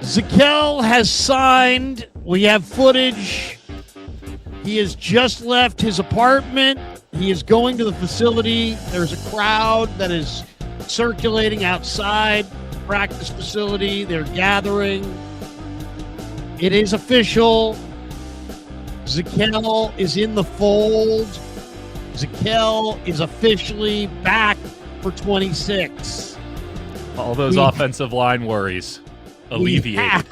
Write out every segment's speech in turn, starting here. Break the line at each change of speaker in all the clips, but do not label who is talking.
Zakelj has signed. We have footage. He has just left his apartment. He is going to the facility. There's a crowd that is circulating outside the practice facility. They're gathering. It is official. Zakelj is in the fold. Zakelj is officially back for 26.
All those offensive line worries alleviated.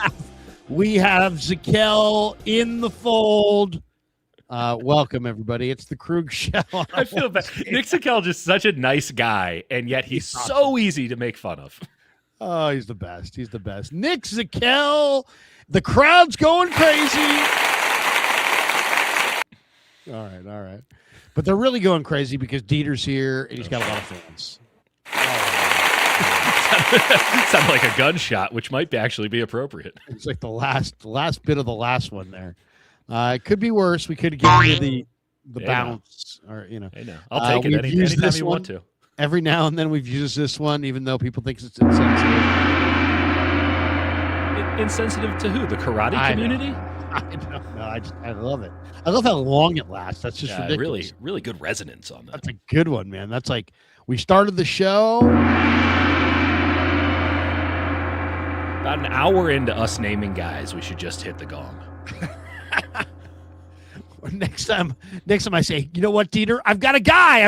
We have Zakelj in the fold. Welcome, everybody. It's the Krug Show.
I feel bad. Nick Zakelj is such a nice guy, and yet he's so easy to make fun of.
Oh, he's the best. He's the best. Nick Zakelj. The crowd's going crazy. All right. But they're really going crazy because Dieter's here, and he's got a lot of fans.
Sounded like a gunshot, which might actually be appropriate.
It's like the last bit of the last one there. It could be worse. We could give you the bounce, or
I know. I'll take it anytime you want to.
Every now and then we've used this one, even though people think it's insensitive.
Insensitive to who? The karate community?
I don't know. I love it. I love how long it lasts. That's just ridiculous.
Really good resonance on that.
That's a good one, man. That's like we started the show.
About an hour into us naming guys, we should just hit the gong.
Next time I say, you know what, Dieter? I've got a guy.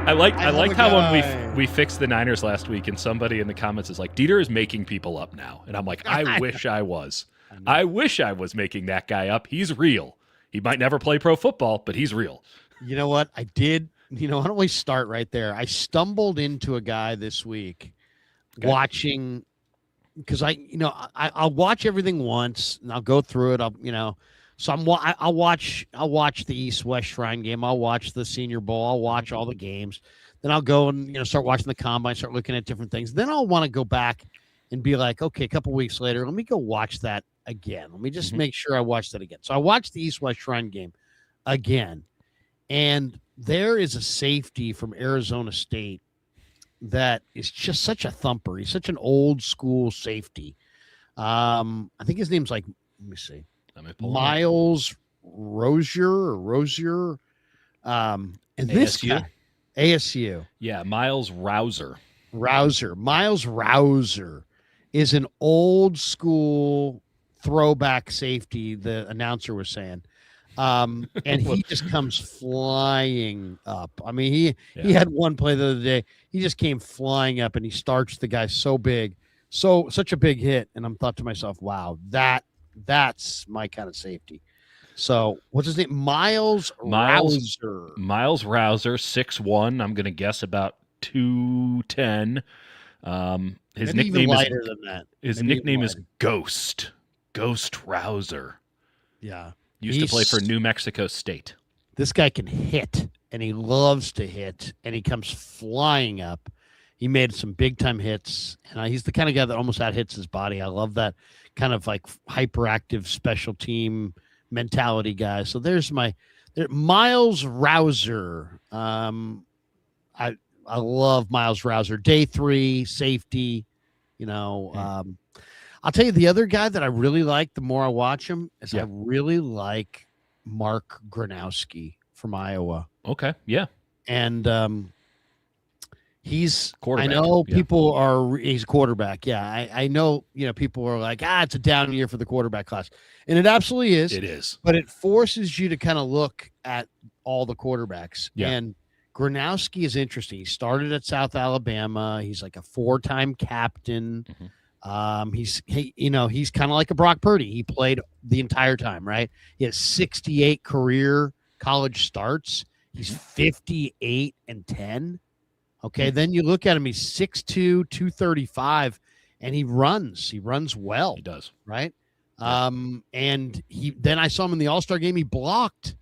I liked how when we fixed the Niners last week, and somebody in the comments is like, Dieter is making people up now. And I'm like, I wish I was. I wish I was making that guy up. He's real. He might never play pro football, but he's real.
You know what? I did. Why don't we start right there? I stumbled into a guy this week watching, because I'll watch everything once and I'll go through it. I'll watch the East-West Shrine game. I'll watch the Senior Bowl. I'll watch all the games. Then I'll go and start watching the combine, start looking at different things. Then I'll want to go back and be like, okay, a couple weeks later, let me go watch that again. Let me just make sure I watch that again. So I watched the East-West Shrine game again, and there is a safety from Arizona State that is just such a thumper. He's such an old school safety. I think his name's let me see. Miles Rozier. And this guy, ASU.
Yeah, Miles Rouser.
Miles Rouser is an old school throwback safety, the announcer was saying. And he just comes flying up. I mean, he had one play the other day. He just came flying up and he starts the guy so big, such a big hit. And I'm thought to myself, wow, that's my kind of safety. So what's his name? Miles Rouser.
Miles Rouser, 6'1". I'm going to guess about 210. His nickname
lighter than that.
His nickname is Ghost. Ghost Rouser.
Yeah.
Used to play for New Mexico State.
This guy can hit, and he loves to hit, and he comes flying up. He made some big-time hits, and he's the kind of guy that almost out-hits his body. I love that kind of like hyperactive special team mentality guy. So there's Miles Rouser. I love Miles Rouser. Day 3, safety, I'll tell you the other guy that I really like the more I watch him is I really like Mark Gronowski from Iowa.
Okay, yeah.
And he's
quarterback.
I know people he's quarterback. Yeah, I know, people are like, it's a down year for the quarterback class. And it absolutely is.
It is.
But it forces you to kind of look at all the quarterbacks. Yeah. And Gronowski is interesting. He started at South Alabama. He's like a 4-time captain. Mm-hmm. He's kind of like a Brock Purdy. He played the entire time, right? He has 68 career college starts. He's 58-10. Okay. Then you look at him, he's 6'2", 235, and he runs well.
He does.
Right. And then I saw him in the All-Star game. He blocked.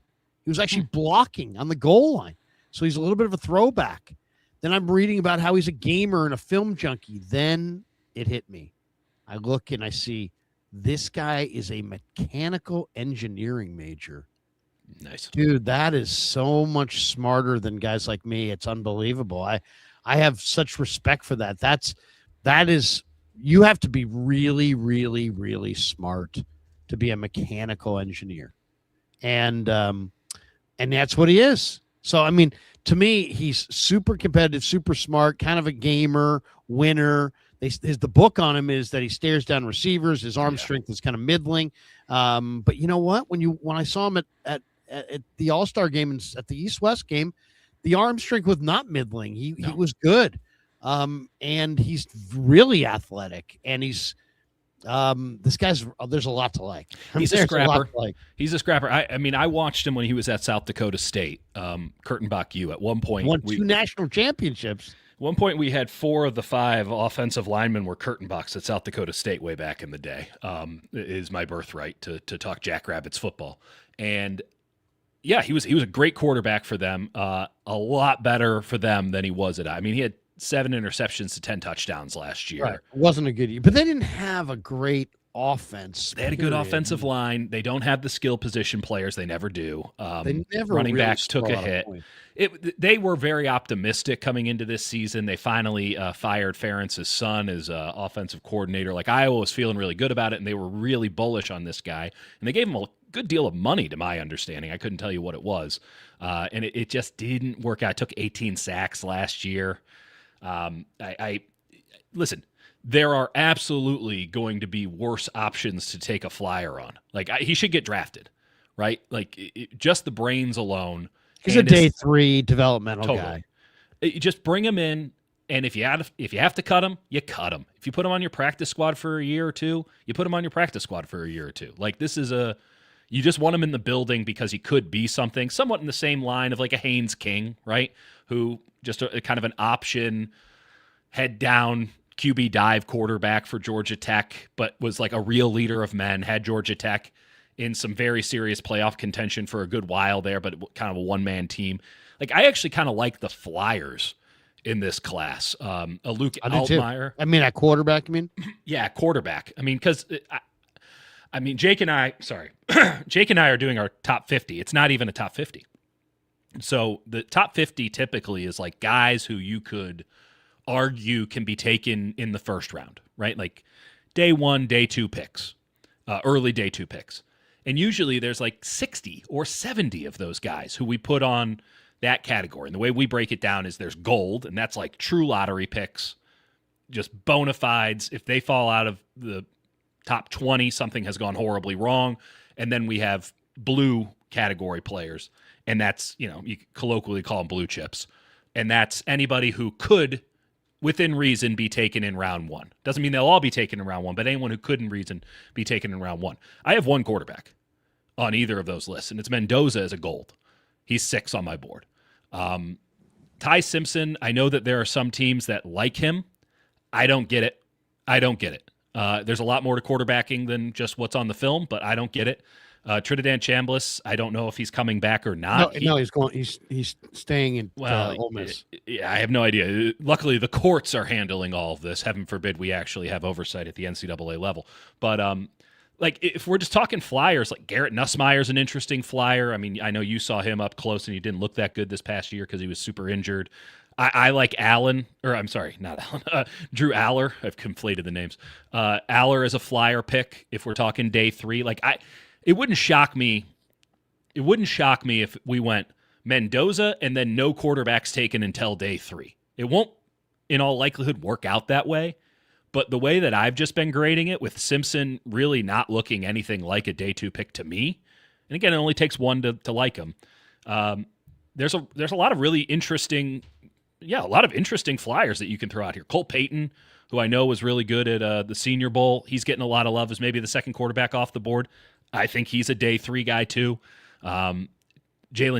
He was actually blocking on the goal line. So he's a little bit of a throwback. Then I'm reading about how he's a gamer and a film junkie. Then it hit me. I look and I see this guy is a mechanical engineering major.
Nice.
Dude, that is so much smarter than guys like me. It's unbelievable. I have such respect for that. That is, you have to be really, really, really smart to be a mechanical engineer, and that's what he is. So I mean, to me, he's super competitive, super smart, kind of a gamer, winner. The book on him is that he stares down receivers. His arm strength is kind of middling. But you know what? When I saw him at the All-Star game and at the East-West game, the arm strength was not middling. He was good. And he's really athletic, and he's this guy's, there's a lot to like.
He's a scrapper. He's a scrapper. I mean, I watched him when he was at South Dakota State, Kurtenbach U. At one point,
won 2 national championships.
One point, we had 4 of the 5 offensive linemen were Kurtenbachs at South Dakota State way back in the day. It is my birthright to talk Jackrabbits football. And yeah, he was a great quarterback for them. A lot better for them than he was at. I mean, he had 7 interceptions to 10 touchdowns last year. Right.
It wasn't a good year, but they didn't have a great offense.
They had a good offensive line. They don't have the skill position players. They never do.
They never
running
really
backs took a hit. They were very optimistic coming into this season. They finally fired Ferentz's son as offensive coordinator. Like, Iowa was feeling really good about it, and they were really bullish on this guy. And they gave him a good deal of money, to my understanding. I couldn't tell you what it was. And it just didn't work out. It took 18 sacks last year. Listen, there are absolutely going to be worse options to take a flyer on. Like, he should get drafted, right? Like, just the brains alone.
He's a day 3 developmental guy.
You just bring him in, and if you have to cut him, you cut him. If you put him on your practice squad for a year or two, you put him on your practice squad for a year or two. Like, this is you just want him in the building because he could be something somewhat in the same line of like a Haynes King, right? Who just a kind of an option, head down QB dive quarterback for Georgia Tech, but was like a real leader of men, had Georgia Tech in some very serious playoff contention for a good while there, but kind of a one-man team. Like, I actually kind of like the Flyers in this class. A Luke Altmaier.
I mean, at quarterback, you mean?
Yeah, quarterback. I mean, because Jake and I are doing our top 50. It's not even a top 50. So the top 50 typically is like guys who you could argue can be taken in the first round, right? Like day 1, day 2 picks, early day 2 picks. And usually there's like 60 or 70 of those guys who we put on that category. And the way we break it down is there's gold, and that's like true lottery picks, just bona fides. If they fall out of the top 20, something has gone horribly wrong. And then we have blue category players, and that's, you colloquially call them blue chips. And that's anybody who could, within reason, be taken in round 1. Doesn't mean they'll all be taken in round 1, but anyone who could in reason be taken in round 1. I have 1 quarterback on either of those lists, and it's Mendoza as a gold. He's 6 on my board. Ty Simpson, I know that there are some teams that like him. I don't get it. There's a lot more to quarterbacking than just what's on the film, but I don't get it. Trinidad Chambliss, I don't know if he's coming back or not.
No, he's going. He's staying in Ole Miss.
Yeah, I have no idea. Luckily, the courts are handling all of this. Heaven forbid we actually have oversight at the NCAA level. But like, if we're just talking flyers, like Garrett Nussmeier's an interesting flyer. I mean, I know you saw him up close, and he didn't look that good this past year because he was super injured. I like Allen, or I'm sorry, not Allen, Drew Aller. I've conflated the names. Aller is a flyer pick if we're talking day 3. Like, it wouldn't shock me. It wouldn't shock me if we went Mendoza and then no quarterbacks taken until day 3. It won't, in all likelihood, work out that way. But the way that I've just been grading it, with Simpson really not looking anything like a day 2 pick to me, and again, it only takes 1 to like him. There's a lot of really interesting, a lot of interesting flyers that you can throw out here. Cole Payton, who I know was really good at the Senior Bowl, he's getting a lot of love as maybe the second quarterback off the board. I think he's a day 3 guy too. Jalen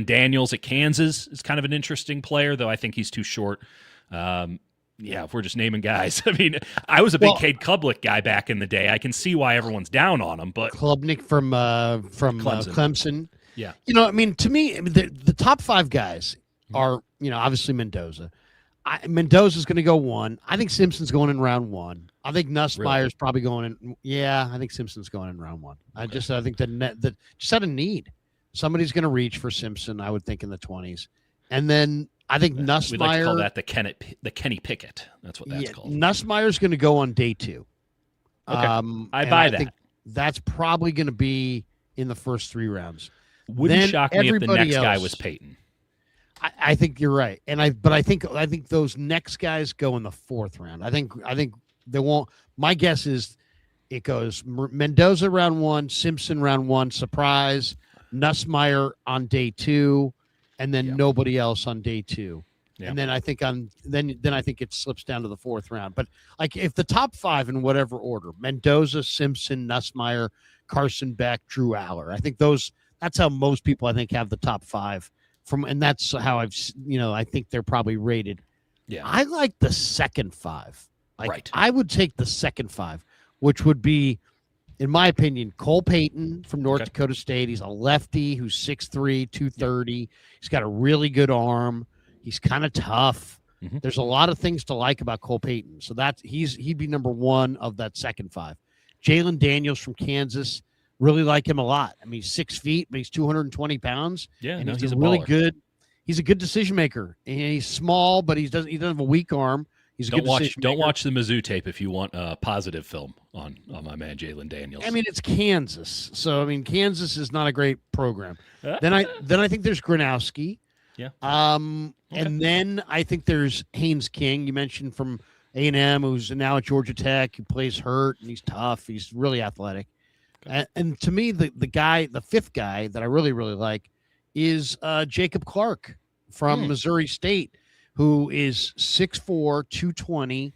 Daniels at Kansas is kind of an interesting player, though I think he's too short. If we're just naming guys. I mean, I was a big Cade Klubnik guy back in the day. I can see why everyone's down on him, but
Klubnik from Clemson.
Yeah.
I mean, to me, the top 5 guys are, obviously Mendoza. Mendoza's going to go 1. I think Simpson's going in round 1. I think Nussmeier's probably going in. Yeah, I think Simpson's going in round 1. Okay. I think that just had a need. Somebody's going to reach for Simpson, I would think, in the 20s. And then I think
We'd like to call
Nussmeier.
that the Kenny Pickett. That's what that's called.
Nussmeier's going to go on day 2.
Okay. I
and
buy that.
think that's probably going to be in the first 3 rounds.
Wouldn't
Then
shock me if the
everybody
next guy
else-
was Peyton.
I think you're right, and I think those next guys go in the 4th round. I think they won't. My guess is it goes Mendoza round 1, Simpson round 1, surprise, Nussmeier on day 2, and then nobody else on day 2.
Yeah.
And then I think then I think it slips down to the 4th round. But like if the top 5 in whatever order: Mendoza, Simpson, Nussmeier, Carson Beck, Drew Aller. I think that's how most people I think have the top 5 and that's how I think they're probably rated.
Yeah.
I like the second 5.
Right.
I would take the second 5, which would be, in my opinion, Cole Payton from North Dakota State. He's a lefty who's 6'3", 230. He's got a really good arm. He's kind of tough.
Mm-hmm.
There's a lot of things to like about Cole Payton. So he'd be number 1 of that second 5. Jalen Daniels from Kansas, really like him a lot. I mean, he's 6 feet, but he's 220 pounds.
Yeah,
and
he's a
really
baller.
good. He's a good decision maker. And he's small, but he doesn't have a weak arm. He's a good decision maker.
Don't watch the Mizzou tape if you want a positive film on my man Jalen Daniels.
I mean, it's Kansas, so I mean, Kansas is not a great program. Then I think there's Gronowski.
Yeah.
And then I think there's Haynes King. You mentioned from A&M, who's now at Georgia Tech. He plays hurt and he's tough. He's really athletic. And to me, the 5th guy that I really, really like is Jacob Clark from Missouri State, who is 6'4", 220,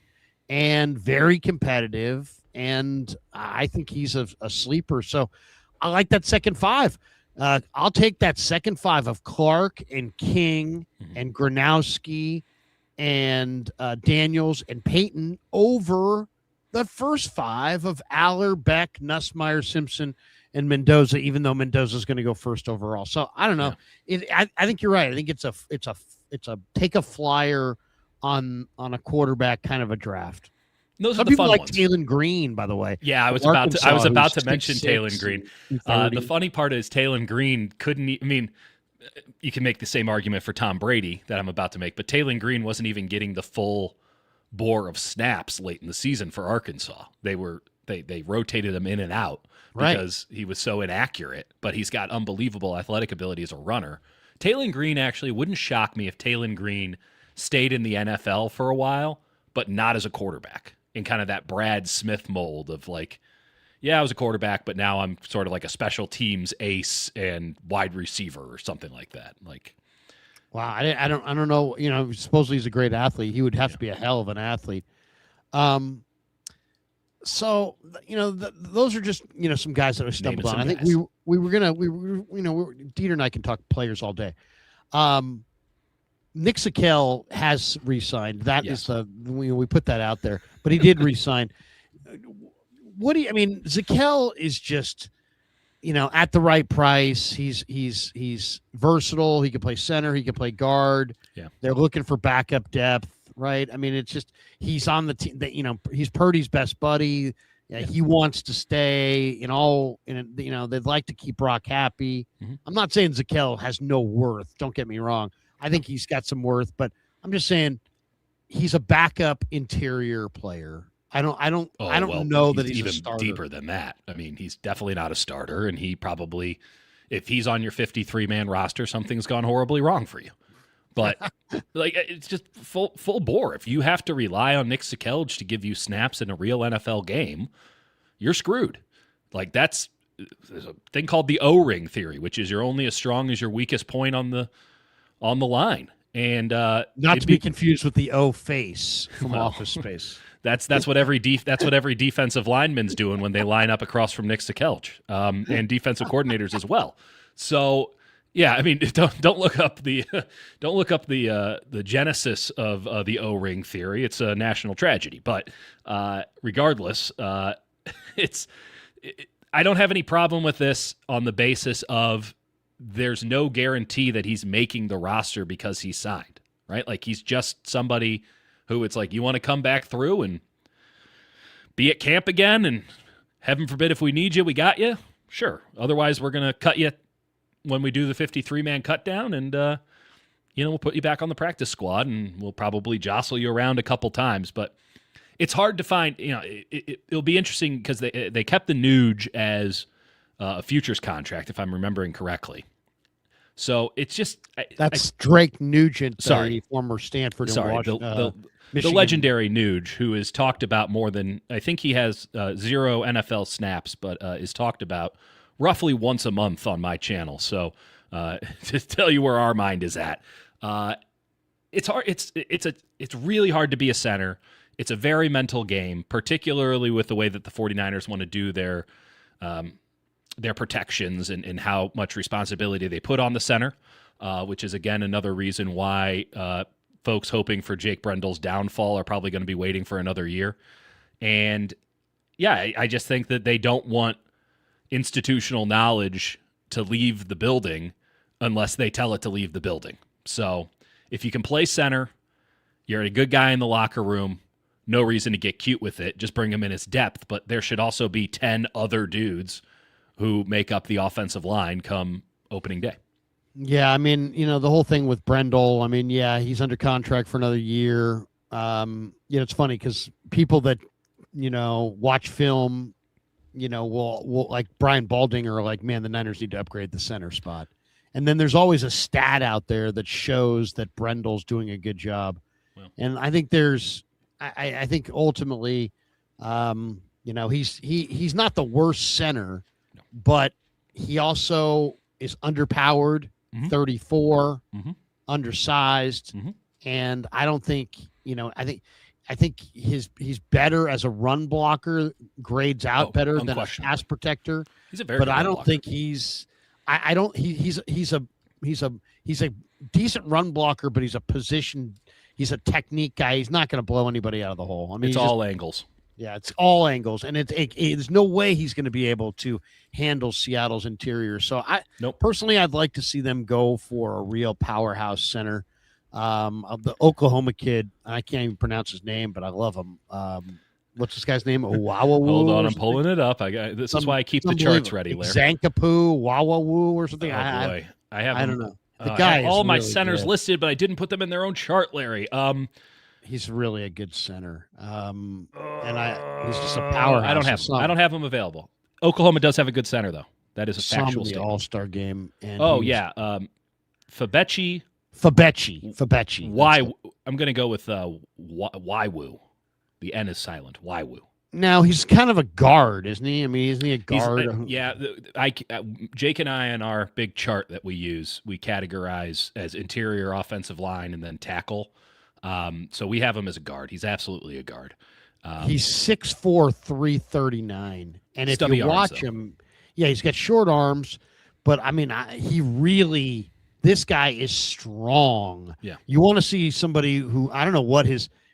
and very competitive. And I think he's a sleeper. So I like that second 5. I'll take that second 5 of Clark and King and Gronowski and Daniels and Payton over the first 5 of Aller, Beck, Nussmeier, Simpson, and Mendoza, even though Mendoza is going to go first overall. So I don't know. I think you're right. I think it's a take a flyer on a quarterback kind of a draft.
Those
Some
are the
people
fun
like
ones.
Taylor Green, by the way.
Yeah, I was
Arkansas,
about to
who's
mention
6'6",
Taylor Green.
230.
The funny part is Taylor Green couldn't. I mean, you can make the same argument for Tom Brady that I'm about to make, but Taylor Green wasn't even getting the full bore of snaps late in the season for Arkansas. They rotated him in and out because he was so inaccurate, but he's got unbelievable athletic ability as a runner. Taylor Green actually wouldn't shock me if Taylor Green stayed in the NFL for a while, but not as a quarterback, in kind of that Brad Smith mold of like, yeah, I was a quarterback, but now I'm sort of like a special teams ace and wide receiver or something like that. Like,
wow, I don't know. You know, supposedly he's a great athlete. He would have to be a hell of an athlete. So those are just some guys that I stumbled on. I think
guys.
Dieter and I can talk players all day. Nick Sakel has re-signed. That is we put that out there, but he did re-sign. Zakel is just, at the right price. He's versatile. He can play center. He can play guard.
Yeah.
They're looking for backup depth, right? I mean, it's just he's on the team. He's Purdy's best buddy. Yeah. He wants to stay. They'd like to keep Brock happy.
Mm-hmm.
I'm not saying Zakel has no worth. Don't get me wrong. I think he's got some worth, but I'm just saying he's a backup interior player. I don't know that he's
even
a starter.
Deeper than that. I mean, he's definitely not a starter, and he probably, if he's on your 53-man roster, something's gone horribly wrong for you. But it's just full bore. If you have to rely on Nick Sakelj to give you snaps in a real NFL game, you're screwed. Like there's a thing called the O-ring theory, which is you're only as strong as your weakest point on the line. And
not to be confused with the O face from Office Space.
That's what every defensive lineman's doing when they line up across from Nick Sakelj, and defensive coordinators as well. So yeah, I mean, don't look up the genesis of the O-ring theory. It's a national tragedy, but regardless, I don't have any problem with this on the basis of there's no guarantee that he's making the roster because he's signed, right? Like he's just somebody who it's like, you want to come back through and be at camp again, and heaven forbid if we need you, we got you. Sure. Otherwise, we're going to cut you when we do the 53-man cut down, and we'll put you back on the practice squad and we'll probably jostle you around a couple times. But it's hard to find, it'll be interesting because they kept the Nuge as a futures contract, if I'm remembering correctly. So it's just
that's Drake Nugent,
sorry,
former Stanford and
Washington, the legendary Nuge, who is talked about more than, I think he has 0 NFL snaps, but is talked about roughly once a month on my channel. So to tell you where our mind is at, it's hard. It's really hard to be a center. It's a very mental game, particularly with the way that the 49ers want to do their protections and how much responsibility they put on the center, which is, again, another reason why folks hoping for Jake Brendel's downfall are probably going to be waiting for another year. And, yeah, I just think that they don't want institutional knowledge to leave the building unless they tell it to leave the building. So if you can play center, you're a good guy in the locker room, no reason to get cute with it. Just bring him in as depth. But there should also be 10 other dudes who make up the offensive line come opening day.
Yeah, I mean, the whole thing with Brendel, I mean, yeah, he's under contract for another year. It's funny because people that, watch film, will like Brian Baldinger are like, man, the Niners need to upgrade the center spot. And then there's always a stat out there that shows that Brendel's doing a good job. Well, and I think I think ultimately, he's not the worst center, but he also is underpowered, 34, undersized, and I don't think I think he's better as a run blocker, grades out better than a pass protector.
He's a very,
but I don't think he's a decent run blocker, but he's a position. He's a technique guy. He's not going to blow anybody out of the hole. I mean,
it's all angles.
Yeah, it's all angles, and there's no way he's going to be able to handle Seattle's interior. So personally, I'd like to see them go for a real powerhouse center. The Oklahoma kid, I can't even pronounce his name, but I love him. What's this guy's name? Owawawu.
Hold on, I'm pulling it up. This is why I keep the charts ready, Larry.
Zankapu, Wawawu, or something.
Oh boy, I
don't know.
The guy. All my
really
centers
good.
listed, but I didn't put them in their own chart, Larry.
He's really a good center, and he's just a powerhouse.
I don't have him available. Oklahoma does have a good center, though. That is a factual statement.
All-Star game. And
Fabechi.
Why?
I'm going to go with Waiwu. The N is silent. Waiwu.
Now he's kind of a guard, isn't he? I mean, isn't he a guard?
Jake and I, in our big chart that we use, we categorize as interior offensive line and then tackle. So we have him as a guard. He's absolutely a guard.
He's 6'4", 339. And if you watch him, he's got short arms, but I mean, this guy is strong.
Yeah.
You want to see somebody who, I don't know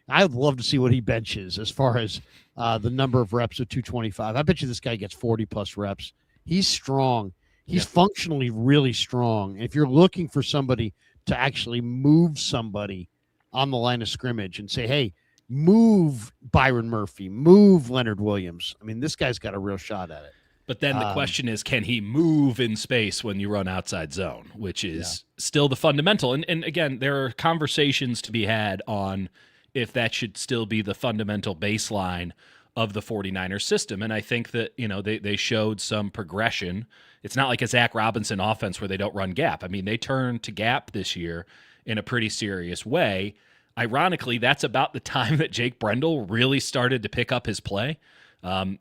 I'd love to see what he benches as far as the number of reps of 225. I bet you this guy gets 40 plus reps. He's strong. He's functionally really strong. If you're looking for somebody to actually move somebody on the line of scrimmage and say, hey, move Byron Murphy, move Leonard Williams. I mean, this guy's got a real shot at it.
But then the question is, can he move in space when you run outside zone, which is still the fundamental. And again, there are conversations to be had on if that should still be the fundamental baseline of the 49ers system. And I think that, they showed some progression. It's not like a Zach Robinson offense where they don't run gap. I mean, they turned to gap this year in a pretty serious way. Ironically, that's about the time that Jake Brendel really started to pick up his play. For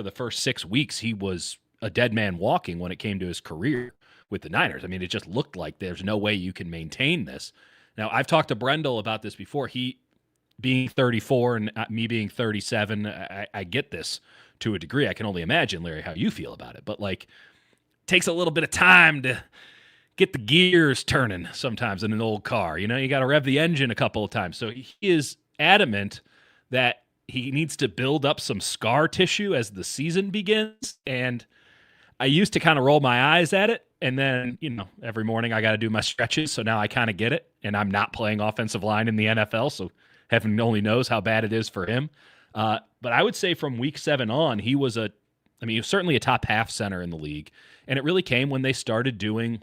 the first 6 weeks, he was a dead man walking when it came to his career with the Niners. I mean, it just looked like there's no way you can maintain this. Now, I've talked to Brendel about this before. He being 34 and me being 37, I get this to a degree. I can only imagine, Larry, how you feel about it. But, it takes a little bit of time to get the gears turning sometimes in an old car. You got to rev the engine a couple of times. So he is adamant that he needs to build up some scar tissue as the season begins. And I used to kind of roll my eyes at it. And then, every morning I got to do my stretches. So now I kind of get it. And I'm not playing offensive line in the NFL. So heaven only knows how bad it is for him. But I would say from week 7 on, he was certainly a top half center in the league. And it really came when they started doing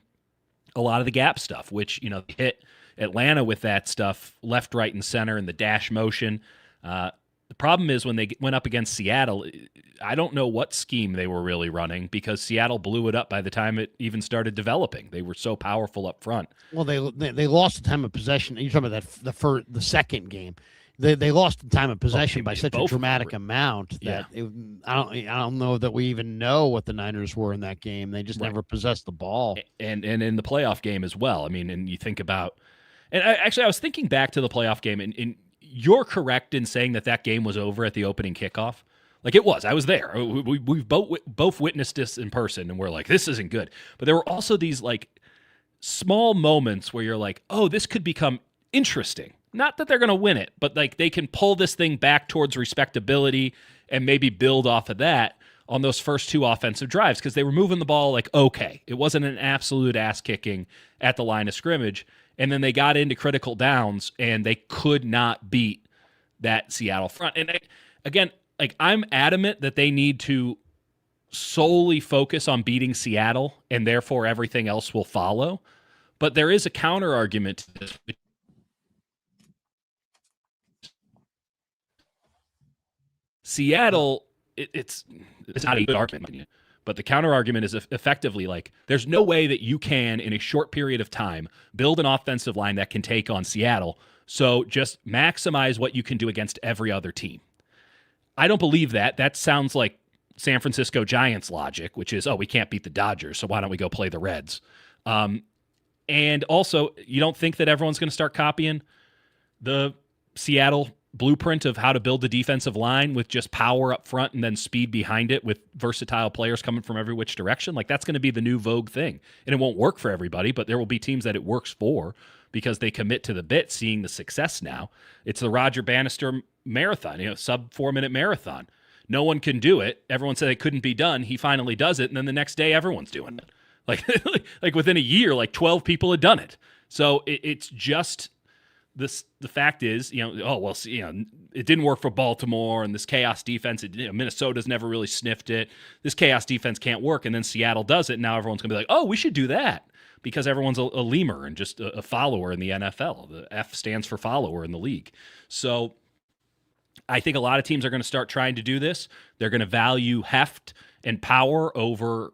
a lot of the gap stuff, which, you know, hit Atlanta with that stuff left, right, and center and the dash motion. The problem is when they went up against Seattle, I don't know what scheme they were really running because Seattle blew it up by the time it even started developing. They were so powerful up front.
Well, they lost the time of possession. You're talking about the second game. They lost the time of possession by such a dramatic amount that I don't know that we even know what the Niners were in that game. They just never possessed the ball.
And in the playoff game as well. I mean, and you think about, and I was thinking back to the playoff game, and you're correct in saying that game was over at the opening kickoff. Like it was. I was there. We've both witnessed this in person, and we're like, this isn't good. But there were also these like small moments where you're like, oh, this could become interesting. Not that they're going to win it, but like they can pull this thing back towards respectability and maybe build off of that on those first two offensive drives because they were moving the ball like okay. It wasn't an absolute ass kicking at the line of scrimmage. And then they got into critical downs, and they could not beat that Seattle front. And again, like I'm adamant that they need to solely focus on beating Seattle, and therefore everything else will follow. But there is a counter argument to this. Seattle, it's not a good argument. But the counter argument is effectively like there's no way that you can, in a short period of time, build an offensive line that can take on Seattle. So just maximize what you can do against every other team. I don't believe that. That sounds like San Francisco Giants logic, which is, oh, we can't beat the Dodgers, so why don't we go play the Reds? And also, you don't think that everyone's going to start copying the Seattle blueprint of how to build the defensive line with just power up front and then speed behind it with versatile players coming from every which direction? Like that's going to be the new vogue thing. And it won't work for everybody, but there will be teams that it works for because they commit to the bit, seeing the success now. It's the Roger Bannister marathon, sub 4-minute marathon. No one can do it. Everyone said it couldn't be done. He finally does it. And then the next day, everyone's doing it. Like within a year, like 12 people had done it. So it's just this. The fact is, it didn't work for Baltimore and this chaos defense. Minnesota's never really sniffed it. This chaos defense can't work. And then Seattle does it. And now everyone's going to be like, oh, we should do that because everyone's a lemur and just a follower in the NFL. The F stands for follower in the league. So I think a lot of teams are going to start trying to do this. They're going to value heft and power over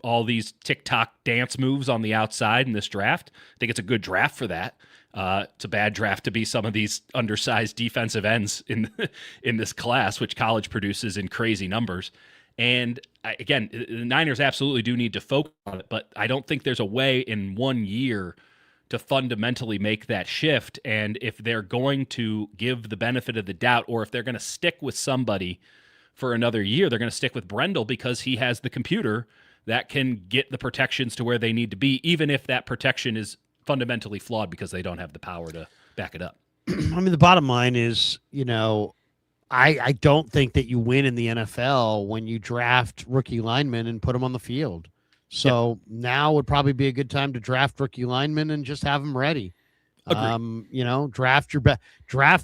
all these TikTok dance moves on the outside in this draft. I think it's a good draft for that. It's a bad draft to be some of these undersized defensive ends in this class, which college produces in crazy numbers. And again, the Niners absolutely do need to focus on it, but I don't think there's a way in 1 year to fundamentally make that shift. And if they're going to give the benefit of the doubt, or if they're going to stick with somebody for another year, they're going to stick with Brendel because he has the computer that can get the protections to where they need to be, even if that protection is fundamentally flawed because they don't have the power to back it up.
I mean, the bottom line is, I don't think that you win in the NFL when you draft rookie linemen and put them on the field. So now would probably be a good time to draft rookie linemen and just have them ready. Draft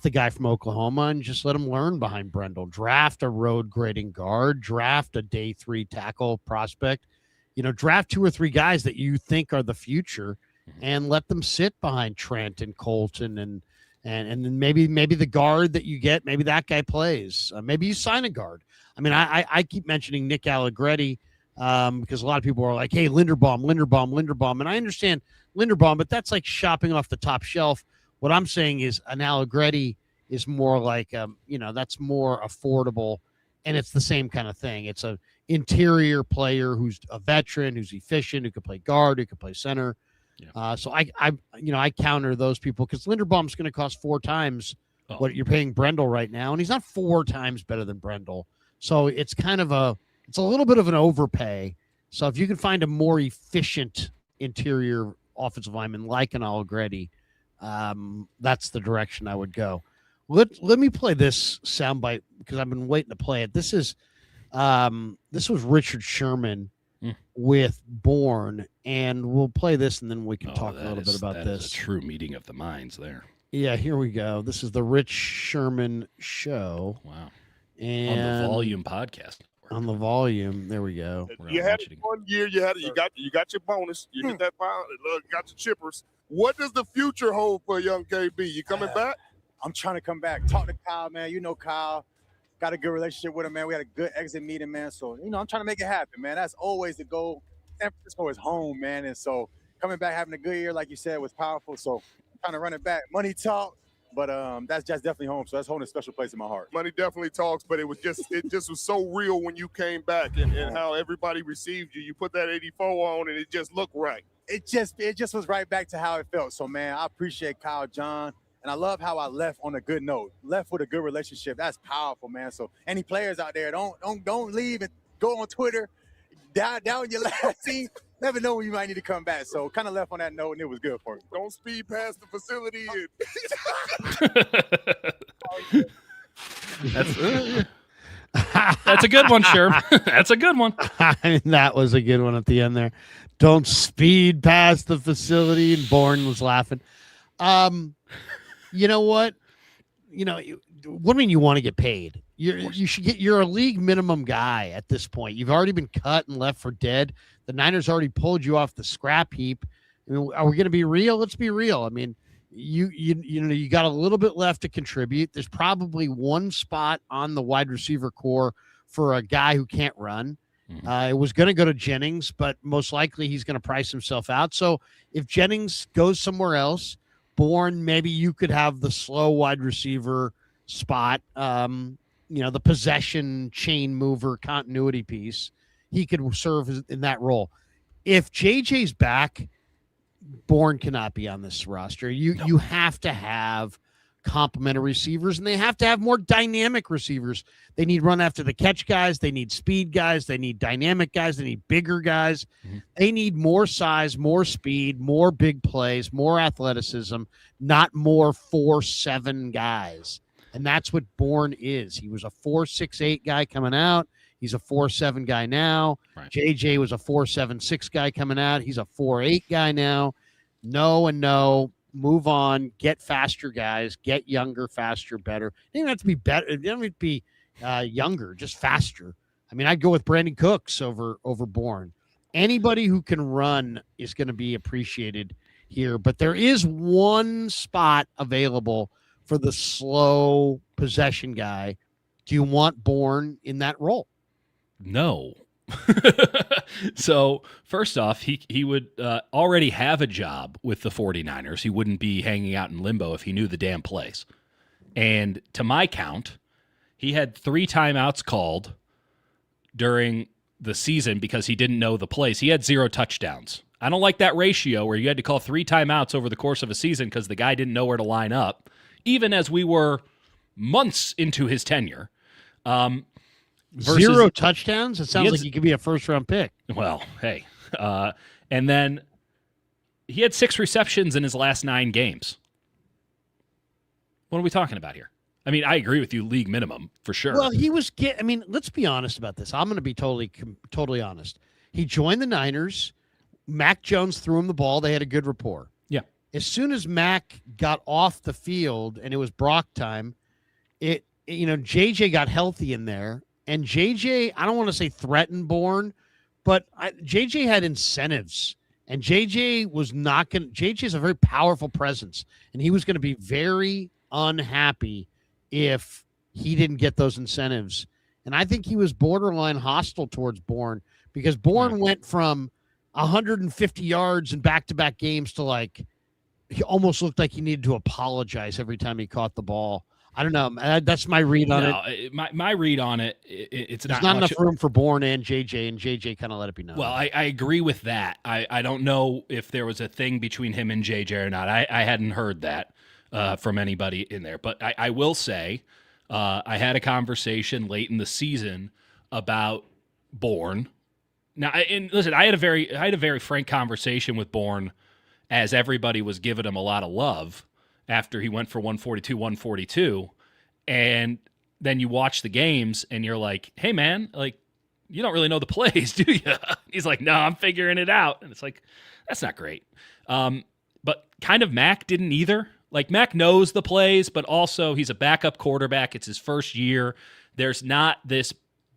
the guy from Oklahoma and just let him learn behind Brendel. Draft a road grading guard. Draft a day 3 tackle prospect. Draft 2 or 3 guys that you think are the future, and let them sit behind Trent and Colton and then maybe the guard that you get, maybe that guy plays. Maybe you sign a guard. I mean, I keep mentioning Nick Allegretti because a lot of people are like, hey, Linderbaum. And I understand Linderbaum, but that's like shopping off the top shelf. What I'm saying is an Allegretti is more like, that's more affordable, and it's the same kind of thing. It's a interior player who's a veteran, who's efficient, who can play guard, who can play center. Yeah. So I counter those people because Linderbaum's going to cost 4 times what you're paying Brendel right now, and he's not 4 times better than Brendel. So it's kind of a little bit of an overpay. So if you can find a more efficient interior offensive lineman like an Allegretti, that's the direction I would go. Let me play this soundbite because I've been waiting to play it. This was Richard Sherman with Bourne, and we'll play this and then we can talk a little bit about this.
Is a true meeting of the minds there.
Yeah, here we go. This is the Rich Sherman Show.
Wow.
And
on the Volume Podcast.
on the volume. There we go.
You had it 1 year. You got your bonus. You get that pound. Got your chippers. What does the future hold for young KB? You coming back?
I'm trying to come back. Talk to Kyle, man. You know Kyle. Got a good relationship with him, man. We had a good exit meeting, man. So, I'm trying to make it happen, man. That's always the goal. San Francisco is home, man. And so coming back, having a good year, like you said, was powerful. So I'm trying to run it back. Money talk, but that's just definitely home. So that's holding a special place in my heart.
Money definitely talks, but it just was so real when you came back and how everybody received you. You put that 84 on and it just looked right.
It just was right back to how it felt. So, man, I appreciate Kyle, John. And I love how I left on a good note, left with a good relationship. That's powerful, man. So any players out there, don't leave and go on Twitter, down your last team. Never know when you might need to come back. So kind of left on that note, and it was good for me.
Don't speed past the facility.
That's a good one, Sherm. That's a good one.
That was a good one at the end there. Don't speed past the facility. And Bourne was laughing. You know what? What do you mean you want to get paid? You're a league minimum guy at this point. You've already been cut and left for dead. The Niners already pulled you off the scrap heap. I mean, are we going to be real? Let's be real. I mean, you got a little bit left to contribute. There's probably one spot on the wide receiver core for a guy who can't run. It was going to go to Jennings, but most likely he's going to price himself out. So if Jennings goes somewhere else, Bourne, maybe you could have the slow wide receiver spot, the possession chain mover continuity piece. He could serve in that role. If JJ's back, Bourne cannot be on this roster. You have to have complementary receivers, and they have to have more dynamic receivers. They need run after the catch guys. They need speed guys. They need dynamic guys. They need bigger guys. Mm-hmm. They need more size, more speed, more big plays, more athleticism, not more 4'7" guys. And that's what Bourne is. He was a 4'6'8" guy coming out. He's a 4'7" guy now. Right. JJ was a 4'7'6" guy coming out. He's a 4'8" guy now. No. Move on, get faster guys, get younger, faster, better. They don't have to be better. They don't have to be younger, just faster. I mean, I'd go with Brandon Cooks over Bourne. Anybody who can run is going to be appreciated here, but there is one spot available for the slow possession guy. Do you want Bourne in that role?
No. So first off, he would already have a job with the 49ers. He wouldn't be hanging out in limbo if he knew the damn plays. And to my count, he had 3 timeouts called during the season because he didn't know the plays. He had 0 touchdowns. I don't like that ratio where you had to call 3 timeouts over the course of a season because the guy didn't know where to line up, even as we were months into his tenure.
Versus, 0 touchdowns? It sounds like he could be a first-round pick.
Well, hey. And then he had 6 receptions in his last 9 games. What are we talking about here? I mean, I agree with you, league minimum, for sure.
Well, let's be honest about this. I'm going to be totally honest. He joined the Niners. Mac Jones threw him the ball. They had a good rapport.
Yeah.
As soon as Mac got off the field and it was Brock time, JJ got healthy in there. And JJ, I don't want to say threatened Bourne, but JJ had incentives. And JJ was not going to – JJ is a very powerful presence. And he was going to be very unhappy if he didn't get those incentives. And I think he was borderline hostile towards Bourne because Bourne went from 150 yards in back-to-back games to he almost looked like he needed to apologize every time he caught the ball. I don't know. That's my read on it.
My read on it, it's
not enough room for Bourne and JJ kind of let it be known.
Well, I agree with that. I don't know if there was a thing between him and JJ or not. I hadn't heard that from anybody in there. But I will say I had a conversation late in the season about Bourne. Now, listen, I had a very frank conversation with Bourne as everybody was giving him a lot of love after he went for 142, and then you watch the games and you're like, hey man, you don't really know the plays, do you? He's like, no, I'm figuring it out. And it's like, that's not great. But kind of Mac didn't either. Mac knows the plays, but also he's a backup quarterback. It's his first year. There's not this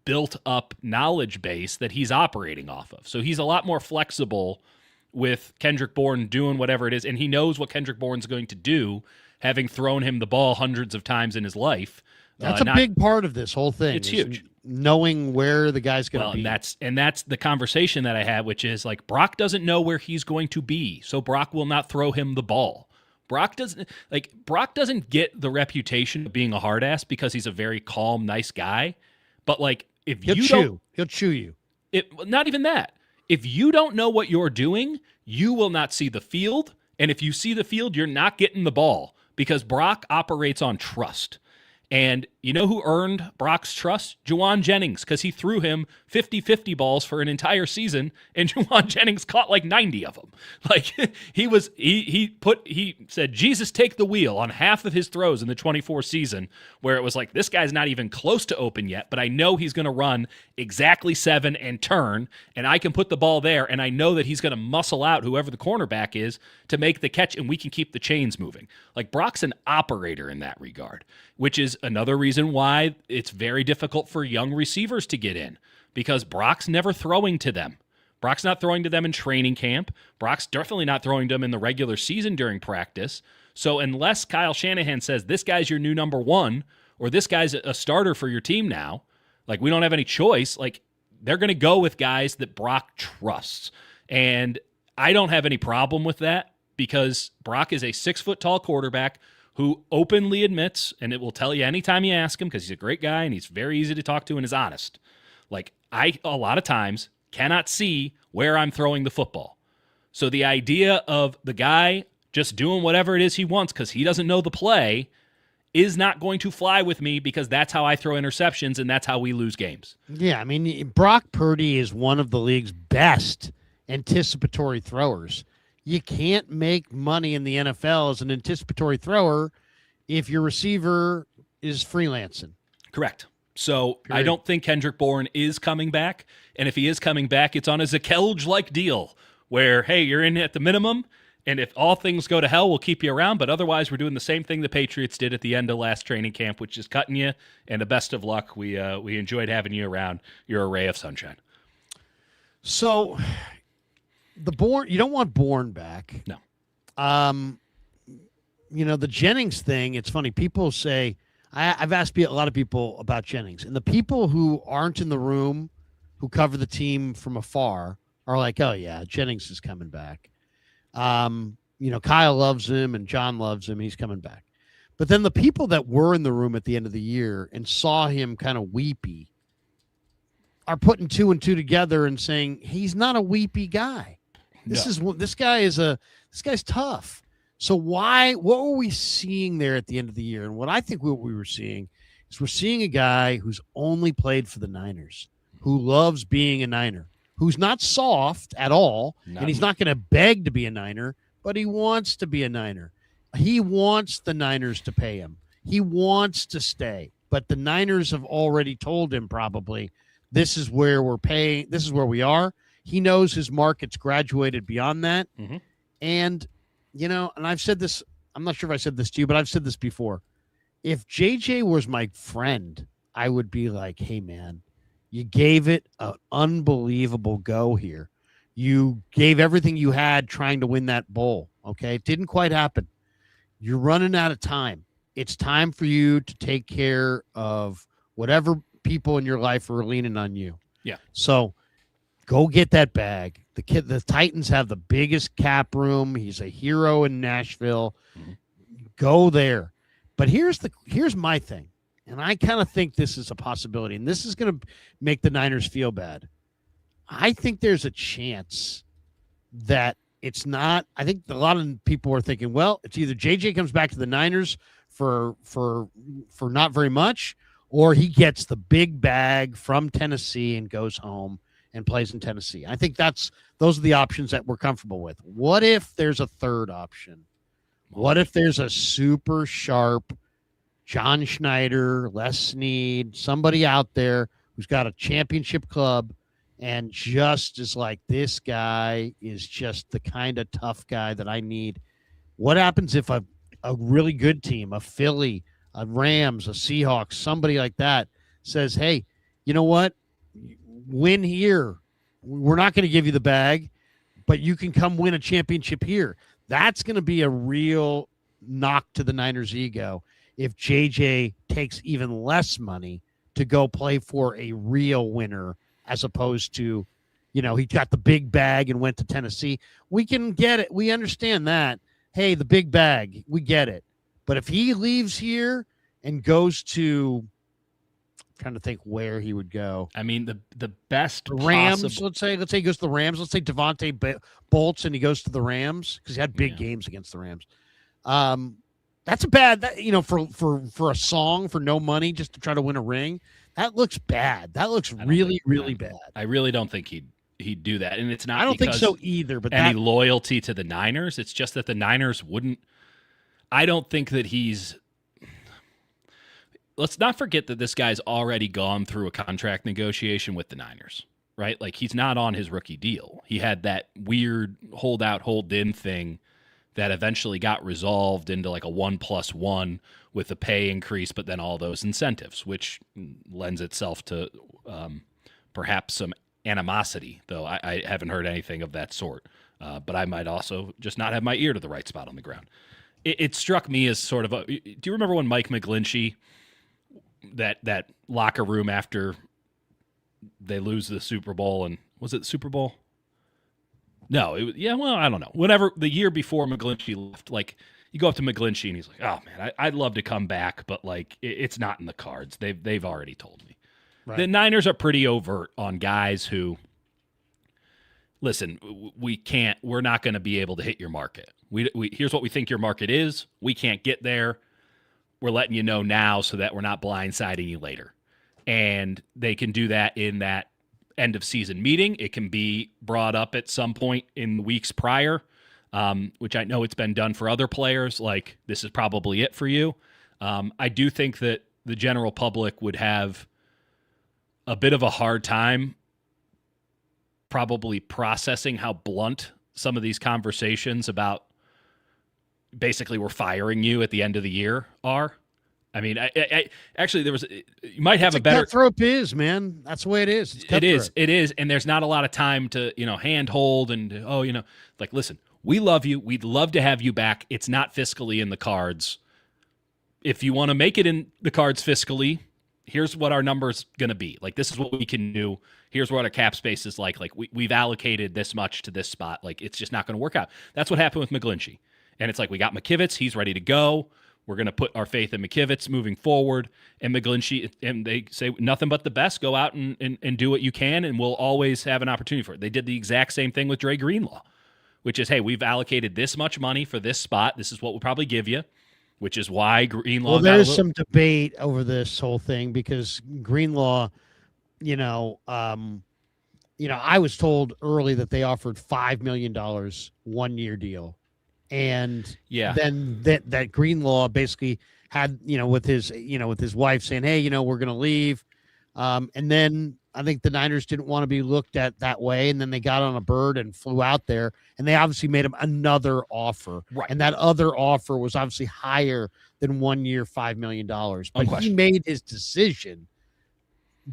built up knowledge base that he's operating off of. So he's a lot more flexible with Kendrick Bourne doing whatever it is, and he knows what Kendrick Bourne's going to do, having thrown him the ball hundreds of times in his life.
That's a big part of this whole thing.
It's huge.
Knowing where the guy's going to be.
And that's the conversation that I had, which is like Brock doesn't know where he's going to be, so Brock will not throw him the ball. Brock doesn't get the reputation of being a hard ass because he's a very calm, nice guy. But like if he'll chew you. Not even that. If you don't know what you're doing, you will not see the field. And if you see the field, you're not getting the ball because Brock operates on trust. And you know who earned Brock's trust? Juwan Jennings, because he threw him 50-50 balls for an entire season, and Juwan Jennings caught like 90 of them. Like he said, Jesus, take the wheel on half of his throws in the 24 season, where it was like, this guy's not even close to open yet, but I know he's going to run exactly 7 and turn, and I can put the ball there, and I know that he's going to muscle out whoever the cornerback is to make the catch, and we can keep the chains moving. Like Brock's an operator in that regard, which is another reason why it's very difficult for young receivers to get in, because Brock's never throwing to them. Brock's not throwing to them in training camp. Brock's definitely not throwing to them in the regular season during practice. So unless Kyle Shanahan says, this guy's your new number one, or this guy's a starter for your team now, like we don't have any choice, like they're going to go with guys that Brock trusts. And I don't have any problem with that because Brock is a 6-foot-tall quarterback who openly admits, and it will tell you anytime you ask him, because he's a great guy and he's very easy to talk to and is honest. Like, I, a lot of times, cannot see where I'm throwing the football. So the idea of the guy just doing whatever it is he wants because he doesn't know the play is not going to fly with me, because that's how I throw interceptions and that's how we lose games.
Yeah, I mean, Brock Purdy is one of the league's best anticipatory throwers. You can't make money in the NFL as an anticipatory thrower if your receiver is freelancing.
Correct. So I don't think Kendrick Bourne is coming back. And if he is coming back, it's on a Zakelj-like deal where, hey, you're in at the minimum, and if all things go to hell, we'll keep you around. But otherwise, we're doing the same thing the Patriots did at the end of last training camp, which is cutting you. And the best of luck. We enjoyed having you around. You're a ray of sunshine.
So you don't want Bourne back.
No.
The Jennings thing, it's funny. People say, I've asked a lot of people about Jennings, and the people who aren't in the room, who cover the team from afar, are like, oh yeah, Jennings is coming back. Kyle loves him and John loves him. He's coming back. But then the people that were in the room at the end of the year and saw him kind of weepy are putting 2 and 2 together and saying, he's not a weepy guy. This guy's tough. So what were we seeing there at the end of the year? And what I think what we were seeing is we're seeing a guy who's only played for the Niners, who loves being a Niner, who's not soft at all, and he's not going to beg to be a Niner, but he wants to be a Niner. He wants the Niners to pay him. He wants to stay, but the Niners have already told him probably, this is where we're paying, this is where we are. He knows his market's graduated beyond that.
Mm-hmm.
And, and I've said this, I'm not sure if I said this to you, but I've said this before. If JJ was my friend, I would be like, hey, man, you gave it an unbelievable go here. You gave everything you had trying to win that bowl. Okay. It didn't quite happen. You're running out of time. It's time for you to take care of whatever people in your life are leaning on you.
Yeah.
So go get that bag. The Titans have the biggest cap room. He's a hero in Nashville. Mm-hmm. Go there. But here's my thing. And I kind of think this is a possibility, and this is going to make the Niners feel bad. I think there's a chance that it's not. I think a lot of people are thinking, well, it's either JJ comes back to the Niners for not very much, or he gets the big bag from Tennessee and goes home and plays in Tennessee. I think those are the options that we're comfortable with. What if there's a third option? What if there's a super sharp John Schneider, Les Snead, somebody out there who's got a championship club and just is like, this guy is just the kind of tough guy that I need? What happens if a really good team, a Philly, a Rams, a Seahawks, somebody like that says, hey, you know what? Win here. We're not going to give you the bag, but you can come win a championship here. That's going to be a real knock to the Niners' ego if JJ takes even less money to go play for a real winner as opposed to, he got the big bag and went to Tennessee. We can get it. We understand that. Hey, the big bag, we get it. But if he leaves here and goes to, I'm trying to think where he would go.
I mean, the best
Rams.
possible...
Let's say he goes to the Rams. Let's say Devontae bolts and he goes to the Rams because he had big games against the Rams. That's a bad, for a song for no money just to try to win a ring. That looks bad. That looks really, really bad.
I really don't think he'd do that, and it's not.
I don't think so either. But
any loyalty to the Niners. It's just that the Niners wouldn't. I don't think that he's. Let's not forget that this guy's already gone through a contract negotiation with the Niners, right? Like, he's not on his rookie deal. He had that weird hold out, hold in thing that eventually got resolved into like a 1+1 with the pay increase, but then all those incentives, which lends itself to perhaps some animosity, though I haven't heard anything of that sort. But I might also just not have my ear to the right spot on the ground. It struck me as sort of a. Do you remember when Mike McGlinchey, that locker room after they lose the Super Bowl, and was it the Super Bowl? No, I don't know. Whenever the year before McGlinchey left, like, you go up to McGlinchey and he's like, "Oh man, I'd love to come back, but like it's not in the cards. They've already told me." Right. The Niners are pretty overt on guys who, listen, we're not going to be able to hit your market. Here's what we think your market is. We can't get there. We're letting you know now so that we're not blindsiding you later. And they can do that in that end of season meeting. It can be brought up at some point in the weeks prior, which I know it's been done for other players. Like, this is probably it for you. I do think that the general public would have a bit of a hard time probably processing how blunt some of these conversations about basically we're firing you at the end of the year are. I mean, I actually, you might have a better
cutthroat biz, man. That's the way it is.
It is. And there's not a lot of time to, handhold and, like, listen, we love you. We'd love to have you back. It's not fiscally in the cards. If you want to make it in the cards fiscally, here's what our number's going to be. Like, this is what we can do. Here's what our cap space is like. Like, we've allocated this much to this spot. Like, it's just not going to work out. That's what happened with McGlinchey. And it's like, we got McKivitz. He's ready to go. We're going to put our faith in McKivitz moving forward. And McGlinchey, and they say nothing but the best. Go out and do what you can, and we'll always have an opportunity for it. They did the exact same thing with Dre Greenlaw, which is, hey, we've allocated this much money for this spot. This is what we'll probably give you, which is why Greenlaw.
Well, there's some debate over this whole thing because Greenlaw, I was told early that they offered $5 million 1-year deal. And then that Greenlaw basically had, with his wife saying, hey, we're going to leave. And then I think the Niners didn't want to be looked at that way. And then they got on a bird and flew out there, and they obviously made him another offer.
Right.
And that other offer was obviously higher than 1 year, $5 million. But he made his decision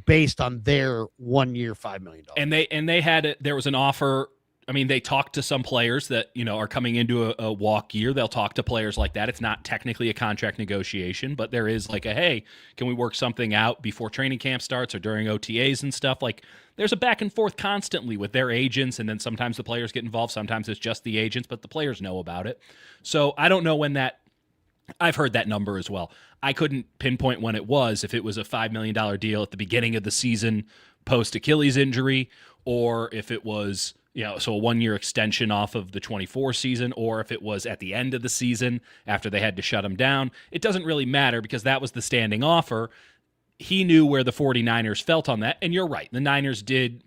based on their 1 year, $5 million.
And they had, there was an offer. I mean, they talked to some players that, are coming into a walk year. They'll talk to players like that. It's not technically a contract negotiation, but there is like hey, can we work something out before training camp starts or during OTAs and stuff? Like, there's a back and forth constantly with their agents, and then sometimes the players get involved. Sometimes it's just the agents, but the players know about it. So I don't know when that – I've heard that number as well. I couldn't pinpoint when it was, if it was a $5 million deal at the beginning of the season post-Achilles injury, or if it was – so a 1 year extension off of the 24 season, or if it was at the end of the season after they had to shut him down. It doesn't really matter because that was the standing offer. He knew where the 49ers felt on that. And you're right. The Niners did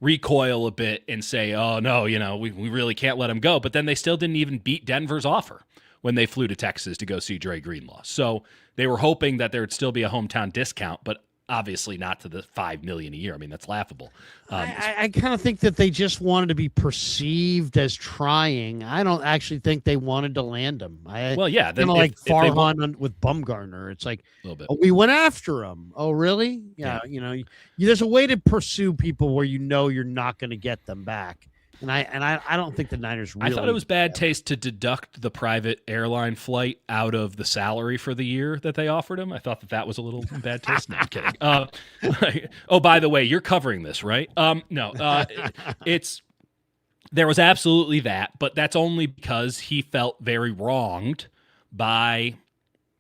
recoil a bit and say, oh, no, we really can't let him go. But then they still didn't even beat Denver's offer when they flew to Texas to go see Dre Greenlaw. So they were hoping that there would still be a hometown discount. But obviously not to the $5 million a year. I mean, that's laughable.
I kind of think that they just wanted to be perceived as trying. I don't actually think they wanted to land him.
Well, yeah,
kind of like Farhan with Bumgarner. It's like,
a little bit.
oh, we went after him. Oh, really? Yeah. There's a way to pursue people where you're not going to get them back. And I don't think the Niners really.
I thought it was bad taste to deduct the private airline flight out of the salary for the year that they offered him. I thought that was a little bad taste. No, I'm kidding. Oh, by the way, you're covering this, right? No, there was absolutely that, but that's only because he felt very wronged by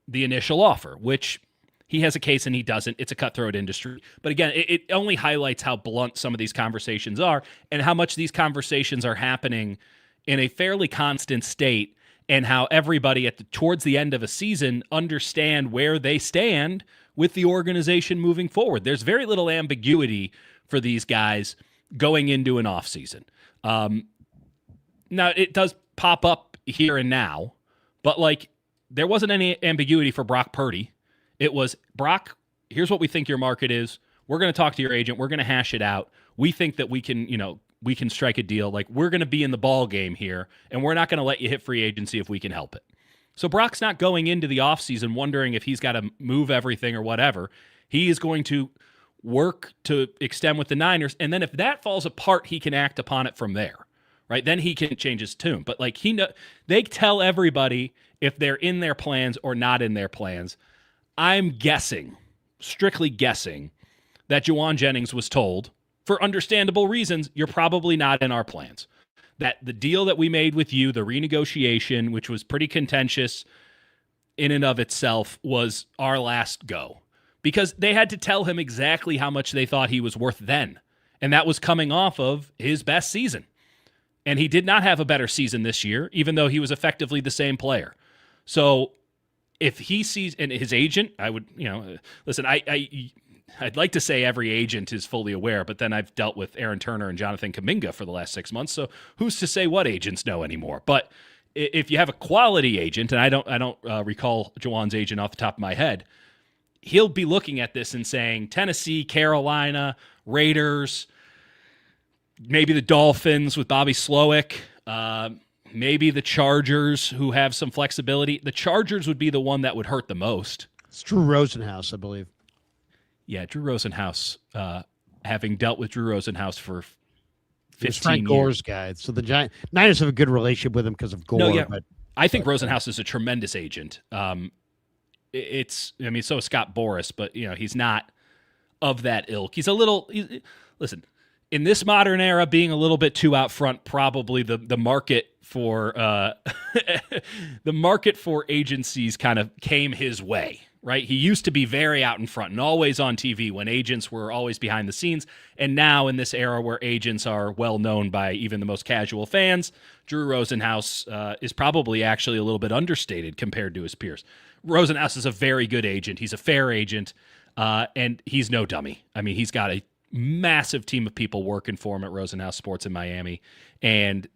the initial offer, which he has a case and he doesn't. It's a cutthroat industry. But again, it only highlights how blunt some of these conversations are and how much these conversations are happening in a fairly constant state, and how everybody towards the end of a season understand where they stand with the organization moving forward. There's very little ambiguity for these guys going into an offseason. Now, it does pop up here and now, but there wasn't any ambiguity for Brock Purdy. It was, Brock, here's what we think your market is. We're going to talk to your agent. We're going to hash it out. We think that we can strike a deal. We're going to be in the ball game here, and we're not going to let you hit free agency if we can help it. So Brock's not going into the offseason wondering if he's got to move everything or whatever. He is going to work to extend with the Niners, and then if that falls apart, he can act upon it from there, right? Then he can change his tune. But they tell everybody if they're in their plans or not in their plans. I'm guessing, strictly guessing, that Jauan Jennings was told, for understandable reasons, you're probably not in our plans. That the deal that we made with you, the renegotiation, which was pretty contentious in and of itself, was our last go. Because they had to tell him exactly how much they thought he was worth then. And that was coming off of his best season. And he did not have a better season this year, even though he was effectively the same player. So if he sees, and his agent, I would, listen, I'd like to say every agent is fully aware, but then I've dealt with Aaron Turner and Jonathan Kuminga for the last 6 months, so who's to say what agents know anymore? But if you have a quality agent, and I don't recall Jauan's agent off the top of my head, he'll be looking at this and saying Tennessee, Carolina, Raiders, maybe the Dolphins with Bobby Slowick, maybe the Chargers, who have some flexibility. The Chargers would be the one that would hurt the most.
It's Drew Rosenhaus, I believe.
Yeah, Drew Rosenhaus, having dealt with Drew Rosenhaus for 15
Frank
years.
Gore's guy. So the Niners have a good relationship with him because of Gore.
No, yeah.
But
I think Rosenhaus is a tremendous agent. So is Scott Boras, but he's not of that ilk. He's a little. Listen, in this modern era, being a little bit too out front, probably the market for the market for agencies kind of came his way, right? He used to be very out in front and always on TV when agents were always behind the scenes. And now in this era where agents are well known by even the most casual fans, Drew Rosenhaus is probably actually a little bit understated compared to his peers. Rosenhaus is a very good agent. He's a fair agent, and he's no dummy. I mean, he's got a massive team of people working for him at Rosenhaus Sports in Miami, and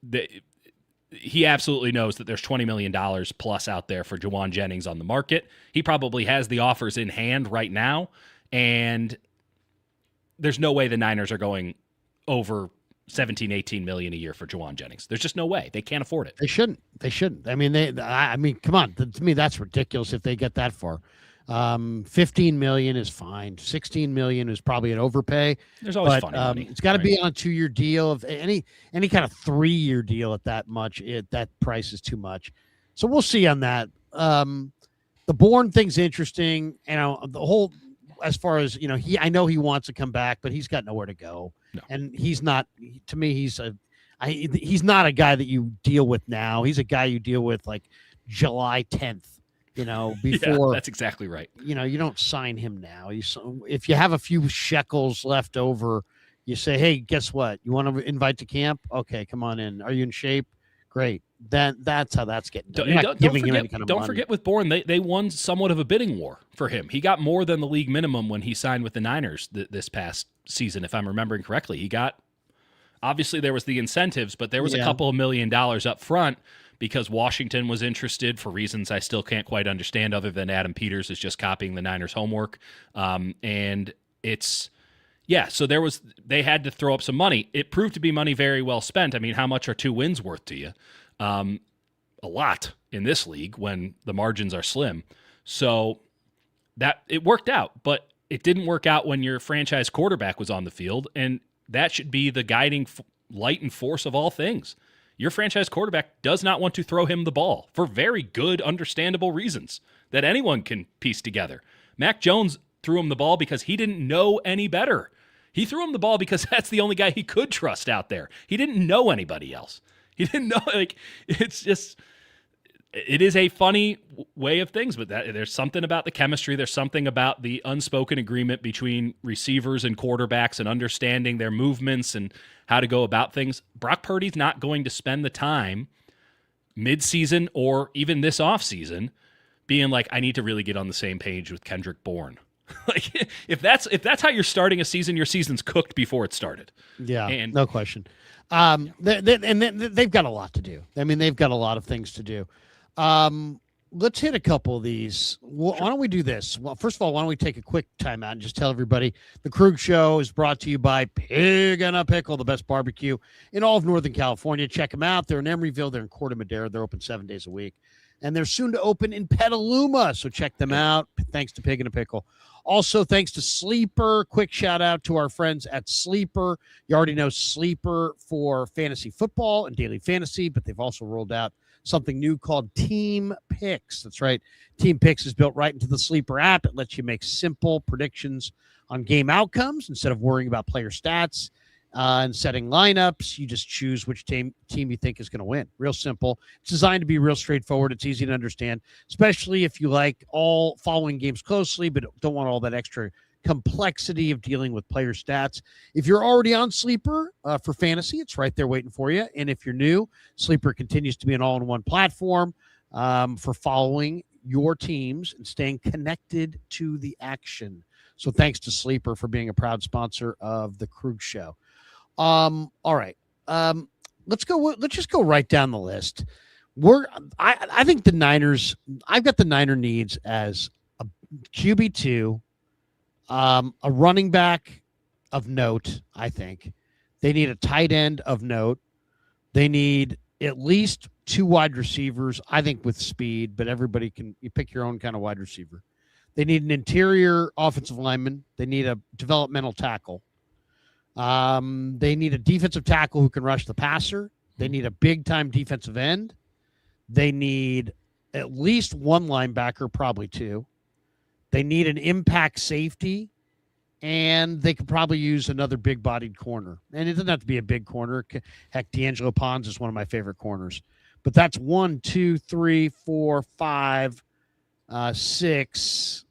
he absolutely knows that there's $20 million plus out there for Jauan Jennings on the market. He probably has the offers in hand right now, and there's no way the Niners are going over 17, 18 million a year for Jauan Jennings. There's just no way. They can't afford it.
They shouldn't. I mean, come on. To me, that's ridiculous if they get that far. 15 million is fine. 16 million is probably an overpay.
There's always funny money.
It's got to be on a 2-year deal. If any kind of 3-year deal at that much, that price is too much. So we'll see on that. The Bourne thing's interesting. The whole, as far as I know he wants to come back, but he's got nowhere to go.
No.
And he's not. To me, he's not a guy that you deal with now. He's a guy you deal with like July 10th. Before.
Yeah, that's exactly right.
You don't sign him now. If you have a few shekels left over, you say, hey, guess what? You want to invite to camp? Okay, come on in. Are you in shape? Great. Then that's how that's getting done.
Don't forget with Bourne, they won somewhat of a bidding war for him. He got more than the league minimum when he signed with the Niners this past season, if I'm remembering correctly. He got, obviously there was the incentives, but there was a couple of $1 million up front, because Washington was interested for reasons I still can't quite understand, other than Adam Peters is just copying the Niners' homework. And So they had to throw up some money. It proved to be money very well spent. I mean, how much are 2 wins worth to you? A lot in this league when the margins are slim. So that it worked out, but it didn't work out when your franchise quarterback was on the field, and that should be the guiding light and force of all things. Your franchise quarterback does not want to throw him the ball for very good, understandable reasons that anyone can piece together. Mac Jones threw him the ball because he didn't know any better. He threw him the ball because that's the only guy he could trust out there. He didn't know anybody else. He didn't know, it is a funny way of things, but there's something about the chemistry. There's something about the unspoken agreement between receivers and quarterbacks and understanding their movements and how to go about things. Brock Purdy's not going to spend the time midseason or even this offseason being like, I need to really get on the same page with Kendrick Bourne. Like if that's how you're starting a season, your season's cooked before it started.
Yeah,
and
no question. They've got a lot to do. I mean, they've got a lot of things to do. Let's hit a couple of these. Well, why don't we do this? Well, first of all, why don't we take a quick timeout and just tell everybody the Krug Show is brought to you by Pig and a Pickle, the best barbecue in all of Northern California. Check them out. They're in Emeryville. They're in Corte Madera. They're open 7 days a week. And they're soon to open in Petaluma. So check them out. Thanks to Pig and a Pickle. Also, thanks to Sleeper. Quick shout out to our friends at Sleeper. You already know Sleeper for fantasy football and daily fantasy, but they've also rolled out something new called Team Picks. That's right. Team Picks is built right into the Sleeper app. It lets you make simple predictions on game outcomes instead of worrying about player stats and setting lineups. You just choose which team you think is going to win. Real simple. It's designed to be real straightforward. It's easy to understand, especially if you like all following games closely, but don't want all that extra complexity of dealing with player stats. If you're already on Sleeper for fantasy, it's right there waiting for you. And if you're new, Sleeper continues to be an all-in-one platform for following your teams and staying connected to the action. So thanks to Sleeper for being a proud sponsor of the Krug Show. All right. Let's just go right down the list. I think the Niners, I've got the Niner needs as a QB2, a running back of note. I think they need a tight end of note. They need at least 2 wide receivers, I think, with speed, but you pick your own kind of wide receiver. They need an interior offensive lineman. They need a developmental tackle. They need a defensive tackle who can rush the passer. They need a big-time defensive end. They need at least 1 linebacker, probably 2. They need an impact safety, and they could probably use another big-bodied corner. And it doesn't have to be a big corner. Heck, D'Angelo Pons is one of my favorite corners. But that's 1, 2, 3, 4, 5, 6,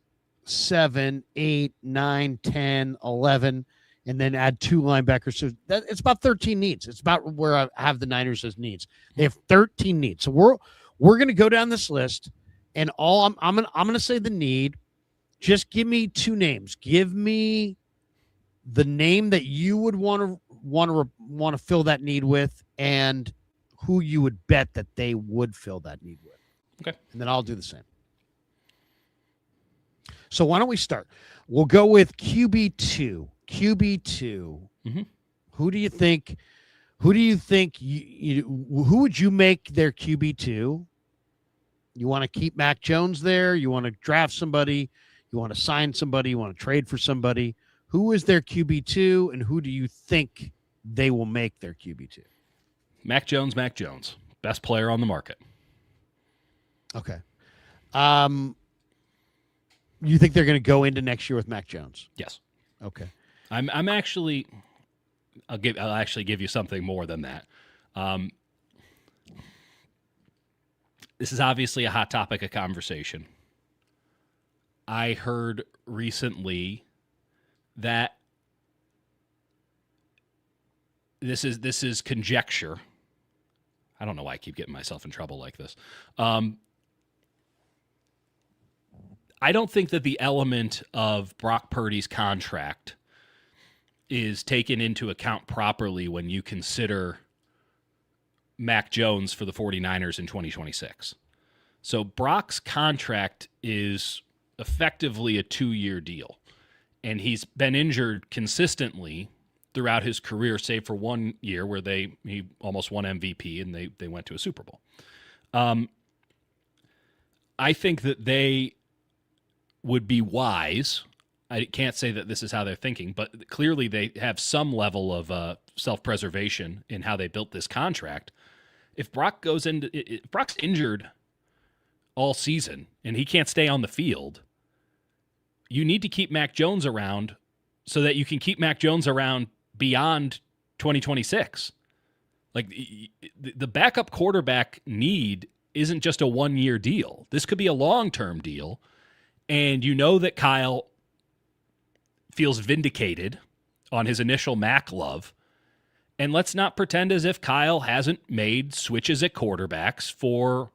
7, 8, 9, 10, 11, and then add 2 linebackers. So it's about 13 needs. It's about where I have the Niners as needs. They have 13 needs. So we're going to go down this list, and I'm going to say the need. Just give me 2 names. Give me the name that you would want to fill that need with, and who you would bet that they would fill that need with.
Okay,
and then I'll do the same. So why don't we start? We'll go with QB2. QB2.
Mm-hmm.
Who do you think? Who would you make their QB2? You want to keep Mac Jones there? You want to draft somebody? You want to sign somebody? You want to trade for somebody? Who is their QB2, and who do you think they will make their QB2?
Mac Jones, best player on the market.
Okay. You think they're going to go into next year with Mac Jones?
Yes.
Okay.
I'm actually. I'll actually give you something more than that. This is obviously a hot topic of conversation. I heard recently that this is conjecture. I don't know why I keep getting myself in trouble like this. I don't think that the element of Brock Purdy's contract is taken into account properly when you consider Mac Jones for the 49ers in 2026. So Brock's contract is effectively a 2-year deal. and he's been injured consistently throughout his career, save for 1 year where he almost won MVP and they went to a Super Bowl. I think that they would be wise. I can't say that this is how they're thinking, but clearly they have some level of self-preservation in how they built this contract. If Brock's injured all season and he can't stay on the field, you need to keep Mac Jones around so that you can keep Mac Jones around beyond 2026. Like the backup quarterback need isn't just a 1-year deal. This could be a long-term deal. And you know that Kyle feels vindicated on his initial Mac love. And let's not pretend as if Kyle hasn't made switches at quarterbacks for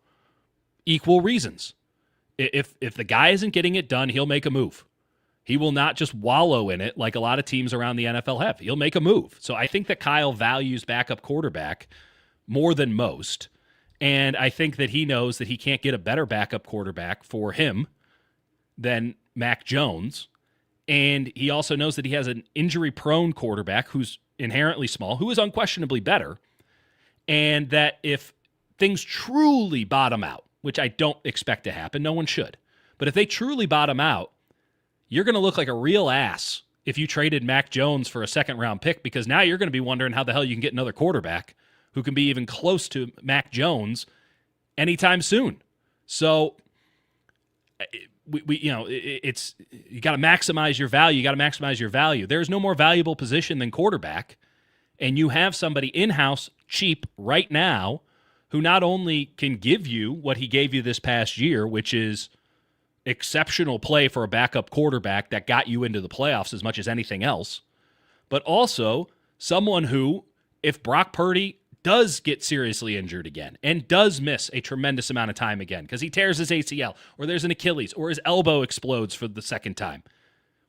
equal reasons. If the guy isn't getting it done, he'll make a move. He will not just wallow in it like a lot of teams around the NFL have. He'll make a move. So I think that Kyle values backup quarterback more than most. And I think that he knows that he can't get a better backup quarterback for him than Mac Jones. And he also knows that he has an injury-prone quarterback who's inherently small, who is unquestionably better, and that if things truly bottom out, which I don't expect to happen, no one should, but if they truly bottom out, you're going to look like a real ass if you traded Mac Jones for a second-round pick, because now you're going to be wondering how the hell you can get another quarterback who can be even close to Mac Jones anytime soon. So it's you got to maximize your value. You got to maximize your value. There's no more valuable position than quarterback, and you have somebody in-house cheap right now who not only can give you what he gave you this past year, which is exceptional play for a backup quarterback that got you into the playoffs as much as anything else, but also someone who, if Brock Purdy does get seriously injured again and does miss a tremendous amount of time again because he tears his ACL or there's an Achilles or his elbow explodes for the second time,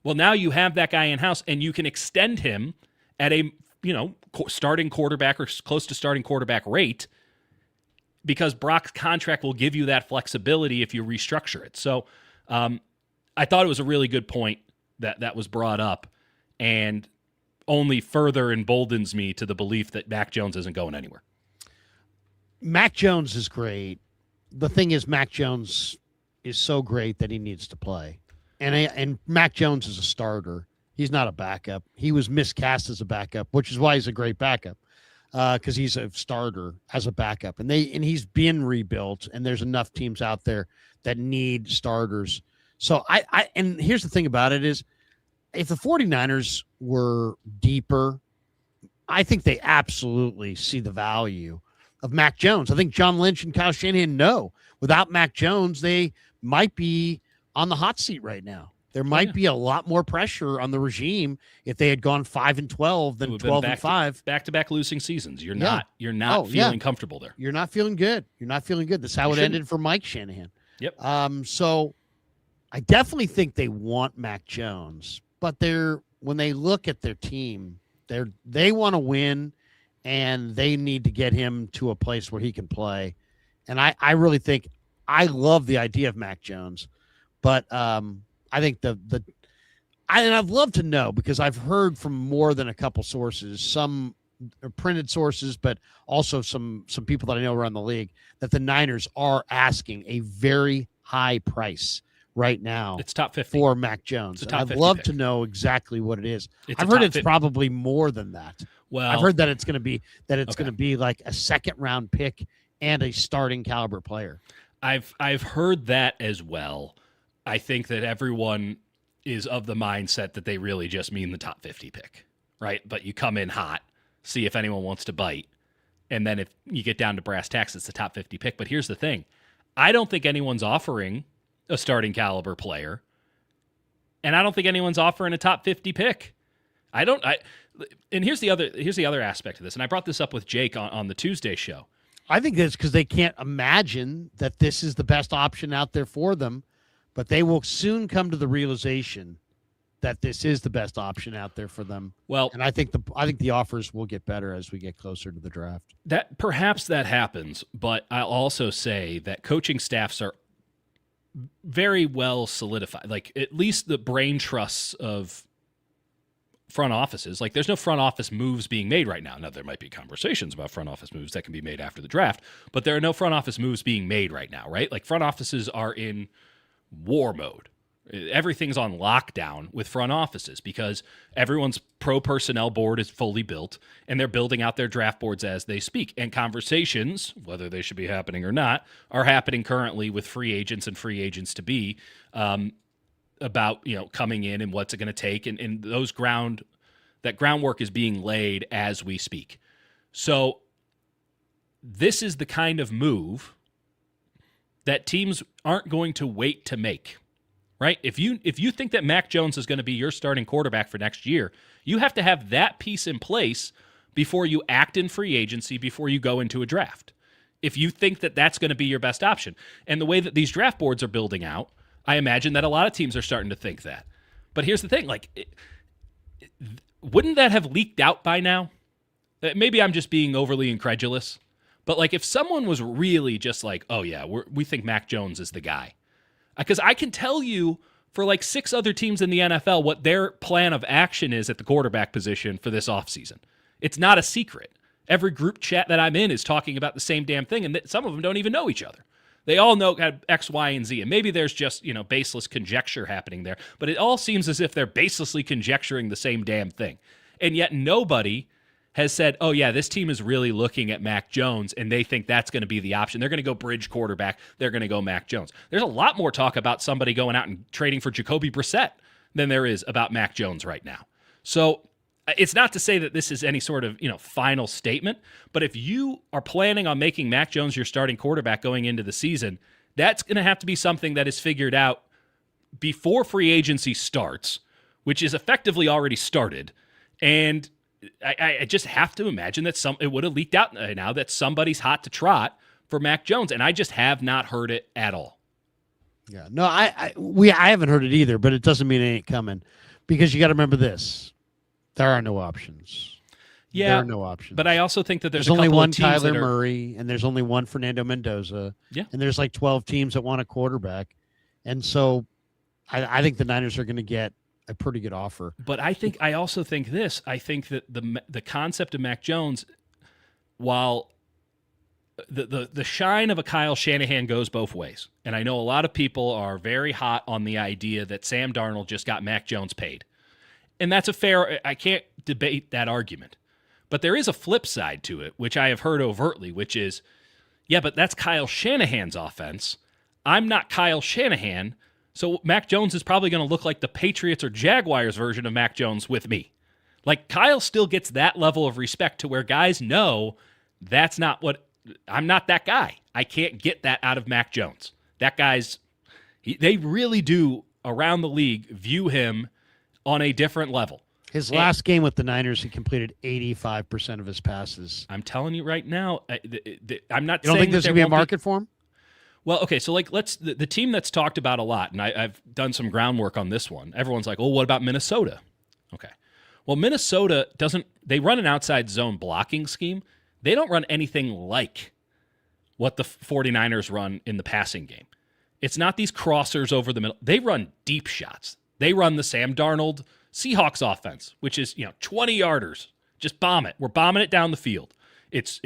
well, now you have that guy in-house and you can extend him at a starting quarterback or close to starting quarterback rate, because Brock's contract will give you that flexibility if you restructure it. So I thought it was a really good point that was brought up, and only further emboldens me to the belief that Mac Jones isn't going anywhere.
Mac Jones is great. The thing is, Mac Jones is so great that he needs to play. And Mac Jones is a starter. He's not a backup. He was miscast as a backup, which is why he's a great backup, because he's a starter as a backup. And he's been rebuilt, and there's enough teams out there that need starters. So and here's the thing about it is, if the 49ers were deeper, I think they absolutely see the value of Mac Jones. I think John Lynch and Kyle Shanahan know without Mac Jones, they might be on the hot seat right now. There might be a lot more pressure on the regime if they had gone 5-12 than 12-5.
Back-to-back losing seasons. You're not feeling comfortable there.
You're not feeling good. That's how it ended for Mike Shanahan.
Yep.
So I definitely think they want Mac Jones, but when they look at their team, they want to win, and they need to get him to a place where he can play. And I really think I love the idea of Mac Jones, but I think I'd love to know, because I've heard from more than a couple sources, some printed sources, but also some people that I know around the league, that the Niners are asking a very high price right now.
It's top 50
for Mac Jones. I'd love to know exactly what it is. I've heard it's probably more than that.
Well,
I've heard that it's going to be going to be like a second-round pick and a starting caliber player.
I've heard that as well. I think that everyone is of the mindset that they really just mean the top 50 pick, right? But you come in hot, see if anyone wants to bite, and then if you get down to brass tacks, it's the top 50 pick. But here's the thing. I don't think anyone's offering a starting caliber player, and I don't think anyone's offering a top 50 pick. And here's the other aspect of this, and I brought this up with Jake on the Tuesday show.
I think that's because they can't imagine that this is the best option out there for them, but they will soon come to the realization that this is the best option out there for them.
Well,
and I think the offers will get better as we get closer to the draft.
That perhaps that happens, but I'll also say that coaching staffs are very well solidified. Like, at least the brain trusts of front offices. Like, there's no front office moves being made right now. Now, there might be conversations about front office moves that can be made after the draft, but there are no front office moves being made right now, right? Like, front offices are in war mode. Everything's on lockdown with front offices because everyone's pro personnel board is fully built and they're building out their draft boards as they speak. And conversations, whether they should be happening or not, are happening currently with free agents and free agents to be about, coming in and what's it going to take. And that groundwork is being laid as we speak. So this is the kind of move that teams aren't going to wait to make. Right? If you think that Mac Jones is going to be your starting quarterback for next year, you have to have that piece in place before you act in free agency, before you go into a draft. If you think that that's going to be your best option. And the way that these draft boards are building out, I imagine that a lot of teams are starting to think that. But here's the thing, wouldn't that have leaked out by now? Maybe I'm just being overly incredulous. But if someone was really just like, oh yeah, we think Mac Jones is the guy. Because I can tell you for 6 other teams in the NFL what their plan of action is at the quarterback position for this offseason. It's not a secret. Every group chat that I'm in is talking about the same damn thing, and some of them don't even know each other. They all know X, Y, and Z, and maybe there's just baseless conjecture happening there, but it all seems as if they're baselessly conjecturing the same damn thing. And yet nobody has said, oh yeah, this team is really looking at Mac Jones and they think that's going to be the option. They're going to go bridge quarterback. They're going to go Mac Jones. There's a lot more talk about somebody going out and trading for Jacoby Brissett than there is about Mac Jones right now. So it's not to say that this is any sort of, final statement, but if you are planning on making Mac Jones your starting quarterback going into the season, that's going to have to be something that is figured out before free agency starts, which is effectively already started. And I just have to imagine that it would have leaked out now that somebody's hot to trot for Mac Jones, and I just have not heard it at all.
Yeah, no, I haven't heard it either, but it doesn't mean it ain't coming, because you got to remember this: there are no options.
Yeah,
there are no options.
But I also think that there's
only one
teams
Kyler Murray, and there's only one Fernando Mendoza.
Yeah,
and there's 12 teams that want a quarterback, and so I think the Niners are going to get a pretty good offer.
But I also think this. I think that the concept of Mac Jones, while the shine of a Kyle Shanahan goes both ways, and I know a lot of people are very hot on the idea that Sam Darnold just got Mac Jones paid, and that's I can't debate that argument. But there is a flip side to it, which I have heard overtly, which is, yeah, but that's Kyle Shanahan's offense. I'm not Kyle Shanahan. So Mac Jones is probably going to look like the Patriots or Jaguars version of Mac Jones with me. Kyle still gets that level of respect to where guys know I'm not that guy. I can't get that out of Mac Jones. That they really do around the league view him on a different level.
His last game with the Niners, he completed 85% of his passes.
I'm telling you right now, I'm not saying.
You don't think there's going to be a market for him?
Well, okay, so the team that's talked about a lot, and I've done some groundwork on this one. Everyone's like, "Oh, what about Minnesota?" Okay, well, Minnesota they run an outside zone blocking scheme. They don't run anything like what the 49ers run in the passing game. It's not these crossers over the middle. They run deep shots. They run the Sam Darnold Seahawks offense, which is 20 yarders. Just bomb it. We're bombing it down the field. It's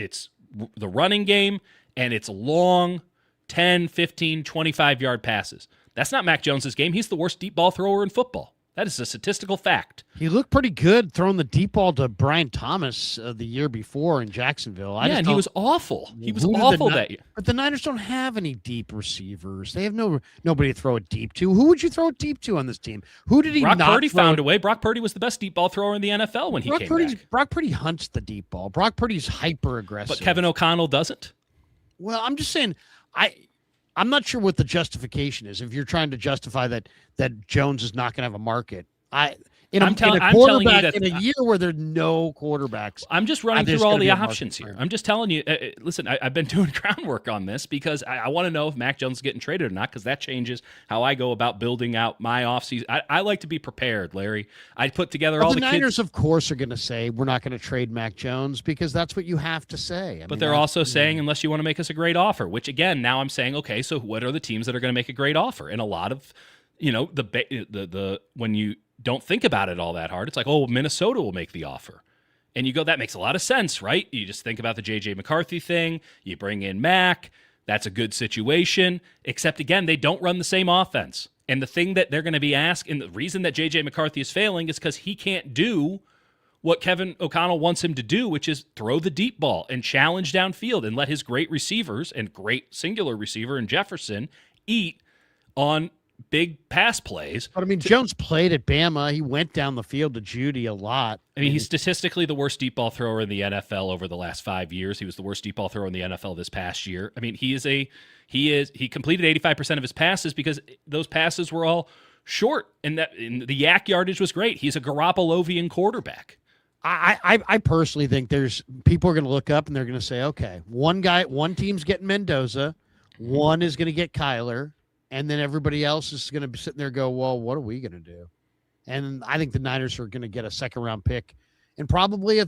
the running game, and it's long 10, 15, 25-yard passes. That's not Mac Jones's game. He's the worst deep ball thrower in football. That is a statistical fact.
He looked pretty good throwing the deep ball to Brian Thomas the year before in Jacksonville.
And he was awful. He was awful that year.
But the Niners don't have any deep receivers. They have nobody to throw it deep to. Who would you throw it deep to on this team? Who did he
Brock
not
Purdy
throw?
found a way. Brock Purdy was the best deep ball thrower in the NFL when he came back.
Brock Purdy hunts the deep ball. Brock Purdy's hyper aggressive.
But Kevin O'Connell doesn't?
Well, I'm just saying I'm not sure what the justification is. If you're trying to justify that Jones is not going to have a market, in a quarterback in a year where there's no quarterbacks.
I'm just running through all the options here. I'm just telling you. Listen, I've been doing groundwork on this because I want to know if Mac Jones is getting traded or not, because that changes how I go about building out my offseason. I like to be prepared, Larry. I put together all the
Niners, of course, are going to say we're not going to trade Mac Jones because that's what you have to say.
But they're also saying unless you want to make us a great offer, which again, now I'm saying, okay, so what are the teams that are going to make a great offer? And a lot of, when you don't think about it all that hard. It's like, oh, Minnesota will make the offer. And you go, that makes a lot of sense, right? You just think about the J.J. McCarthy thing. You bring in Mac. That's a good situation. Except, again, they don't run the same offense. And the thing that they're going to be asked, and the reason that J.J. McCarthy is failing is because he can't do what Kevin O'Connell wants him to do, which is throw the deep ball and challenge downfield and let his great receivers and great singular receiver in Jefferson eat on big pass plays.
But I mean, Jones played at Bama. He went down the field to Judy a lot.
I mean, he's statistically the worst deep ball thrower in the NFL over the last 5 years. He was the worst deep ball thrower in the NFL this past year. I mean, he completed 85% of his passes because those passes were all short, and the yak yardage was great. He's a Garoppolovian quarterback.
I personally think there's people are going to look up and they're going to say, okay, one team's getting Mendoza, one is going to get Kyler, and then everybody else is going to be sitting there and go, well, what are we going to do? And I think the Niners are going to get a second-round pick. And probably,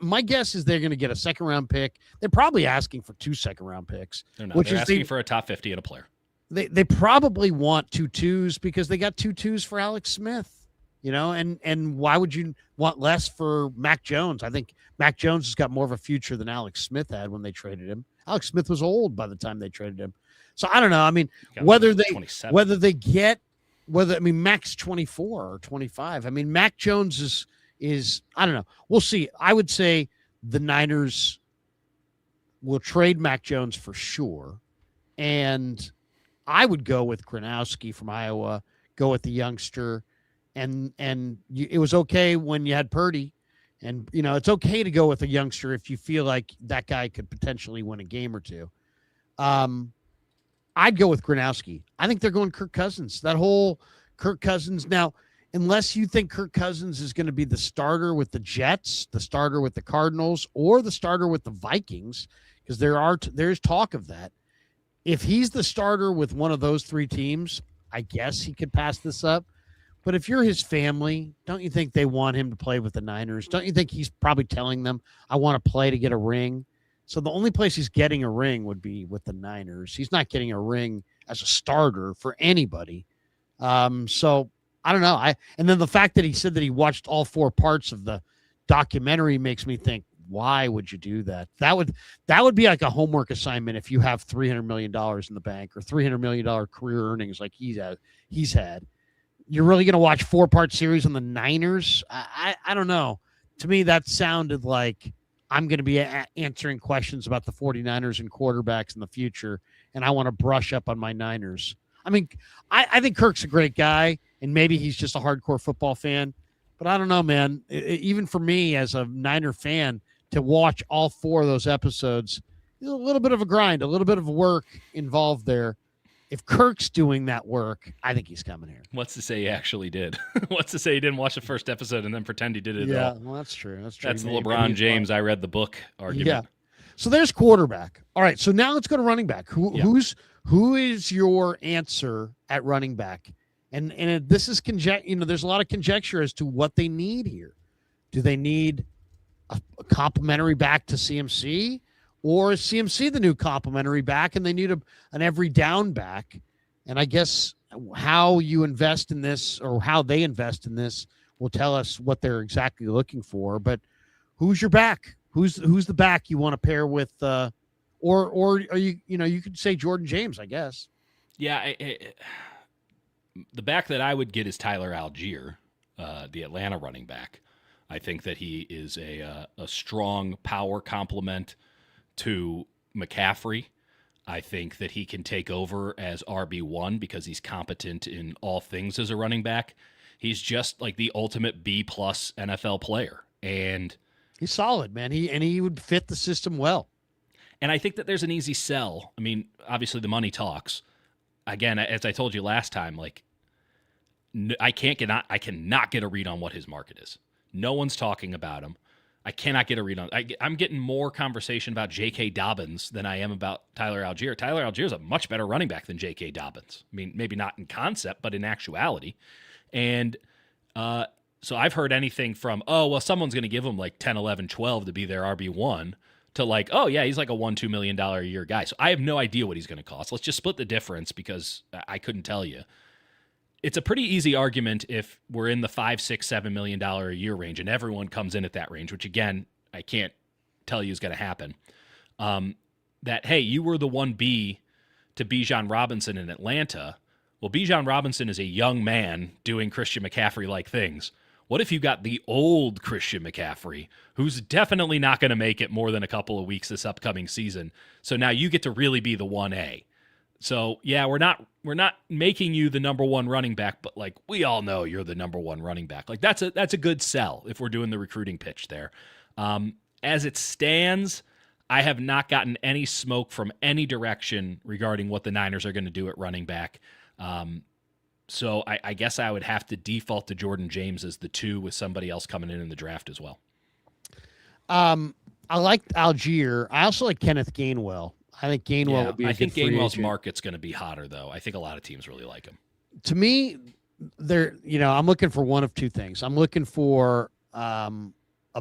my guess is they're going to get a second-round pick. They're probably asking for 2 second-round picks.
They're not. They're asking for a top 50 and a player.
They probably want 2 2s because they got 2 2s for Alex Smith. And why would you want less for Mac Jones? I think Mac Jones has got more of a future than Alex Smith had when they traded him. Alex Smith was old by the time they traded him. So I don't know. I mean, whether Mac's 24 or 25. I mean, Mac Jones is I don't know. We'll see. I would say the Niners will trade Mac Jones for sure. And I would go with Gronowski from Iowa, go with the youngster. And it was okay when you had Purdy. And, it's okay to go with a youngster if you feel like that guy could potentially win a game or two. I'd go with Gronowski. I think they're going Kirk Cousins. That whole Kirk Cousins. Now, unless you think Kirk Cousins is going to be the starter with the Jets, the starter with the Cardinals, or the starter with the Vikings, because there's talk of that. If he's the starter with one of those 3 teams, I guess he could pass this up. But if you're his family, don't you think they want him to play with the Niners? Don't you think he's probably telling them, I want to play to get a ring? So the only place he's getting a ring would be with the Niners. He's not getting a ring as a starter for anybody. So I don't know. And then the fact that he said that he watched all 4 parts of the documentary makes me think, why would you do that? That would be like a homework assignment if you have $300 million in the bank or $300 million career earnings like he's had. You're really going to watch 4-part series on the Niners? I don't know. To me, that sounded like I'm going to be answering questions about the 49ers and quarterbacks in the future, and I want to brush up on my Niners. I mean, I think Kirk's a great guy, and maybe he's just a hardcore football fan, but I don't know, man. Even for me as a Niner fan, to watch all 4 of those episodes is a little bit of a grind, a little bit of work involved there. If Kirk's doing that work, I think he's coming here.
What's to say he actually did? What's to say he didn't watch the first episode and then pretend he did it at all?
Yeah, well, that's true. That's
the LeBron James, I read the book argument. Yeah.
So there's quarterback. All right, so now let's go to running back. Who is your answer at running back? And this is there's a lot of conjecture as to what they need here. Do they need a complimentary back to CMC? Or is CMC the new complimentary back and they need an every down back? And I guess how you invest in this or how they invest in this will tell us what they're exactly looking for. But who's your back? Who's the back you want to pair with? Or are you could say Jordan James, I guess.
Yeah. The back that I would get is Tyler Algier, the Atlanta running back. I think that he is a strong power complement to McCaffrey. I think that he can take over as RB1 because he's competent in all things as a running back. He's just like the ultimate B+ NFL player. And
he's solid, man. He would fit the system well.
And I think that there's an easy sell. I mean, obviously the money talks. Again, as I told you last time, like I cannot get a read on what his market is. No one's talking about him. I cannot get a read on. I'm getting more conversation about J.K. Dobbins than I am about Tyler Algier. Tyler Algier is a much better running back than J.K. Dobbins. I mean, maybe not in concept, but in actuality. And so I've heard anything from, someone's going to give him like 10, 11, 12 to be their RB1 to like, oh, yeah, he's like a $1-2 million a year guy. So I have no idea what he's going to cost. Let's just split the difference because I couldn't tell you. it's a pretty easy argument if we're in the $5, $6, $7 million a year range, and everyone comes in at that range, which again I can't tell you is going to happen. That hey, you were the 1B to Bijan Robinson in Atlanta. Well, Bijan Robinson is a young man doing Christian McCaffrey-like things. What if you got the old Christian McCaffrey, who's definitely not going to make it more than a couple of weeks this upcoming season? So now you get to really be the 1A. So yeah, we're not making you the number one running back, but like we all know you're the number one running back. Like that's a good sell if we're doing the recruiting pitch there. As it stands, I have not gotten any smoke from any direction regarding what the Niners are going to do at running back. So I guess I would have to default to Jordan James as the 2 with somebody else coming in the draft as well.
I like Algier. I also like Kenneth Gainwell. I think Gainwell would be
I think
good free
Gainwell's
agent.
market's going to be hotter, though. I think a lot of teams really like him.
To me, I'm looking for one of two things. I'm looking for a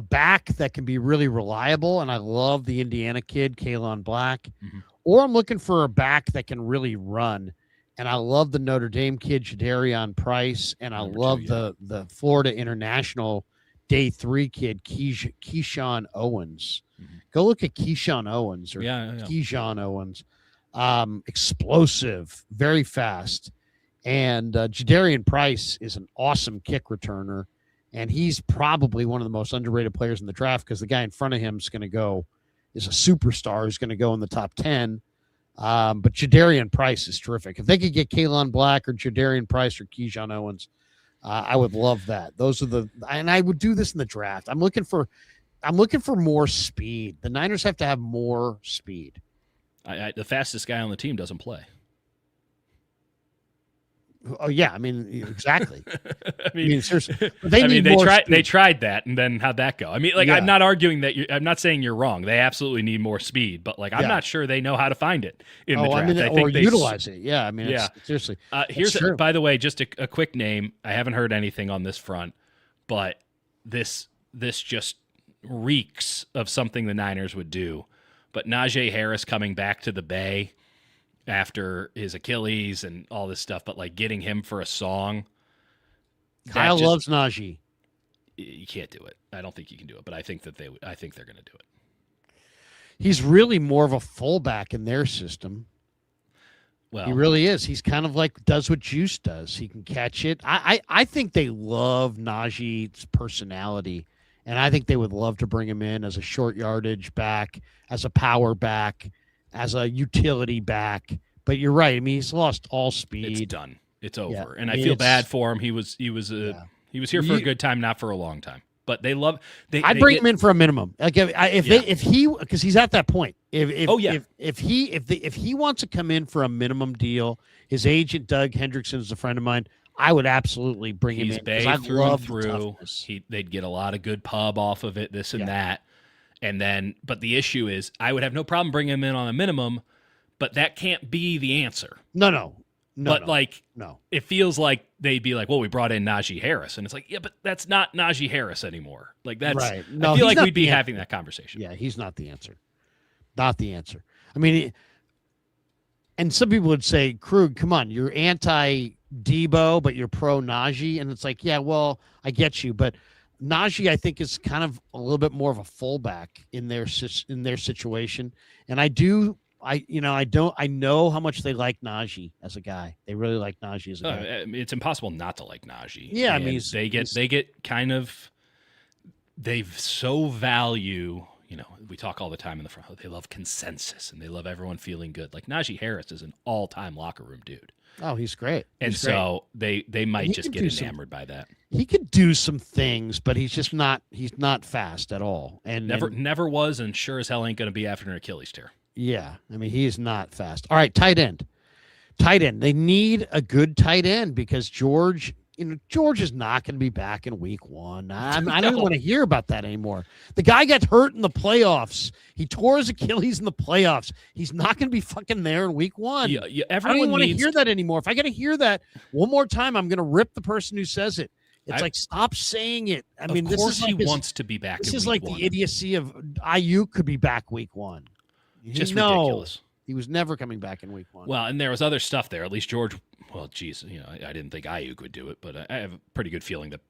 back that can be really reliable, and I love the Indiana kid, Kalon Black.
Mm-hmm.
Or I'm looking for a back that can really run, and I love the Notre Dame kid, Jadarian Price, and I love the Florida International Day 3 kid, Keyshawn Owens.
Mm-hmm.
Go look at Keyshawn Owens or Keyshawn Owens. Explosive, very fast. And Jadarian Price is an awesome kick returner. And he's probably one of the most underrated players in the draft because the guy in front of him is a superstar who's going to go in the top 10. But Jadarian Price is terrific. If they could get Kalon Black or Jadarian Price or Keyshawn Owens, I would love that. And I would do this in the draft. I'm looking for more speed. The Niners have to have more speed.
The fastest guy on the team doesn't play.
Oh yeah, I mean exactly.
I mean
seriously.
They tried that, and then how'd that go? I mean,
Yeah.
I'm not arguing that. I'm not saying you're wrong. They absolutely need more speed, but I'm not sure they know how to find it in the draft. I think they
utilize it. Yeah, I mean, seriously.
By the way, just a quick name. I haven't heard anything on this front, but this just reeks of something the Niners would do. But Najee Harris coming back to the Bay after his Achilles and all this stuff, but getting him for a song.
Kyle loves Najee.
You can't do it. I don't think you can do it, but I think they're going to do it.
He's really more of a fullback in their system.
Well,
he really is. He's kind of does what Juice does. He can catch it. I think they love Najee's personality, and I think they would love to bring him in as a short yardage back, as a power back, as a utility back. But you're right. I mean, he's lost all speed.
It's done. It's over.
Yeah,
and I feel bad for him. He was here for a good time, not for a long time. But they love.
I'd bring him in for a minimum. If he because he's at that point. If he wants to come in for a minimum deal, his agent Doug Hendrickson is a friend of mine. I would absolutely bring him in.
He's Bay through and through. They'd get a lot of good pub off of it. This and that. And then, but the issue is, I would have no problem bringing him in on a minimum, but that can't be the answer.
No.
It feels like they'd be like, well, we brought in Najee Harris. And it's like, yeah, but that's not Najee Harris anymore. That's
right. No,
I feel like we'd be having that conversation.
Yeah, he's not the answer. Not the answer. I mean, and some people would say, Krug, come on, you're anti-Debo, but you're pro-Najee. And it's like, yeah, well, I get you, but Najee, I think, is kind of a little bit more of a fullback in their situation, and I know how much they like Najee as a guy. They really like Najee as a guy.
It's impossible not to like Najee.
Yeah,
and
I mean,
they get kind of they so value. We talk all the time in the front. They love consensus and they love everyone feeling good. Like Najee Harris is an all-time locker room dude.
Oh, he's great.
So they might just get enamored by that.
He could do some things, but he's just not. He's not fast at all, and
never was, and sure as hell ain't going to be after an Achilles tear.
Yeah, I mean he is not fast. All right, tight end. They need a good tight end because George is not going to be back in week 1. I don't even want to hear about that anymore. The guy got hurt in the playoffs. He tore his Achilles in the playoffs. He's not going to be fucking there in week 1.
Yeah,
I don't even want to hear that anymore. If I got to hear that one more time, I'm going to rip the person who says it. Stop saying it. I mean,
of course
this is
he wants to be back.
This
in
is
week
like
1.
The idiocy of Ayuk could be back week 1.
Just ridiculous.
He was never coming back in week 1.
Well, and there was other stuff there. At least George. Well, geez, I didn't think Ayuk would do it, but I have a pretty good feeling that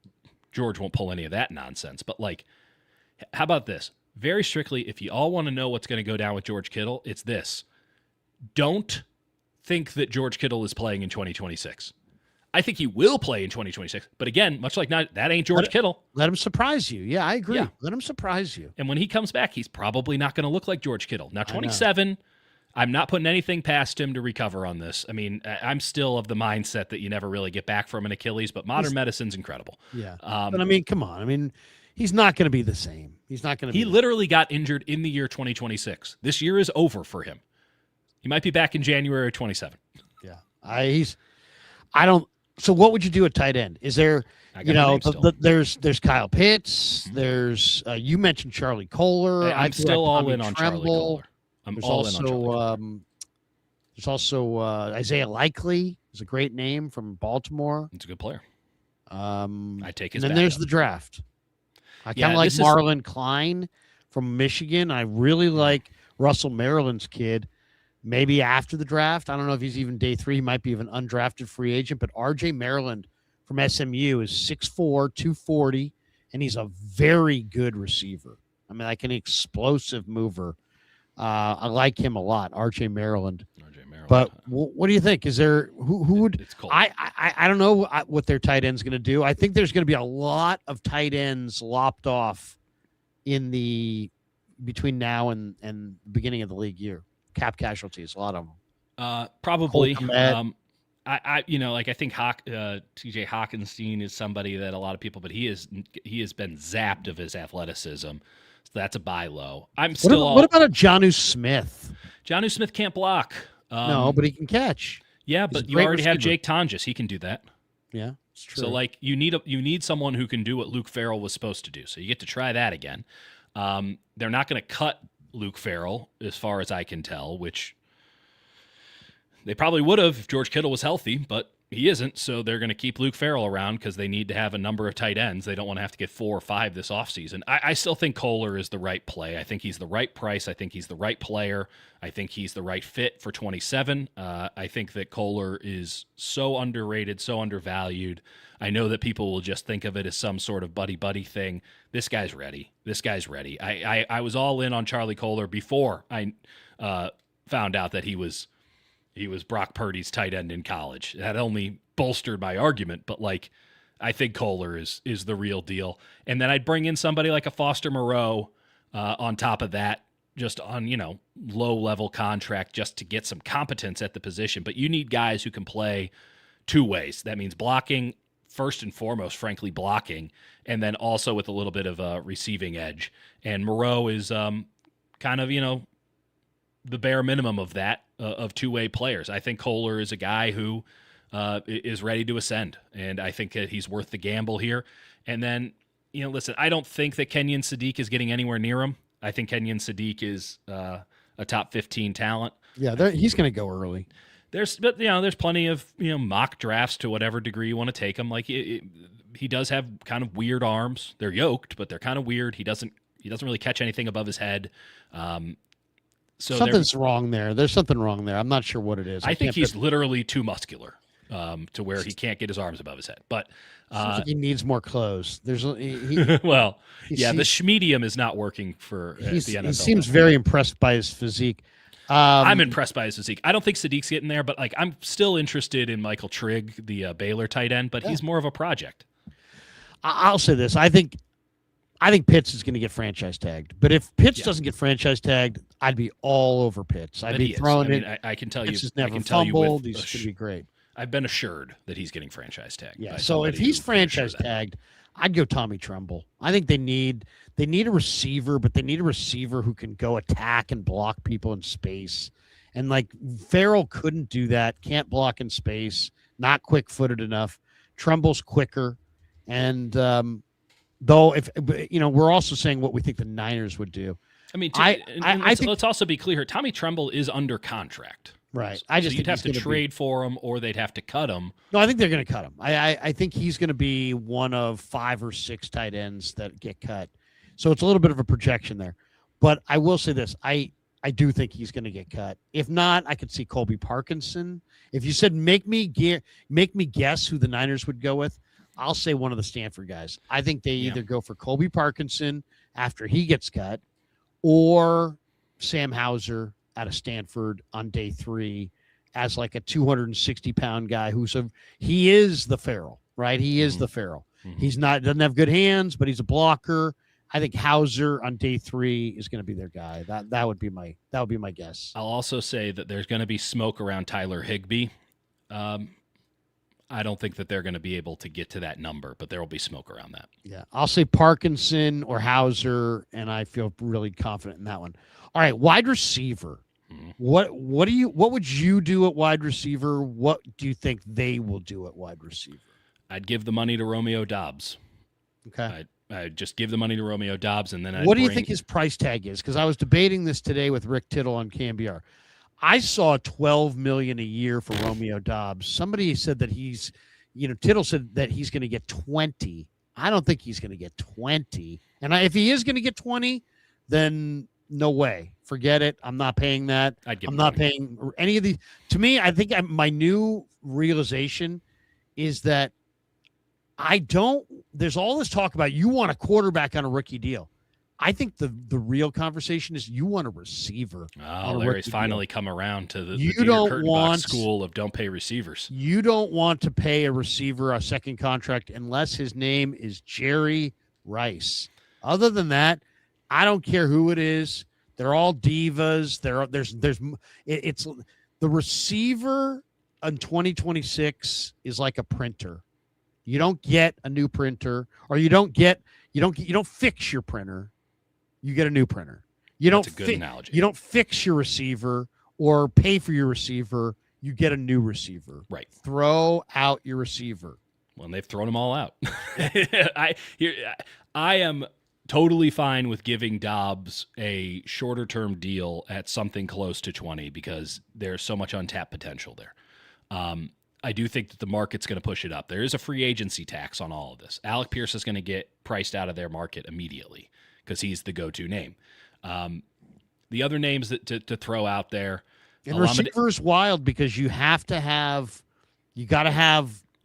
George won't pull any of that nonsense. But like, how about this? Very strictly, if you all want to know what's going to go down with George Kittle, it's this: don't think that George Kittle is playing in 2026. I think he will play in 2026. But again, much like that ain't George Kittle.
Let him surprise you. Yeah, I agree.
Yeah.
Let him surprise you.
And when he comes back, he's probably not going to look like George Kittle. Now, 27, I'm not putting anything past him to recover on this. I mean, I'm still of the mindset that you never really get back from an Achilles, but modern medicine's incredible.
Yeah. But I mean, come on. I mean, he's not going to be the same. He's not going to be.
He literally got injured in the year 2026. This year is over for him. He might be back in January of 27.
Yeah. I don't. So what would you do at tight end? Is there, there's Kyle Pitts. There's, you mentioned Charlie Kohler.
I'm still all in on Charlie Kohler.
There's also Isaiah Likely is a great name from Baltimore.
It's a good player. I take his.
And then there's the draft. I kind of like Marlon Klein from Michigan. I really like Russell Maryland's kid. Maybe after the draft. I don't know if he's even day 3. He might be an undrafted free agent. But R.J. Maryland from SMU is 6'4", 240, and he's a very good receiver. I mean, like an explosive mover. I like him a lot, R.J. Maryland. But what do you think? Is there who would?
It's cold.
I don't know what their tight end's going to do. I think there's going to be a lot of tight ends lopped off in the between now and the beginning of the league year. Cap casualties, a lot of them.
Probably. I think TJ Hawkinson is somebody that a lot of people, but he has been zapped of his athleticism. So that's a buy low. What about a Jonnu Smith?
Jonnu
Smith can't block.
No, but he can catch.
Yeah, but you already have Jake Tonjes. He can do that.
Yeah, it's true.
So like you need someone who can do what Luke Farrell was supposed to do. So you get to try that again. They're not going to cut Luke Farrell, as far as I can tell, which they probably would have if George Kittle was healthy, but he isn't, so they're going to keep Luke Farrell around because they need to have a number of tight ends. They don't want to have to get 4 or 5 this offseason. I still think Kohler is the right play. I think he's the right price. I think he's the right player. I think he's the right fit for 27. I think that Kohler is so underrated, so undervalued. I know that people will just think of it as some sort of buddy-buddy thing. This guy's ready. I was all in on Charlie Kohler before I found out that he was Brock Purdy's tight end in college. That only bolstered my argument, but like I think Kohler is the real deal. And then I'd bring in somebody like a Foster Moreau on top of that, just on, low-level contract just to get some competence at the position. But you need guys who can play 2 ways. That means blocking, first and foremost, frankly, blocking, and then also with a little bit of a receiving edge. And Moreau is kind of, the bare minimum of that, of 2-way players. I think Kohler is a guy who is ready to ascend, and I think that he's worth the gamble here. And then, listen, I don't think that Kenyon Sadiq is getting anywhere near him. I think Kenyon Sadiq is a top 15 talent.
Yeah, he's going to go early.
There's plenty of mock drafts to whatever degree you want to take him. Like he does have kind of weird arms. They're yoked, but they're kind of weird. He doesn't really catch anything above his head. So
something's wrong there. There's something wrong there. I'm not sure what it is.
I think he's literally too muscular to where he can't get his arms above his head. But
like he needs more clothes. There's
the schmedium is not working for the NFL.
He seems very impressed by his physique.
I'm impressed by his physique. I don't think Sadiq's getting there, but like I'm still interested in Michael Trigg, the Baylor tight end, but he's more of a project.
I'll say this. I think Pitts is going to get franchise tagged. But if Pitts doesn't get franchise tagged, I'd be all over Pitts. I'd be throwing it.
I can tell you.
Pitts has never fumbled. He's going to be great.
I've been assured that he's getting franchise tagged.
Yeah. So if he's franchise tagged, I'd go Tommy Tremble. I think they need a receiver, but they need a receiver who can go attack and block people in space. And like Farrell couldn't do that. Can't block in space. Not quick-footed enough. Tremble's quicker. And though, if we're also saying what we think the Niners would do.
I mean, let's also be clear here. Tommy Tremble is under contract.
Right.
So you'd have to trade for him, or they'd have to cut him.
No, I think they're going to cut him. I think he's going to be one of 5 or 6 tight ends that get cut. So it's a little bit of a projection there. But I will say this. I I do think he's going to get cut. If not, I could see Colby Parkinson. If you said make me guess who the Niners would go with, I'll say one of the Stanford guys. I think they either go for Colby Parkinson after he gets cut, or Sam Hauser out of Stanford on day 3 as like a 260-pound guy he is the Farrell, right? He is the Farrell. Doesn't have good hands, but he's a blocker. I think Hauser on day 3 is going to be their guy. That would be my guess.
I'll also say that there's going to be smoke around Tyler Higbee. I don't think that they're going to be able to get to that number, but there will be smoke around that.
Yeah, I'll say Parkinson or Hauser, and I feel really confident in that one. All right, wide receiver. What would you do at wide receiver? What do you think they will do at wide receiver?
I'd give the money to Romeo Doubs.
Okay.
I'd just give the money to Romeo Doubs, and then
what do you think his price tag is? Because I was debating this today with Rick Tittle on KMBR. I saw $12 million a year for Romeo Doubs. Somebody said that Tittle said that he's going to get 20. I don't think he's going to get 20. And if he is going to get 20, then no way. Forget it. I'm not paying that. I'm not paying any of the. To me, I think my new realization is that there's all this talk about you want a quarterback on a rookie deal. I think the real conversation is you want a receiver.
Oh, Larry's finally come around to the school of don't pay receivers.
You don't want to pay a receiver a second contract unless his name is Jerry Rice. Other than that, I don't care who it is. They're all divas. It's the receiver in 2026 is like a printer. You don't get a new printer, or you don't fix your printer. You get a new printer.
That's a good analogy.
You don't fix your receiver or pay for your receiver. You get a new receiver.
Right.
Throw out your receiver.
Well, they've thrown them all out. I am totally fine with giving Doubs a shorter term deal at something close to 20 because there's so much untapped potential there. I do think that the market's going to push it up. There is a free agency tax on all of this. Alec Pierce is going to get priced out of their market immediately because he's the go-to name. The other names that to throw out there.
And receiver is wild because you got to have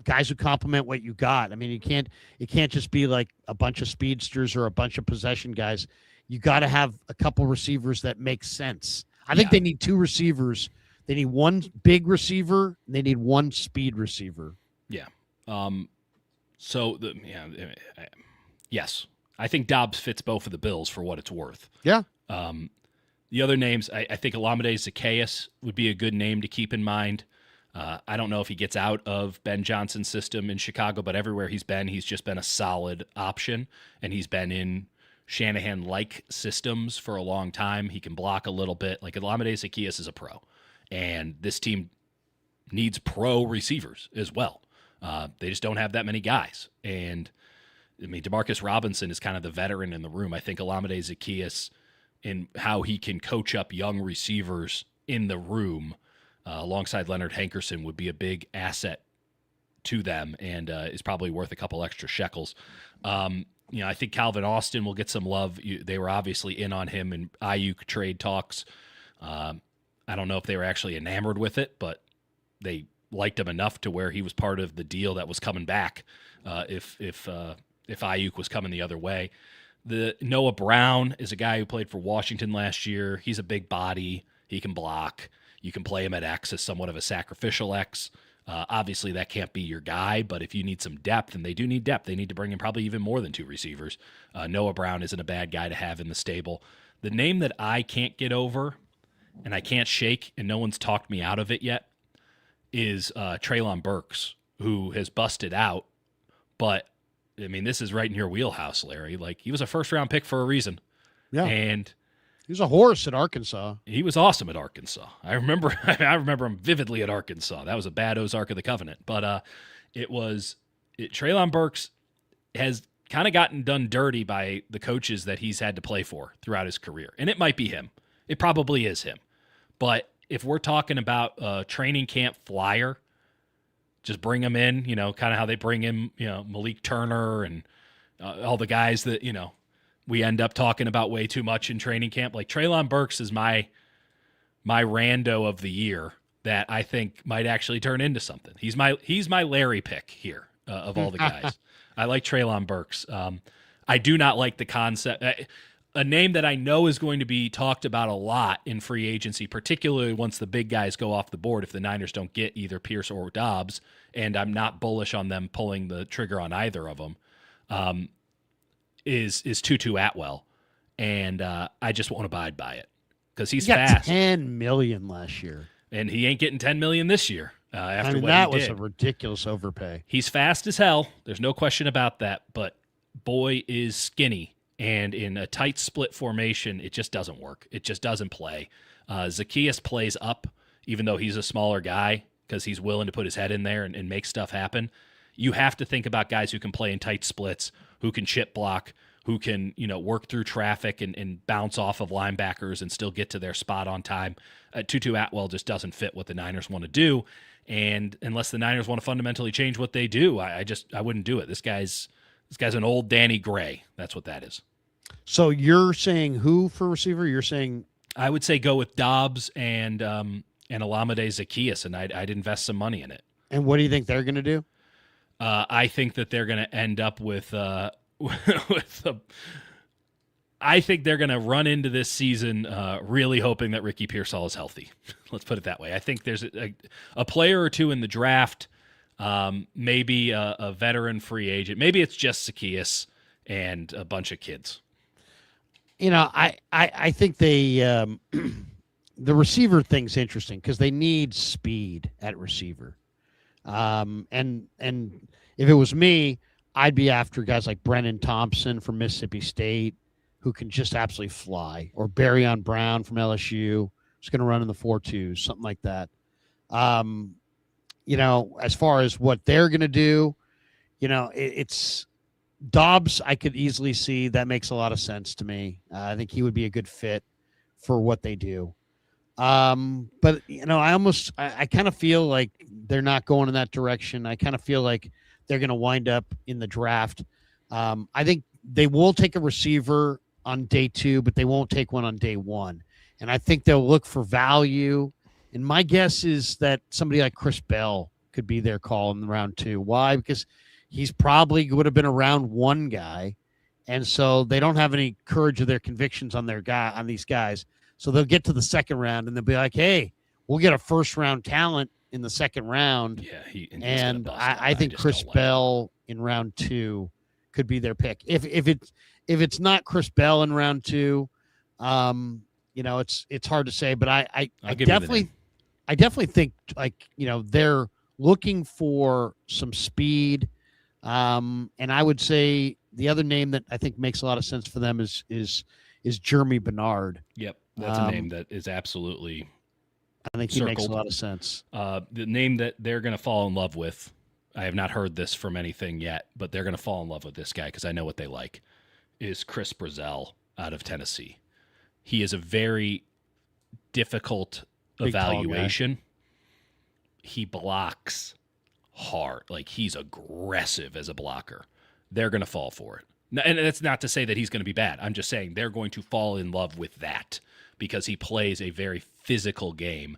guys who complement what you got. I mean, it can't just be like a bunch of speedsters or a bunch of possession guys. You got to have a couple receivers that make sense. I think they need 2 receivers. They need one big receiver. And they need one speed receiver.
Yeah. Yes. I think Doubs fits both of the bills for what it's worth.
Yeah.
The other names, I think Olamide Zaccheaus would be a good name to keep in mind. I don't know if he gets out of Ben Johnson's system in Chicago, but everywhere he's just been a solid option, and he's been in Shanahan-like systems for a long time. He can block a little bit. Like Olamide Zaccheaus is a pro, and this team needs pro receivers as well. They just don't have that many guys. And I mean, Demarcus Robinson is kind of the veteran in the room. I think Olamide Zaccheaus, in how he can coach up young receivers in the room alongside Leonard Hankerson, would be a big asset to them and is probably worth a couple extra shekels. I think Calvin Austin will get some love. They were obviously in on him in Ayuk trade talks. I don't know if they were actually enamored with it, but they liked him enough to where he was part of the deal that was coming back if Ayuk was coming the other way. The Noah Brown is a guy who played for Washington last year. He's a big body. He can block. You can play him at X as somewhat of a sacrificial X. Obviously, that can't be your guy, but if you need some depth, and they do need depth, they need to bring in probably even more than 2 receivers. Noah Brown isn't a bad guy to have in the stable. The name that I can't get over, and I can't shake, and no one's talked me out of it yet, is Treylon Burks, who has busted out. But, I mean, this is right in your wheelhouse, Larry. Like, he was a first-round pick for a reason.
Yeah.
And
he was a horse at Arkansas.
He was awesome at Arkansas. I remember him vividly at Arkansas. That was a bad Ozark of the Covenant. But Treylon Burks has kind of gotten done dirty by the coaches that he's had to play for throughout his career. And it might be him. It probably is him. But if we're talking about a training camp flyer, just bring him in, kind of how they bring in, Malik Turner and all the guys that, we end up talking about way too much in training camp. Like Treylon Burks is my my rando of the year that I think might actually turn into something. He's my Larry pick here of all the guys. I like Treylon Burks. I do not like the concept. A name that I know is going to be talked about a lot in free agency, particularly once the big guys go off the board if the Niners don't get either Pierce or Dobbs, and I'm not bullish on them pulling the trigger on either of them, is Tutu Atwell. And I just won't abide by it because he's fast.
$10 million last year.
And he ain't getting $10 million this year after what
that
he
was
did.
a ridiculous overpay.
He's fast as hell. There's no question about that. But boy is skinny. And in a tight split formation, it just doesn't work. It just doesn't play. Zaccheaus plays up, even though he's a smaller guy, because he's willing to put his head in there and make stuff happen. You have to think about guys who can play in tight splits, who can chip block, who can work through traffic and bounce off of linebackers and still get to their spot on time. Tutu Atwell just doesn't fit what the Niners want to do. And unless the Niners want to fundamentally change what they do, I wouldn't do it. This guy's an old Danny Gray. That's what that is.
So you're saying who for receiver? You're saying
I would say go with Dobbs and Olamide Zaccheaus, and I'd invest some money in it.
And what do you think they're going to do?
I think that they're going to end up with I think they're going to run into this season really hoping that Ricky Pearsall is healthy. Let's put it that way. I think there's a player or two in the draft, maybe a veteran free agent. Maybe it's just Zaccheaus and a bunch of kids.
I think they the receiver thing's interesting because they need speed at receiver. And if it was me, I'd be after guys like Brennan Thompson from Mississippi State, who can just absolutely fly, or Barryon Brown from LSU, who's going to run in the 4.2s, something like that. As far as what they're going to do, it's Dobbs. I could easily see that makes a lot of sense to me. I think he would be a good fit for what they do. But I kind of feel like they're not going in that direction. I kind of feel like they're going to wind up in the draft. I think they will take a receiver on day 2, but they won't take one on day 1. And I think they'll look for value. And my guess is that somebody like Chris Bell could be their call in round 2. Why? Because he's probably would have been a round 1 guy. And so they don't have any courage of their convictions on these guys. So they'll get to the second round and they'll be like, hey, we'll get a first round talent in the second round.
Yeah.
I think Chris Bell in round 2 could be their pick. If it's not Chris Bell in round 2, it's hard to say, but I definitely think they're looking for some speed. And I would say the other name that I think makes a lot of sense for them is Jeremy Bernard.
Yep. That's a name that is absolutely
I think he makes a lot of sense.
The name that they're going to fall in love with, I have not heard this from anything yet, but they're going to fall in love with this guy because I know what they like, is Chris Brazzell out of Tennessee. He is a very difficult evaluation. He blocks hard. Like, he's aggressive as a blocker. They're going to fall for it. And that's not to say that he's going to be bad. I'm just saying they're going to fall in love with that because he plays a very physical game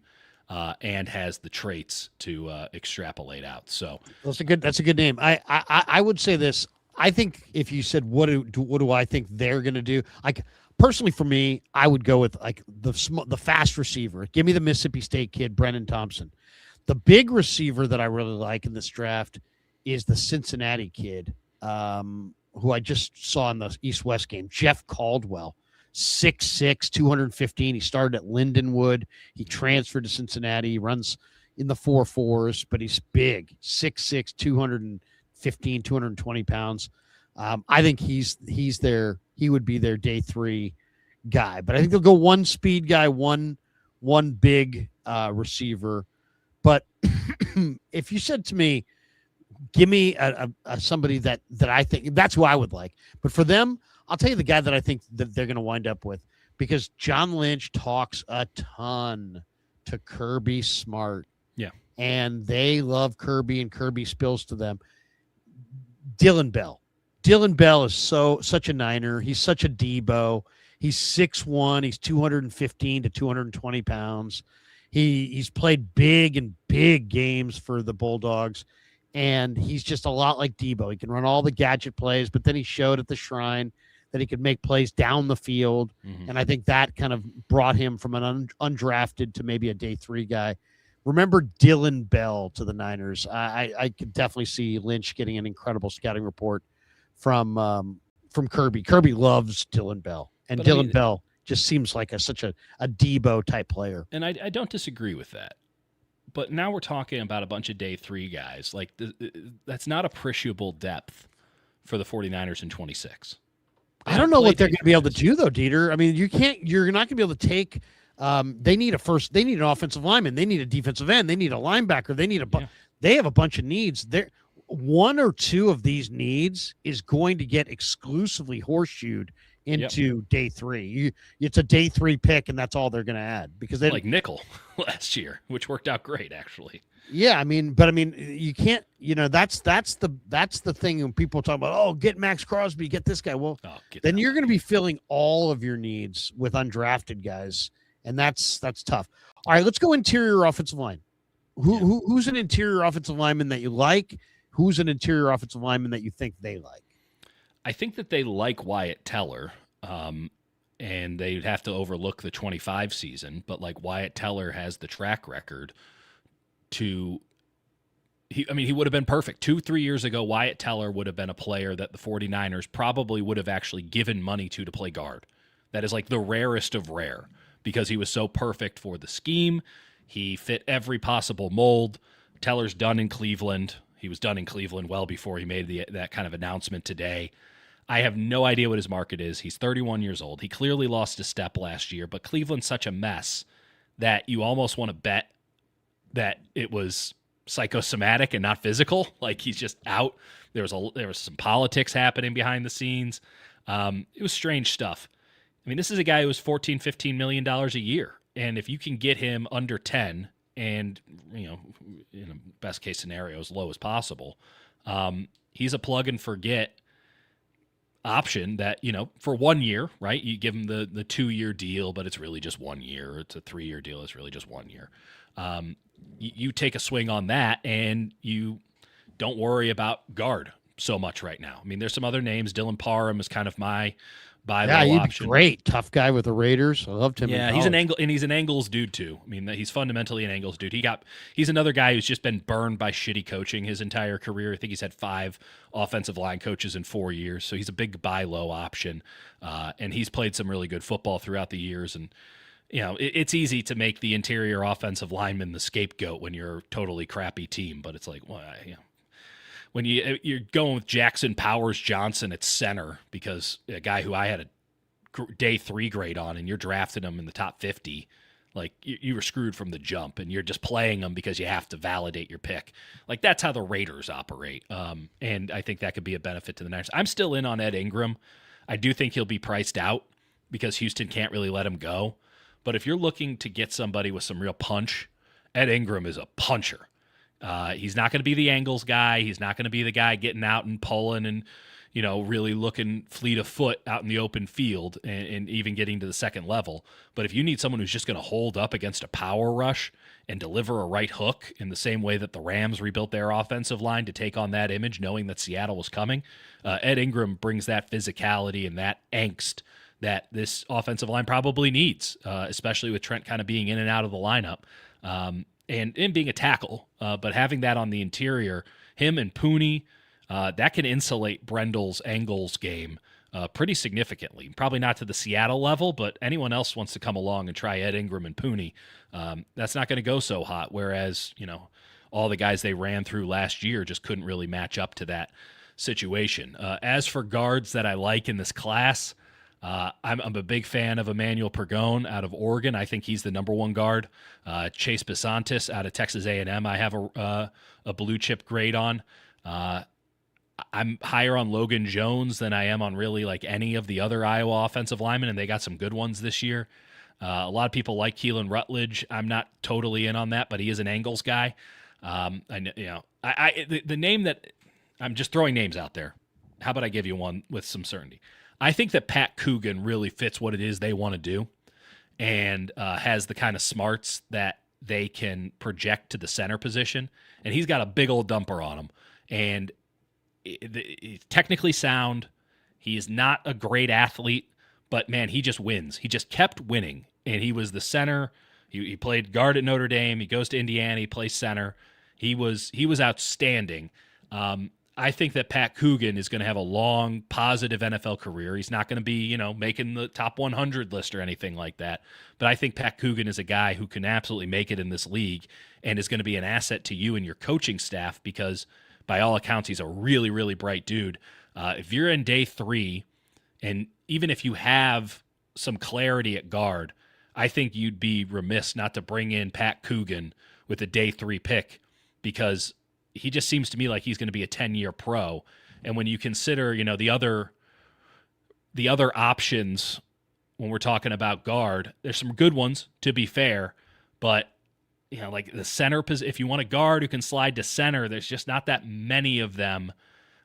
and has the traits to extrapolate out. So
that's a good name. I would say this. I think if you said what do I think they're going to do, like personally for me, I would go with like the fast receiver. Give me the Mississippi State kid, Brennan Thompson. The big receiver that I really like in this draft is the Cincinnati kid, who I just saw in the East-West game, Jeff Caldwell. 6'6", 215. He started at Lindenwood. He transferred to Cincinnati. He runs in the 4.4s, but he's big. 6'6", 215, 220 pounds. I think he would be their day 3 guy. But I think they'll go one speed guy, one big receiver. But if you said to me, give me a somebody that I think that's who I would like. But for them, I'll tell you the guy that I think that they're going to wind up with, because John Lynch talks a ton to Kirby Smart.
Yeah.
And they love Kirby, and Kirby spills to them. Dylan Bell. Dylan Bell is such a Niner. He's such a Debo. He's 6'1". He's 215 to 220 pounds. He's played big in big games for the Bulldogs, and he's just a lot like Debo. He can run all the gadget plays, but then he showed at the Shrine that he could make plays down the field, and I think that kind of brought him from an undrafted to maybe a day 3 guy. Remember Dylan Bell to the Niners. I could definitely see Lynch getting an incredible scouting report from Kirby. Kirby loves Dylan Bell, and Dylan Bell just seems like such a Debo type player.
And I don't disagree with that. But now we're talking about a bunch of day 3 guys. Like that's not appreciable depth for the 49ers in 26.
I don't know what they're going to be able to do though, Dieter. I mean, you're not going to be able to take. They need an offensive lineman. They need a defensive end. They need a linebacker. They have a bunch of needs. There, one or two of these needs is going to get exclusively horseshoed into day 3. It's a day 3 pick, and that's all they're going to add because they
like nickel last year, which worked out great actually.
Yeah, I mean, you can't. That's the thing when people talk about, oh, get Max Crosby, get this guy. Well, then you're going to be filling all of your needs with undrafted guys, and that's tough. All right, let's go interior offensive line. Who's an interior offensive lineman that you like? Who's an interior offensive lineman that you think they like?
I think that they like Wyatt Teller, and they'd have to overlook the 25 season, but like Wyatt Teller has the track record he would have been perfect. 2-3 years ago, Wyatt Teller would have been a player that the 49ers probably would have actually given money to play guard. That is like the rarest of rare because he was so perfect for the scheme. He fit every possible mold. Teller's done in Cleveland. He was done in Cleveland well before he made that kind of announcement today. I have no idea what his market is. He's 31 years old. He clearly lost a step last year, but Cleveland's such a mess that you almost want to bet that it was psychosomatic and not physical. Like he's just out. There was some politics happening behind the scenes. It was strange stuff. I mean, this is a guy who was $14-15 million a year. And if you can get him under 10 and, in a best case scenario, as low as possible, he's a plug and forget option that, for 1 year, right? You give him the 2-year deal, but it's really just 1 year. It's a 3-year deal. It's really just 1 year. You take a swing on that and you don't worry about guard so much right now. I mean, there's some other names. Dylan Parham is kind of my buy-low option.
Great. Tough guy with the Raiders. I loved him.
Yeah, he's an Angles dude too. I mean, he's fundamentally an Angles dude. He's another guy who's just been burned by shitty coaching his entire career. I think he's had 5 offensive line coaches in 4 years. So he's a big buy-low option. And he's played some really good football throughout the years. And it's easy to make the interior offensive lineman the scapegoat when you're a totally crappy team, but it's like, well, when you're going with Jackson Powers Johnson at center because a guy who I had a day 3 grade on, and you're drafting him in the top 50, like you were screwed from the jump, and you're just playing him because you have to validate your pick. Like that's how the Raiders operate, and I think that could be a benefit to the Niners. I'm still in on Ed Ingram. I do think he'll be priced out because Houston can't really let him go. But if you're looking to get somebody with some real punch, Ed Ingram is a puncher. He's not going to be the angles guy. He's not going to be the guy getting out and pulling and, really looking fleet of foot out in the open field and even getting to the second level. But if you need someone who's just going to hold up against a power rush and deliver a right hook in the same way that the Rams rebuilt their offensive line to take on that image, knowing that Seattle was coming, Ed Ingram brings that physicality and that angst that this offensive line probably needs, especially with Trent kind of being in and out of the lineup and being a tackle. But having that on the interior, him and Pooney, that can insulate Brendel's Angles game pretty significantly. Probably not to the Seattle level, but anyone else wants to come along and try Ed Ingram and Pooney, that's not going to go so hot. Whereas, all the guys they ran through last year just couldn't really match up to that situation. As for guards that I like in this class, I'm a big fan of Emmanuel Pergone out of Oregon. I think he's the number 1 guard. Chase Besantis out of Texas A&M, I have a blue chip grade on. I'm higher on Logan Jones than I am on really like any of the other Iowa offensive linemen, and they got some good ones this year. A lot of people like Keelan Rutledge. I'm not totally in on that, but he is an Angles guy. The name that I'm just throwing names out there. How about I give you one with some certainty? I think that Pat Coogan really fits what it is they want to do, and has the kind of smarts that they can project to the center position. And he's got a big old dumper on him, and he's technically sound. He is not a great athlete, but man, he just wins. He just kept winning, and he was the center. He played guard at Notre Dame. He goes to Indiana. He plays center. He was outstanding. I think that Pat Coogan is going to have a long, positive NFL career. He's not going to be, making the top 100 list or anything like that. But I think Pat Coogan is a guy who can absolutely make it in this league and is going to be an asset to you and your coaching staff because, by all accounts, he's a really, really bright dude. If you're in day 3, and even if you have some clarity at guard, I think you'd be remiss not to bring in Pat Coogan with a day 3 pick because he just seems to me like he's going to be a 10-year pro. And when you consider, the other options when we're talking about guard, there's some good ones, to be fair, but like the center position, if you want a guard who can slide to center, there's just not that many of them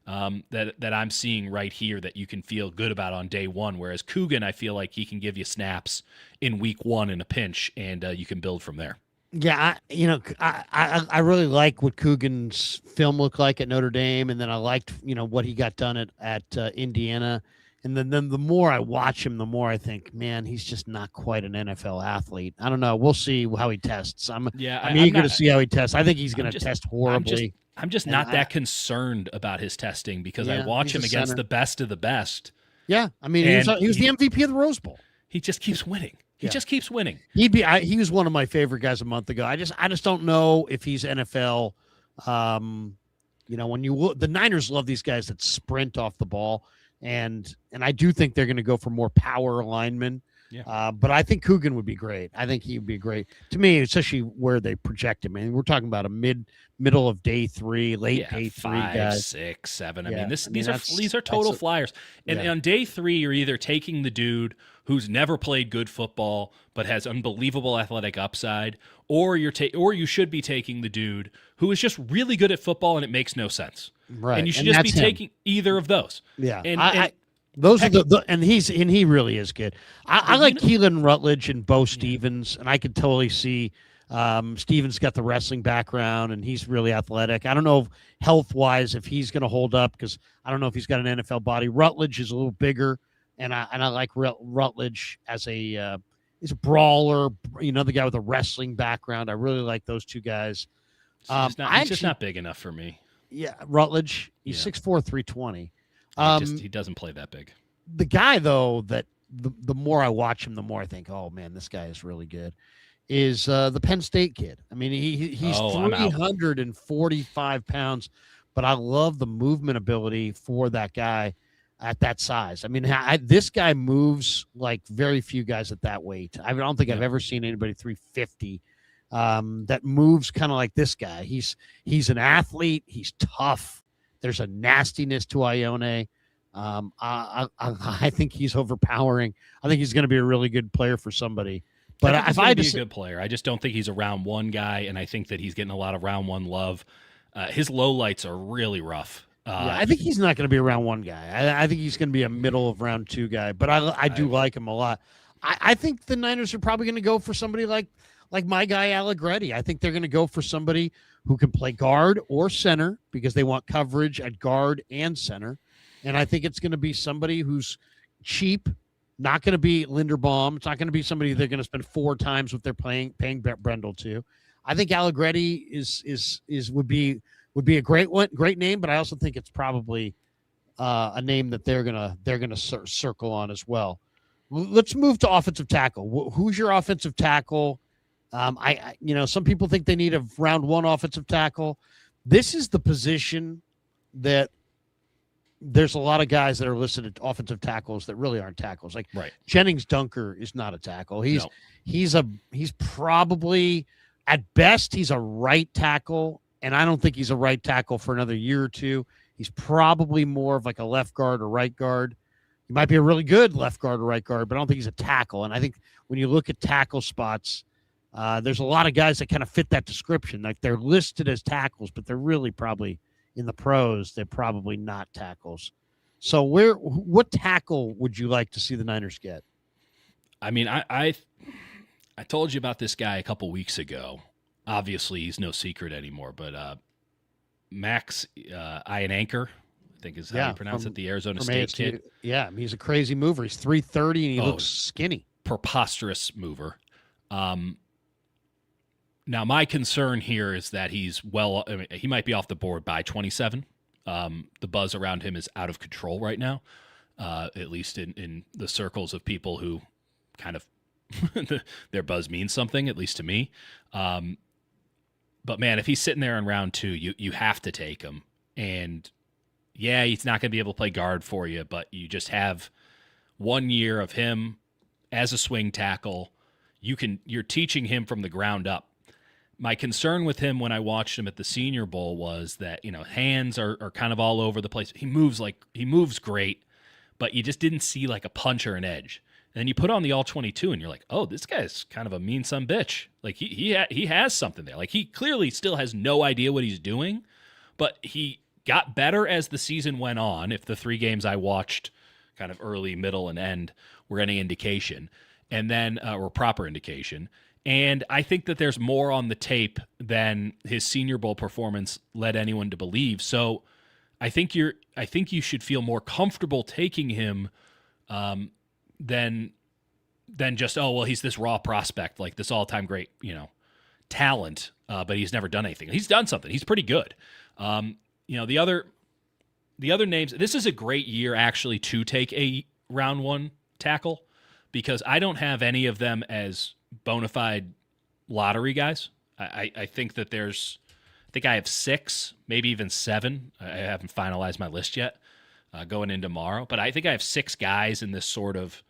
that I'm seeing right here that you can feel good about on day 1. Whereas Coogan, I feel like he can give you snaps in week 1 in a pinch, and you can build from there.
Yeah, I really like what Coogan's film looked like at Notre Dame, and then I liked what he got done at Indiana, and then the more I watch him, the more I think, man, he's just not quite an NFL athlete. I don't know. We'll see how he tests. I'm eager to see how he tests. I think he's going to test horribly.
I'm just not that concerned about his testing because I watch him against the best of the best.
Yeah, I mean, he was the MVP of the Rose Bowl.
He just keeps winning. He just keeps winning.
He was one of my favorite guys a month ago. I just don't know if he's NFL. When you look, the Niners love these guys that sprint off the ball, and I do think they're going to go for more power linemen. Yeah. But I think Coogan would be great. I think he would be great to me, especially where they project him. And we're talking about a middle of day 3, late day 3
5,
guys.
6, 7. These are total flyers. And on day 3, you're either taking the dude who's never played good football but has unbelievable athletic upside, or you should be taking the dude who is just really good at football and it makes no sense.
Right.
And you should just be taking either of those.
Yeah.
And
those are and he really is good. I like Keelan Rutledge and Bo Stevens, and I could totally see Stevens got the wrestling background and he's really athletic. I don't know health wise if he's going to hold up because I don't know if he's got an NFL body. Rutledge is a little bigger, and I like Rutledge as he's a brawler. The guy with a wrestling background. I really like those two guys.
He's just not big enough for me.
Yeah, Rutledge. He's 6'4", 320.
He doesn't play that big.
The guy, though, that the more I watch him, the more I think, oh, man, this guy is really good, is the Penn State kid. I mean, he's 345 pounds, but I love the movement ability for that guy at that size. I mean, this guy moves like very few guys at that weight. I don't think I've ever seen anybody 350 that moves kind of like this guy. He's an athlete. He's tough. There's a nastiness to Ione. I think he's overpowering. I think he's going to be a really good player for somebody. But
if I just be a good player, I just don't think he's a round 1 guy, and I think that he's getting a lot of round 1 love. His lowlights are really rough.
I think he's not going to be a round 1 guy. I think he's going to be a middle of round 2 guy. But I do like him a lot. I think the Niners are probably going to go for somebody like my guy Allegretti. I think they're going to go for somebody who can play guard or center because they want coverage at guard and center. And I think it's going to be somebody who's cheap, not going to be Linderbaum. It's not going to be somebody they're going to spend 4 times what they're paying Brendel to. I think Allegretti would be a great name, but I also think it's probably a name that they're gonna circle on as well. Let's move to offensive tackle. Who's your offensive tackle? Some people think they need a round 1 offensive tackle. This is the position that there's a lot of guys that are listed as offensive tackles that really aren't tackles. Like Jennings Dunker is not a tackle. He's probably at best he's a right tackle, and I don't think he's a right tackle for another year or two. He's probably more of like a left guard or right guard. He might be a really good left guard or right guard, but I don't think he's a tackle. And I think when you look at tackle spots, there's a lot of guys that kind of fit that description. Like they're listed as tackles, but they're really probably in the pros. They're probably not tackles. So what tackle would you like to see the Niners get?
I mean, I told you about this guy a couple weeks ago. Obviously, he's no secret anymore, but Max Ian Anchor, I think is how you pronounce it, the Arizona State kid.
Yeah, he's a crazy mover. He's 330 and he looks skinny.
Preposterous mover. Now, my concern here is that he might be off the board by 27. The buzz around him is out of control right now, at least in the circles of people who kind of their buzz means something, at least to me. But man, if he's sitting there in round 2, you have to take him. And yeah, he's not going to be able to play guard for you, but you just have 1 year of him as a swing tackle. You're teaching him from the ground up. My concern with him when I watched him at the Senior Bowl was that, hands are kind of all over the place. He moves great, but you just didn't see like a punch or an edge. And then you put on the All-22 and you're like, oh, this guy's kind of a mean son bitch. Like he has something there. Like he clearly still has no idea what he's doing, but he got better as the season went on. If the 3 games I watched kind of early, middle, and end were any indication, and then or proper indication. And I think that there's more on the tape than his Senior Bowl performance led anyone to believe. So I think you should feel more comfortable taking him than just, oh, well, he's this raw prospect, like this all-time great, talent, but he's never done anything. He's done something. He's pretty good. The other names, this is a great year actually to take a round 1 tackle because I don't have any of them as bona fide lottery guys. I think that I have 6, maybe even 7. I haven't finalized my list yet going in tomorrow, but I think I have 6 guys in this sort of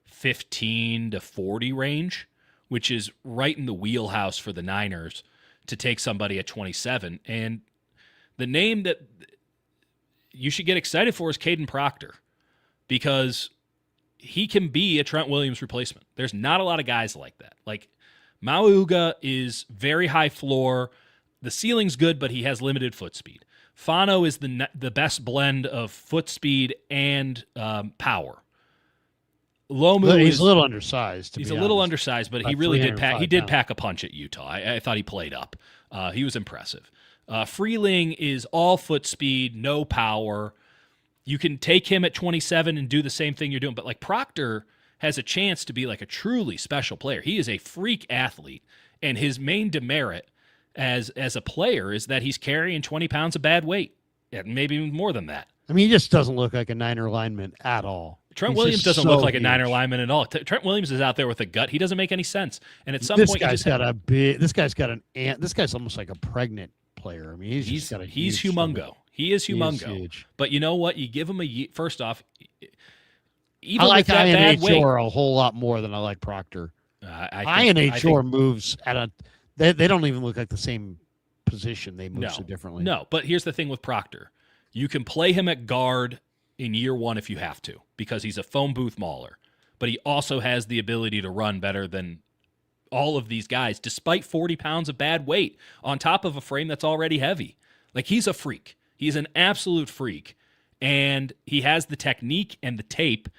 15 to 40 range, which is right in the wheelhouse for the Niners to take somebody at 27. And the name that you should get excited for is Caden Proctor because he can be a Trent Williams replacement. There's not a lot of guys like that. Like Mauga is very high floor. The ceiling's good, but he has limited foot speed. Fano is the best blend of foot speed and power. Lomu
he's a little undersized.
He's a little undersized, but he really did pack. He did pack a punch at Utah. I thought he played up. He was impressive. Freeling is all foot speed, no power. You can take him at 27 and do the same thing you're doing, but like Proctor has a chance to be like a truly special player. He is a freak athlete, and his main demerit as a player is that he's carrying 20 pounds of bad weight, and maybe even more than that.
I mean, he just doesn't look like a Niner lineman at all.
Trent Williams doesn't look like a Niner lineman at all. Trent Williams is out there with a gut. He doesn't make any sense. And at some point,
this guy's almost like a pregnant player. I mean, he's
humongo. He is humongo. But you know what? You give him first off, even
I like
with that bad weight,
a whole lot more than I like Proctor.
I
think moves at they don't even look like the same position. They move so differently.
No, but here's the thing with Proctor. You can play him at guard in year 1 if you have to, because he's a phone booth mauler. But he also has the ability to run better than all of these guys, despite 40 pounds of bad weight on top of a frame that's already heavy. Like, he's a freak. He's an absolute freak. And he has the technique and the tape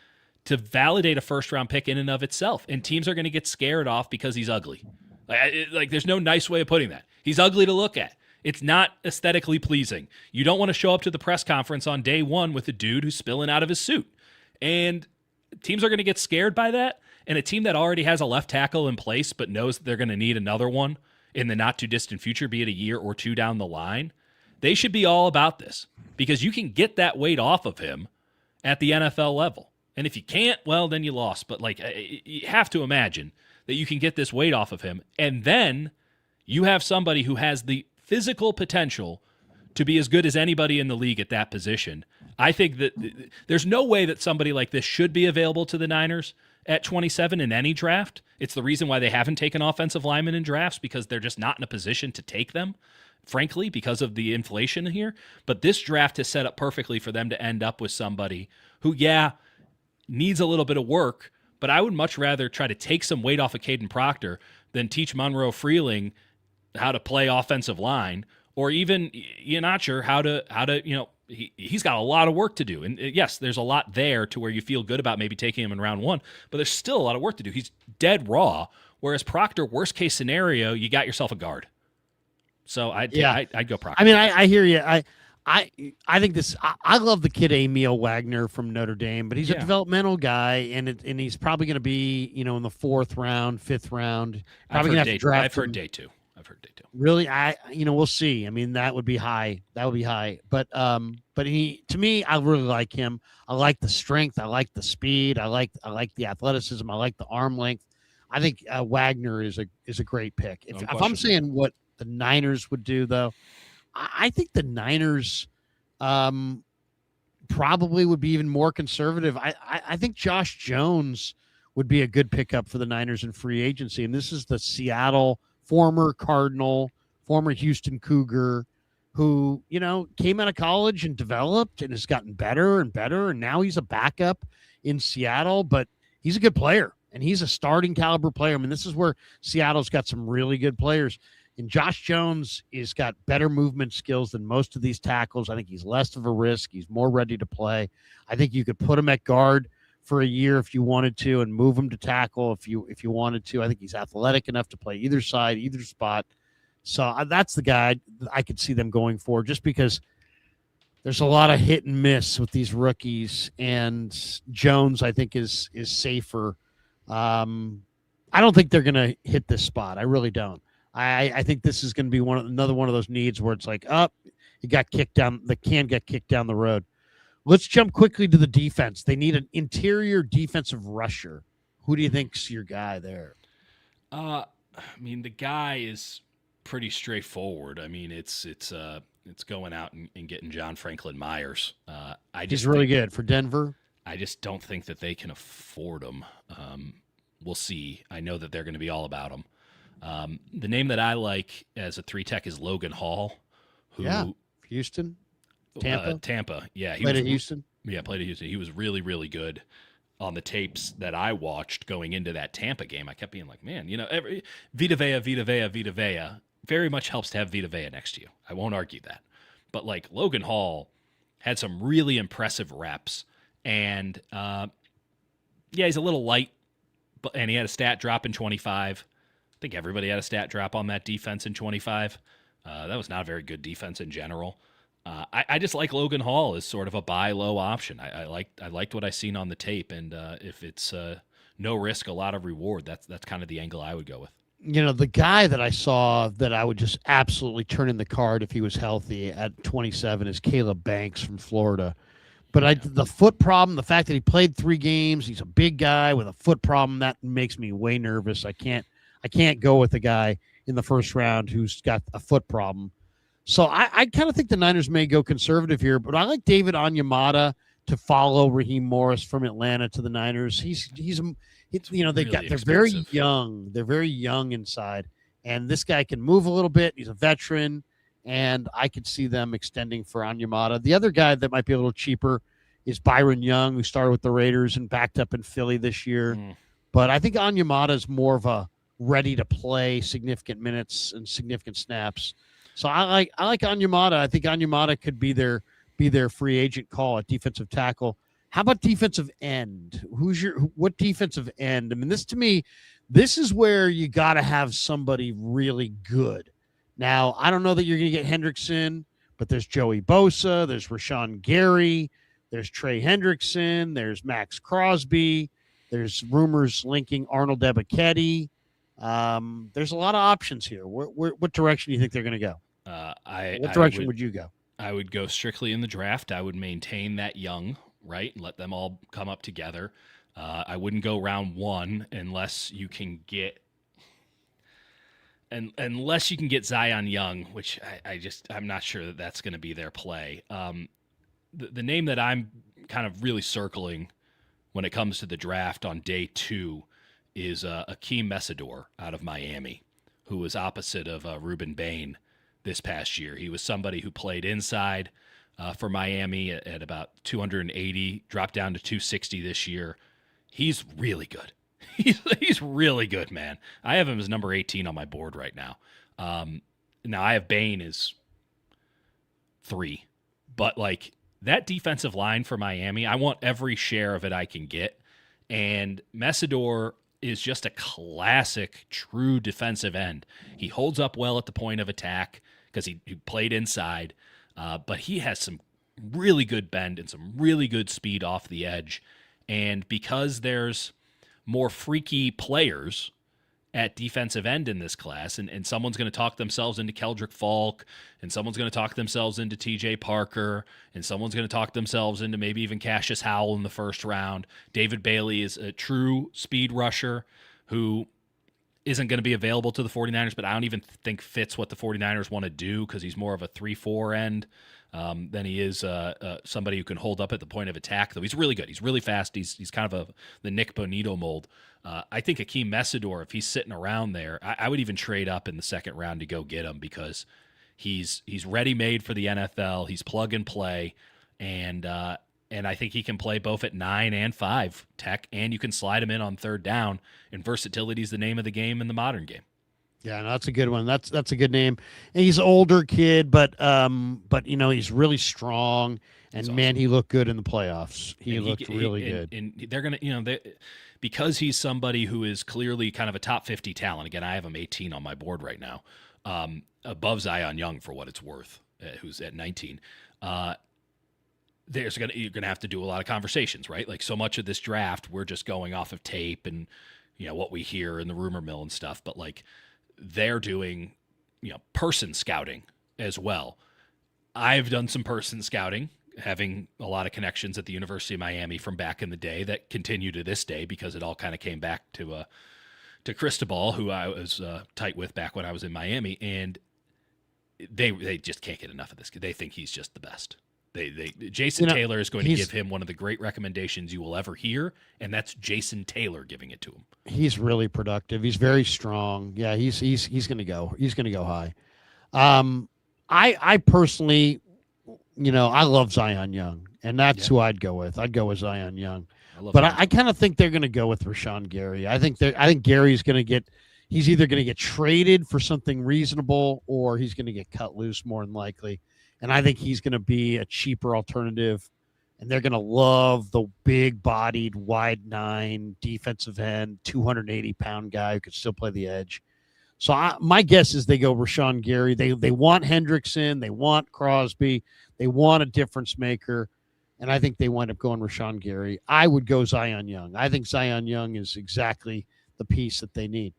to validate a first-round pick in and of itself. And teams are going to get scared off because he's ugly. Like, there's no nice way of putting that. He's ugly to look at. It's not aesthetically pleasing. You don't want to show up to the press conference on day 1 with a dude who's spilling out of his suit. And teams are going to get scared by that. And a team that already has a left tackle in place but knows that they're going to need another one in the not-too-distant future, be it a year or 2 down the line, they should be all about this because you can get that weight off of him at the NFL level. And if you can't, well, then you lost. But, like, you have to imagine that you can get this weight off of him. And then you have somebody who has the physical potential to be as good as anybody in the league at that position. I think that there's no way that somebody like this should be available to the Niners at 27 in any draft. It's the reason why they haven't taken offensive linemen in drafts, because they're just not in a position to take them, frankly, because of the inflation here. But this draft is set up perfectly for them to end up with somebody who, needs a little bit of work, but I would much rather try to take some weight off of Caden Proctor than teach Monroe Freeling how to play offensive line, or even Ian Archer how to he's got a lot of work to do. And yes, there's a lot there to where you feel good about maybe taking him in round 1, but there's still a lot of work to do. He's dead raw. Whereas Proctor, worst case scenario, you got yourself a guard. So I'd go Proctor.
I mean, I hear you. I think this. I love the kid Emil Wagner from Notre Dame, but he's a developmental guy, and he's probably going to be in the 4th round, 5th round. Probably going to have to draft.
I've heard day two.
Really, we'll see. I mean, that would be high. But he, to me, I really like him. I like the strength. I like the speed. I like the athleticism. I like the arm length. I think Wagner is a great pick. If I'm saying what the Niners would do, though, I think the Niners probably would be even more conservative. I think Josh Jones would be a good pickup for the Niners in free agency, and this is the Seattle former Cardinal, former Houston Cougar, who, came out of college and developed and has gotten better and better. And now he's a backup in Seattle, but he's a good player and he's a starting caliber player. I mean, this is where Seattle's got some really good players. And Josh Jones has got better movement skills than most of these tackles. I think he's less of a risk. He's more ready to play. I think you could put him at guard for a year if you wanted to, and move him to tackle if you wanted to. I think he's athletic enough to play either side, either spot. So that's the guy I could see them going for, just because there's a lot of hit and miss with these rookies, and Jones, I think, is safer. I don't think they're going to hit this spot. I really don't. I think this is going to be another one of those needs where it's like, it got kicked down. The can got kicked down the road. Let's jump quickly to the defense. They need an interior defensive rusher. Who do you think's your guy there?
I mean, the guy is pretty straightforward. I mean, it's going out and getting John Franklin Myers.
He's really good for Denver.
I just don't think that they can afford him. We'll see. I know that they're going to be all about him. The name that I like as a 3-tech is Logan Hall.
Houston.
Tampa. Yeah.
Played at Houston.
Yeah, played at Houston. He was really, really good on the tapes that I watched going into that Tampa game. I kept being like, man, Vita Vea very much helps to have Vita Vea next to you. I won't argue that. But like Logan Hall had some really impressive reps. And he's a little light, and he had a stat drop in 25. I think everybody had a stat drop on that defense in 25. That was not a very good defense in general. I just like Logan Hall as sort of a buy low option. I liked what I seen on the tape, and if it's no risk, a lot of reward, that's kind of the angle I would go with.
The guy that I saw that I would just absolutely turn in the card if he was healthy at 27 is Caleb Banks from Florida. But the foot problem, the fact that he played 3 games, he's a big guy with a foot problem, that makes me way nervous. I can't go with a guy in the first round who's got a foot problem. So I kind of think the Niners may go conservative here, but I like David Onyemata to follow Raheem Morris from Atlanta to the Niners. They're very young. They're very young inside, and this guy can move a little bit. He's a veteran, and I could see them extending for Onyemata. The other guy that might be a little cheaper is Byron Young, who started with the Raiders and backed up in Philly this year. But I think Onyemata is more of a ready to play significant minutes and significant snaps. So I like Onyemata. I think Onyemata could be their free agent call at defensive tackle. How about defensive end? What defensive end? I mean, this is where you got to have somebody really good. Now, I don't know that you're going to get Hendrickson, but there's Joey Bosa, there's Rashawn Gary, there's Trey Hendrickson, there's Max Crosby, there's rumors linking Arnold Ebiketie. There's a lot of options here. What direction do you think they're going to go? What direction would you go?
I would go strictly in the draft. I would maintain that young, right, and let them all come up together. I wouldn't go round 1 unless you can get Zion Young, which I'm not sure that that's going to be their play. The name that I'm kind of really circling when it comes to the draft on day 2 is Akeem Mesidor out of Miami, who was opposite of Ruben Bain this past year. He was somebody who played inside for Miami at about 280, dropped down to 260 this year. He's really good. He's really good, man. I have him as number 18 on my board right now. Now I have Bain as 3. But like that defensive line for Miami, I want every share of it I can get. And Messidor is just a classic, true defensive end. He holds up well at the point of attack because he played inside, but he has some really good bend and some really good speed off the edge. And because there's more freaky players at defensive end in this class, and someone's going to talk themselves into Keldrick Falk, and someone's going to talk themselves into TJ Parker, and someone's going to talk themselves into maybe even Cassius Howell in the first round. David Bailey is a true speed rusher who isn't going to be available to the 49ers, but I don't even think fits what the 49ers want to do because he's more of a 3-4 end than he is somebody who can hold up at the point of attack, though he's really good. He's really fast. He's kind of the Nick Bonito mold. I think Akeem Messidor, if he's sitting around there, I would even trade up in the second round to go get him because he's ready-made for the NFL. He's plug and play, and I think he can play both at 9 and 5 tech, and you can slide him in on third down, and versatility is the name of the game in the modern game.
Yeah, no, that's a good one. That's a good name. And he's an older kid, but he's really strong. And
Awesome.
Man, he looked good in the playoffs. He looked really good.
And they're gonna, because he's somebody who is clearly kind of a top 50 talent. Again, I have him 18 on my board right now, above Zion Young for what it's worth, who's at 19. You're gonna have to do a lot of conversations, right? Like so much of this draft, we're just going off of tape and what we hear in the rumor mill and stuff. But like they're doing person scouting as well. I've done some person scouting, having a lot of connections at the University of Miami from back in the day that continue to this day because it all kind of came back to Cristobal, who I was tight with back when I was in Miami, and they just can't get enough of this kid. They think he's just the best. Jason Taylor is going to give him one of the great recommendations you will ever hear, and that's Jason Taylor giving it to him.
He's really productive. He's very strong. Yeah, he's going to go. He's going to go high. I personally, I love Zion Young, and that's who I'd go with. I'd go with Zion Young. I kind of think they're going to go with Rashawn Gary. I think Gary's going to get. He's either going to get traded for something reasonable, or he's going to get cut loose more than likely. And I think he's going to be a cheaper alternative. And they're going to love the big-bodied, wide 9 defensive end, 280-pound guy who could still play the edge. So my guess is they go Rashawn Gary. They want Hendrickson. They want Crosby. They want a difference maker. And I think they wind up going Rashawn Gary. I would go Zion Young. I think Zion Young is exactly the piece that they need.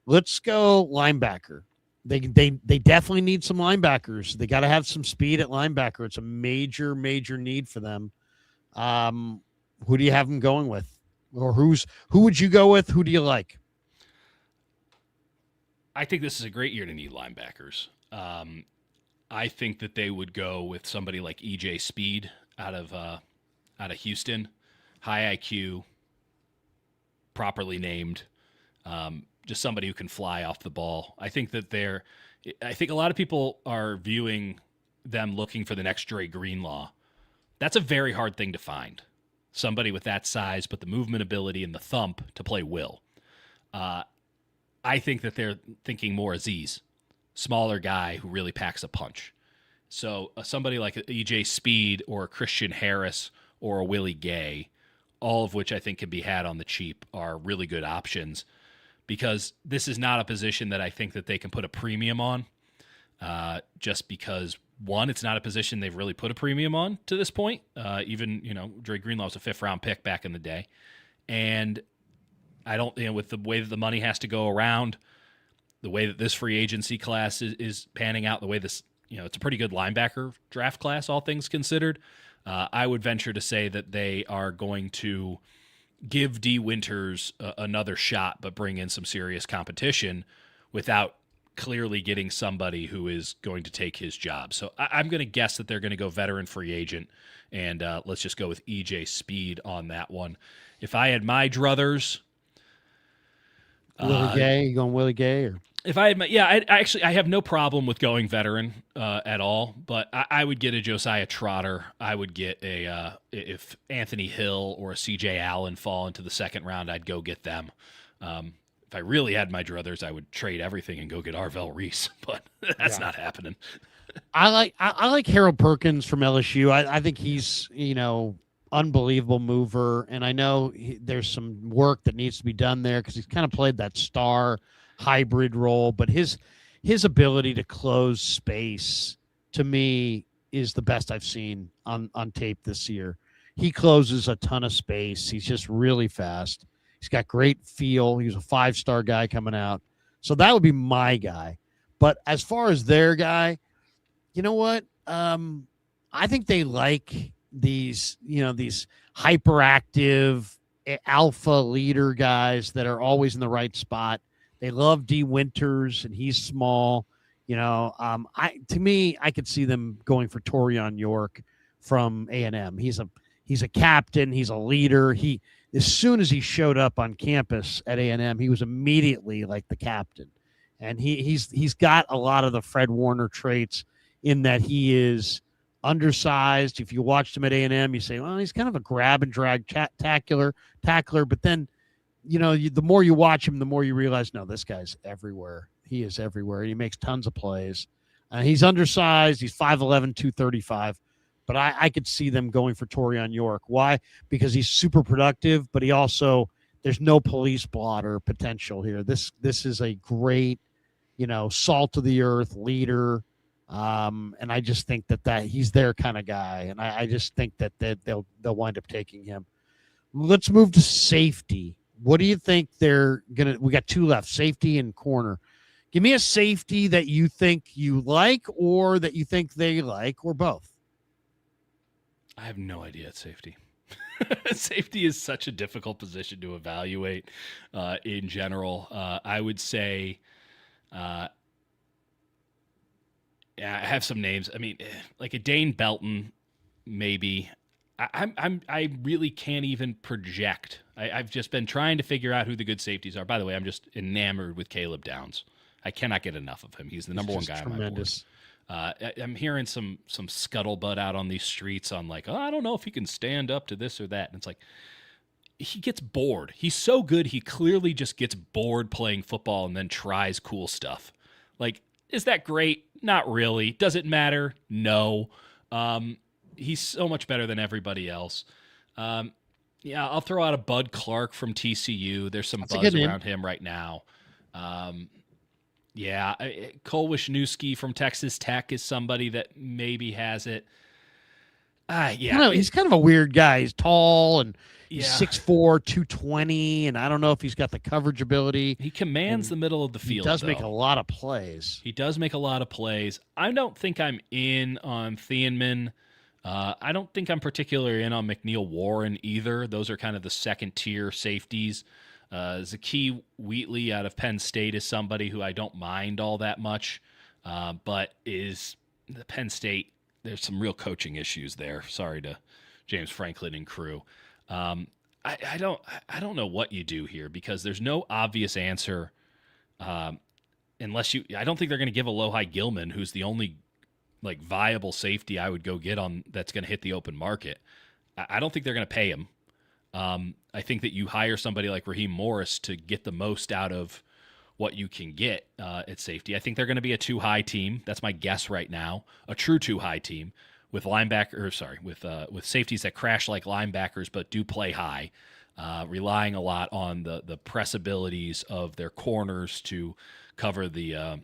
Let's go linebacker. They definitely need some linebackers. They got to have some speed at linebacker. It's a major, major need for them. Who do you have them going with? Or who would you go with? Who do you like?
I think this is a great year to need linebackers. I think that they would go with somebody like EJ Speed out of Houston, high IQ, properly named, just somebody who can fly off the ball. I think a lot of people are viewing them looking for the next Dre Greenlaw. That's a very hard thing to find. Somebody with that size, but the movement ability and the thump to play will. I think that they're thinking more Aziz, smaller guy who really packs a punch. So somebody like EJ Speed or a Christian Harris or a Willie Gay, all of which I think can be had on the cheap, are really good options because this is not a position that I think that they can put a premium on just because, one, it's not a position they've really put a premium on to this point. Even, Dre Greenlaw was a 5th-round pick back in the day. And I don't, with the way that the money has to go around, the way that this free agency class is panning out, the way this, it's a pretty good linebacker draft class, all things considered. I would venture to say that they are going to give D. Winters another shot, but bring in some serious competition without clearly getting somebody who is going to take his job. So I'm going to guess that they're going to go veteran free agent, and let's just go with EJ Speed on that one. If I had my druthers,
Willie Gay, you going Willie Gay? Or?
If I had I have no problem with going veteran at all, but I would get a Josiah Trotter. I would get if Anthony Hill or a CJ Allen fall into the second round, I'd go get them. If I really had my druthers, I would trade everything and go get Arvell Reese, but that's not happening.
I like Harold Perkins from LSU. I think he's unbelievable mover, and I know there's some work that needs to be done there because he's kind of played that star hybrid role, but his ability to close space to me is the best I've seen on tape this year. He closes a ton of space. He's just really fast. He's got great feel. He's a 5-star guy coming out. So that would be my guy. But as far as their guy, you know what? I think they like these hyperactive alpha leader guys that are always in the right spot. They love D Winters, and he's small. To me, I could see them going for Torian York from A&M. He's a captain. He's a leader. As soon as he showed up on campus at A&M, he was immediately like the captain, and he's got a lot of the Fred Warner traits in that he is undersized. If you watched him at A&M, you say, well, he's kind of a grab and drag tackler, but then the more you watch him, the more you realize, no, this guy's everywhere. He is everywhere. He makes tons of plays. He's undersized. He's 5'11", 235. But I could see them going for Torian York. Why? Because he's super productive, but there's no police blotter potential here. This is a great, salt of the earth leader. And I just think that he's their kind of guy. And I just think that they'll wind up taking him. Let's move to safety. What do you think we got 2 left, safety and corner. Give me a safety that you think you like or that you think they like or both.
I have no idea at safety. Safety is such a difficult position to evaluate in general. I would say, I have some names. I mean, like a Dane Belton, maybe. I really can't even project. I've just been trying to figure out who the good safeties are. By the way, I'm just enamored with Caleb Downs. I cannot get enough of him. He's the number one guy on my board. I'm hearing some scuttlebutt out on these streets on like, I don't know if he can stand up to this or that. And it's like, he gets bored. He's so good. He clearly just gets bored playing football and then tries cool stuff. Like, is that great? Not really. Does it matter? No. He's so much better than everybody else. I'll throw out a Bud Clark from TCU. There's some buzz around him right now. Cole Wisniewski from Texas Tech is somebody that maybe has it.
He's kind of a weird guy. He's tall and he's 6'4", 220, and I don't know if he's got the coverage ability.
He commands the middle of the field.
He does make a lot of plays.
I don't think I'm in on Thieneman. I don't think I'm particularly in on McNeil Warren either. Those are kind of the second-tier safeties. Zakee Wheatley out of Penn State is somebody who I don't mind all that much, but is the Penn State, there's some real coaching issues there. Sorry to James Franklin and crew. I don't know what you do here because there's no obvious answer unless I don't think they're going to give Alohi Gilman, who's the only like viable safety I would go get on that's going to hit the open market. I don't think they're going to pay him. I think that you hire somebody like Raheem Morris to get the most out of what you can get at safety. I think they're going to be a too-high team. That's my guess right now. A true too-high team with with safeties that crash like linebackers but do play high, relying a lot on the press abilities of their corners to cover the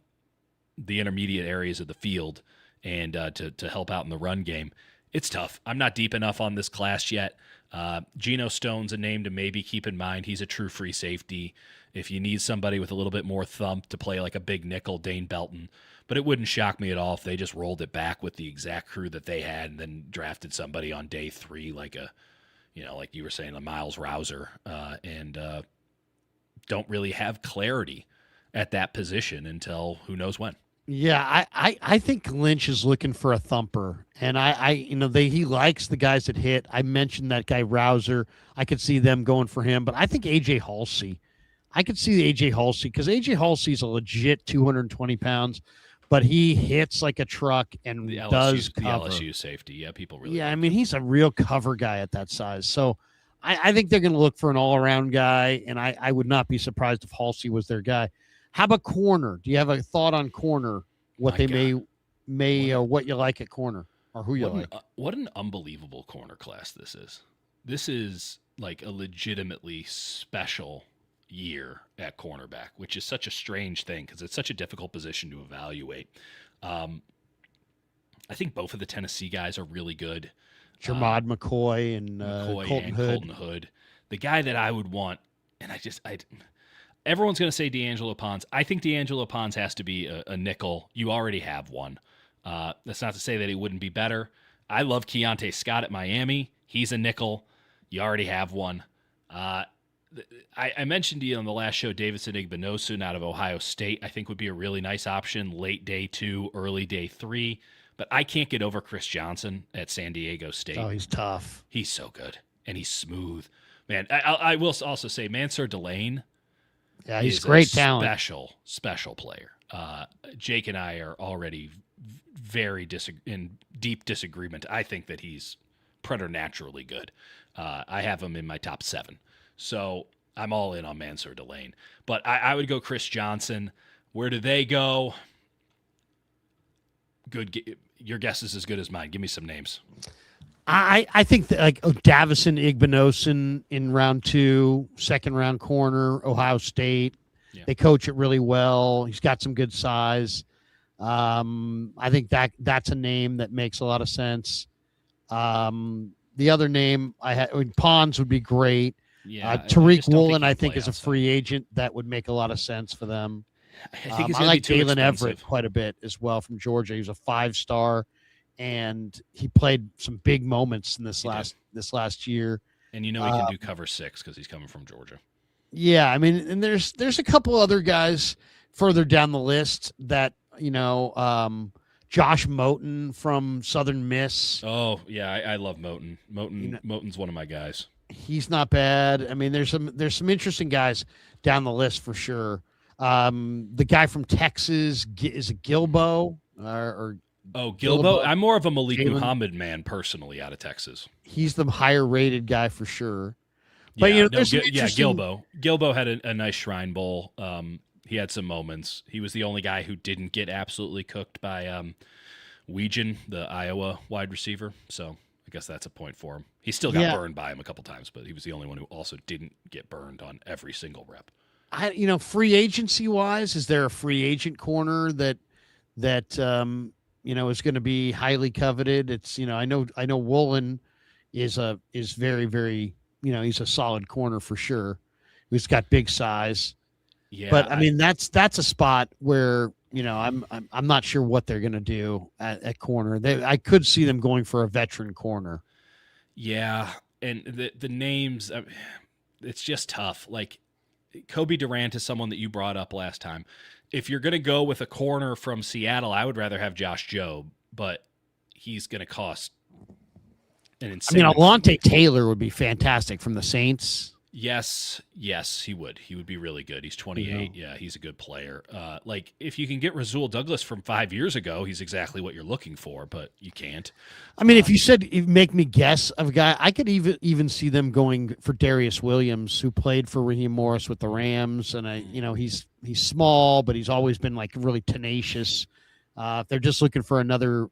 intermediate areas of the field and to help out in the run game. It's tough. I'm not deep enough on this class yet. Geno Stone's a name to maybe keep in mind. He's a true free safety. If you need somebody with a little bit more thump to play like a big nickel, Dane Belton. But it wouldn't shock me at all if they just rolled it back with the exact crew that they had and then drafted somebody on day 3 like like you were saying, a Miles Rouser, and don't really have clarity at that position until who knows when.
Yeah, I think Lynch is looking for a thumper, and he likes the guys that hit. I mentioned that guy Rouser. I could see them going for him, but I think AJ Halsey. I could see AJ Halsey because AJ Halsey's a legit 220 pounds, but he hits like a truck and does cover.
The LSU safety, yeah, people really.
Yeah, I mean he's a real cover guy at that size, so I think they're going to look for an all-around guy, and I would not be surprised if Halsey was their guy. How about corner? Do you have a thought on corner? May what you like at corner or who you like.
What an unbelievable corner class this is. This is like a legitimately special year at cornerback, which is such a strange thing because it's such a difficult position to evaluate. I think both of the Tennessee guys are really good.
Jermod McCoy and Colton
Hood. The guy that I would want, and everyone's going to say D'Angelo Pons. I think D'Angelo Pons has to be a nickel. You already have one. That's not to say that he wouldn't be better. I love Keontae Scott at Miami. He's a nickel. You already have one. I mentioned to you on the last show, Davidson Igbinosun out of Ohio State, I think would be a really nice option, late day 2, early day 3. But I can't get over Chris Johnson at San Diego State.
Oh, he's tough.
He's so good, and he's smooth. Man, I will also say Mansour Delane.
Yeah, he's great talent.
Special player. Jake and I are already very in deep disagreement. I think that he's preternaturally good. I have him in my top 7. So I'm all in on Mansour Delane. But I would go Chris Johnson. Where do they go? Good. Your guess is as good as mine. Give me some names.
I think that like Davison Igbinosun in round 2, second round corner, Ohio State. Yeah. They coach it really well. He's got some good size. I think that's a name that makes a lot of sense. The other name Pons would be great.
Yeah,
Tariq Woolen, I think, is a free agent that would make a lot of sense for them.
I
like Jalen Everett quite a bit as well from Georgia. He was a 5-star, and he played some big moments in this last year.
And he can do cover 6 because he's coming from Georgia.
Yeah, I mean, and there's a couple other guys further down the list that Josh Moten from Southern Miss.
Oh yeah, I love Moten. Moten's one of my guys.
He's not bad. I mean, there's some interesting guys down the list for sure. The guy from Texas is it Gilbo or
Gilbo? I'm more of a Malik Muhammad man personally out of Texas.
He's the higher rated guy for sure.
But Gilbo. Gilbo had a nice Shrine Bowl. He had some moments. He was the only guy who didn't get absolutely cooked by Weegan, the Iowa wide receiver. So I guess that's a point for him. He still got burned by him a couple times, but he was the only one who also didn't get burned on every single rep.
Free agency wise, is there a free agent corner that is going to be highly coveted? It's I know Woolen is very, very he's a solid corner for sure. He's got big size.
Yeah,
but I mean that's a spot where I'm not sure what they're going to do at corner. I could see them going for a veteran corner.
Yeah, and the names, it's just tough. Like Kobe Durant is someone that you brought up last time. If you're going to go with a corner from Seattle, I would rather have Josh Jobe, but he's going to cost an insane.
Alontae Taylor would be fantastic from the Saints.
Yes, he would. He would be really good. He's 28. Yeah, he's a good player. If you can get Rasul Douglas from 5 years ago, he's exactly what you're looking for, but you can't. I mean,
if you said make me guess of a guy, I could even see them going for Darius Williams, who played for Raheem Morris with the Rams, and he's small, but he's always been like really tenacious. If they're just looking for another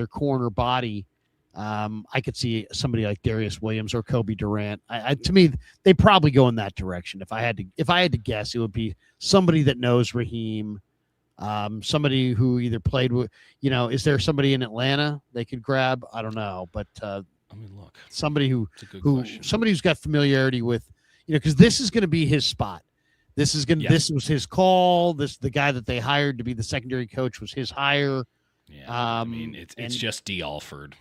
corner body, I could see somebody like Darius Williams or Kobe Durant. To me, they probably go in that direction. If I had to guess, it would be somebody that knows Raheem, somebody who either played with, is there somebody in Atlanta they could grab? I don't know, but
look,
somebody who's got familiarity with, because this is going to be his spot. This was his call. The guy that they hired to be the secondary coach was his hire.
Yeah, it's just D. Alford.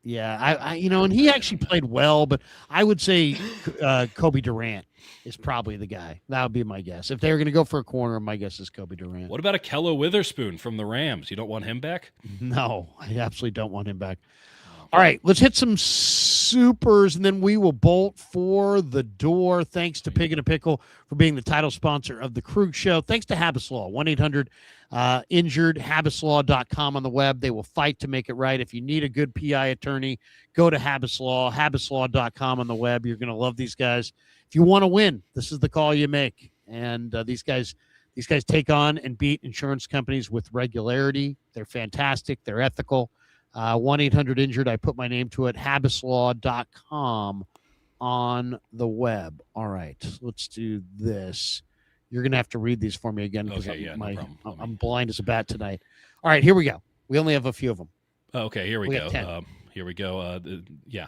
Yeah, and he actually played well, but I would say Kobe Durant is probably the guy. That would be my guess. If they were going to go for a corner, my guess is Kobe Durant.
What about Akello Witherspoon from the Rams? You don't want him back?
No, I absolutely don't want him back. All right, let's hit some supers, and then we will bolt for the door. Thanks to Pig and a Pickle for being the title sponsor of the Krug Show. Thanks to Habas Law, 1-800-INJURED, habaslaw.com on the web. They will fight to make it right. If you need a good PI attorney, go to Habas Law, habaslaw.com on the web. You're going to love these guys. If you want to win, this is the call you make. And these guys These guys take on and beat insurance companies with regularity. They're fantastic. They're ethical. 1-800-INJURED. I put my name to it. HabisLaw.com on the web. All right, let's do this. You're going to have to read these for me again because
Okay, no problem.
I'm blind as a bat tonight. All right, here we go. We only have a few of them.
Okay, here we
We
go.
got 10.
Here we go. Yeah.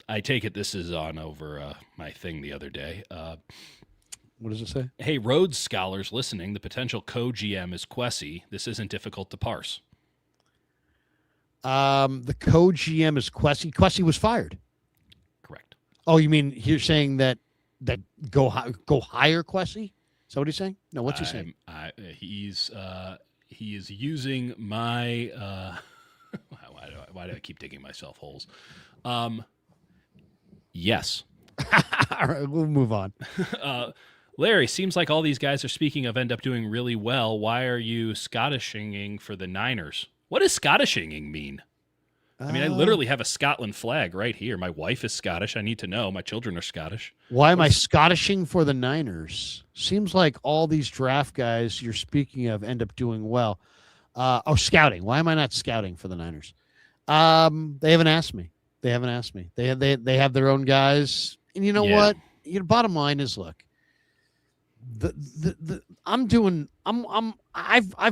I take it this is on over my thing the other day.
What does it say?
Hey, Rhodes scholars listening, the potential co-GM is Kwesi. This isn't difficult to parse.
The co-GM is Kwesi. Kwesi was fired.
Correct.
Oh, you mean you're saying that go hire Kwesi? Is that what he's saying? No, what's he saying?
He is using my. Why do I keep digging myself holes? Yes.
All right, we'll move on.
Larry, seems like all these guys are speaking of end up doing really well. Why are you Scottishing for the Niners? What does Scottishing mean? I mean, I literally have a Scotland flag right here. My wife is Scottish. I need to know. My children are Scottish.
Why am I Scottishing for the Niners? Seems like all these draft guys you're speaking of end up doing well. Scouting. Why am I not scouting for the Niners? They haven't asked me. They have their own guys. And you know what? Bottom line is, look, I've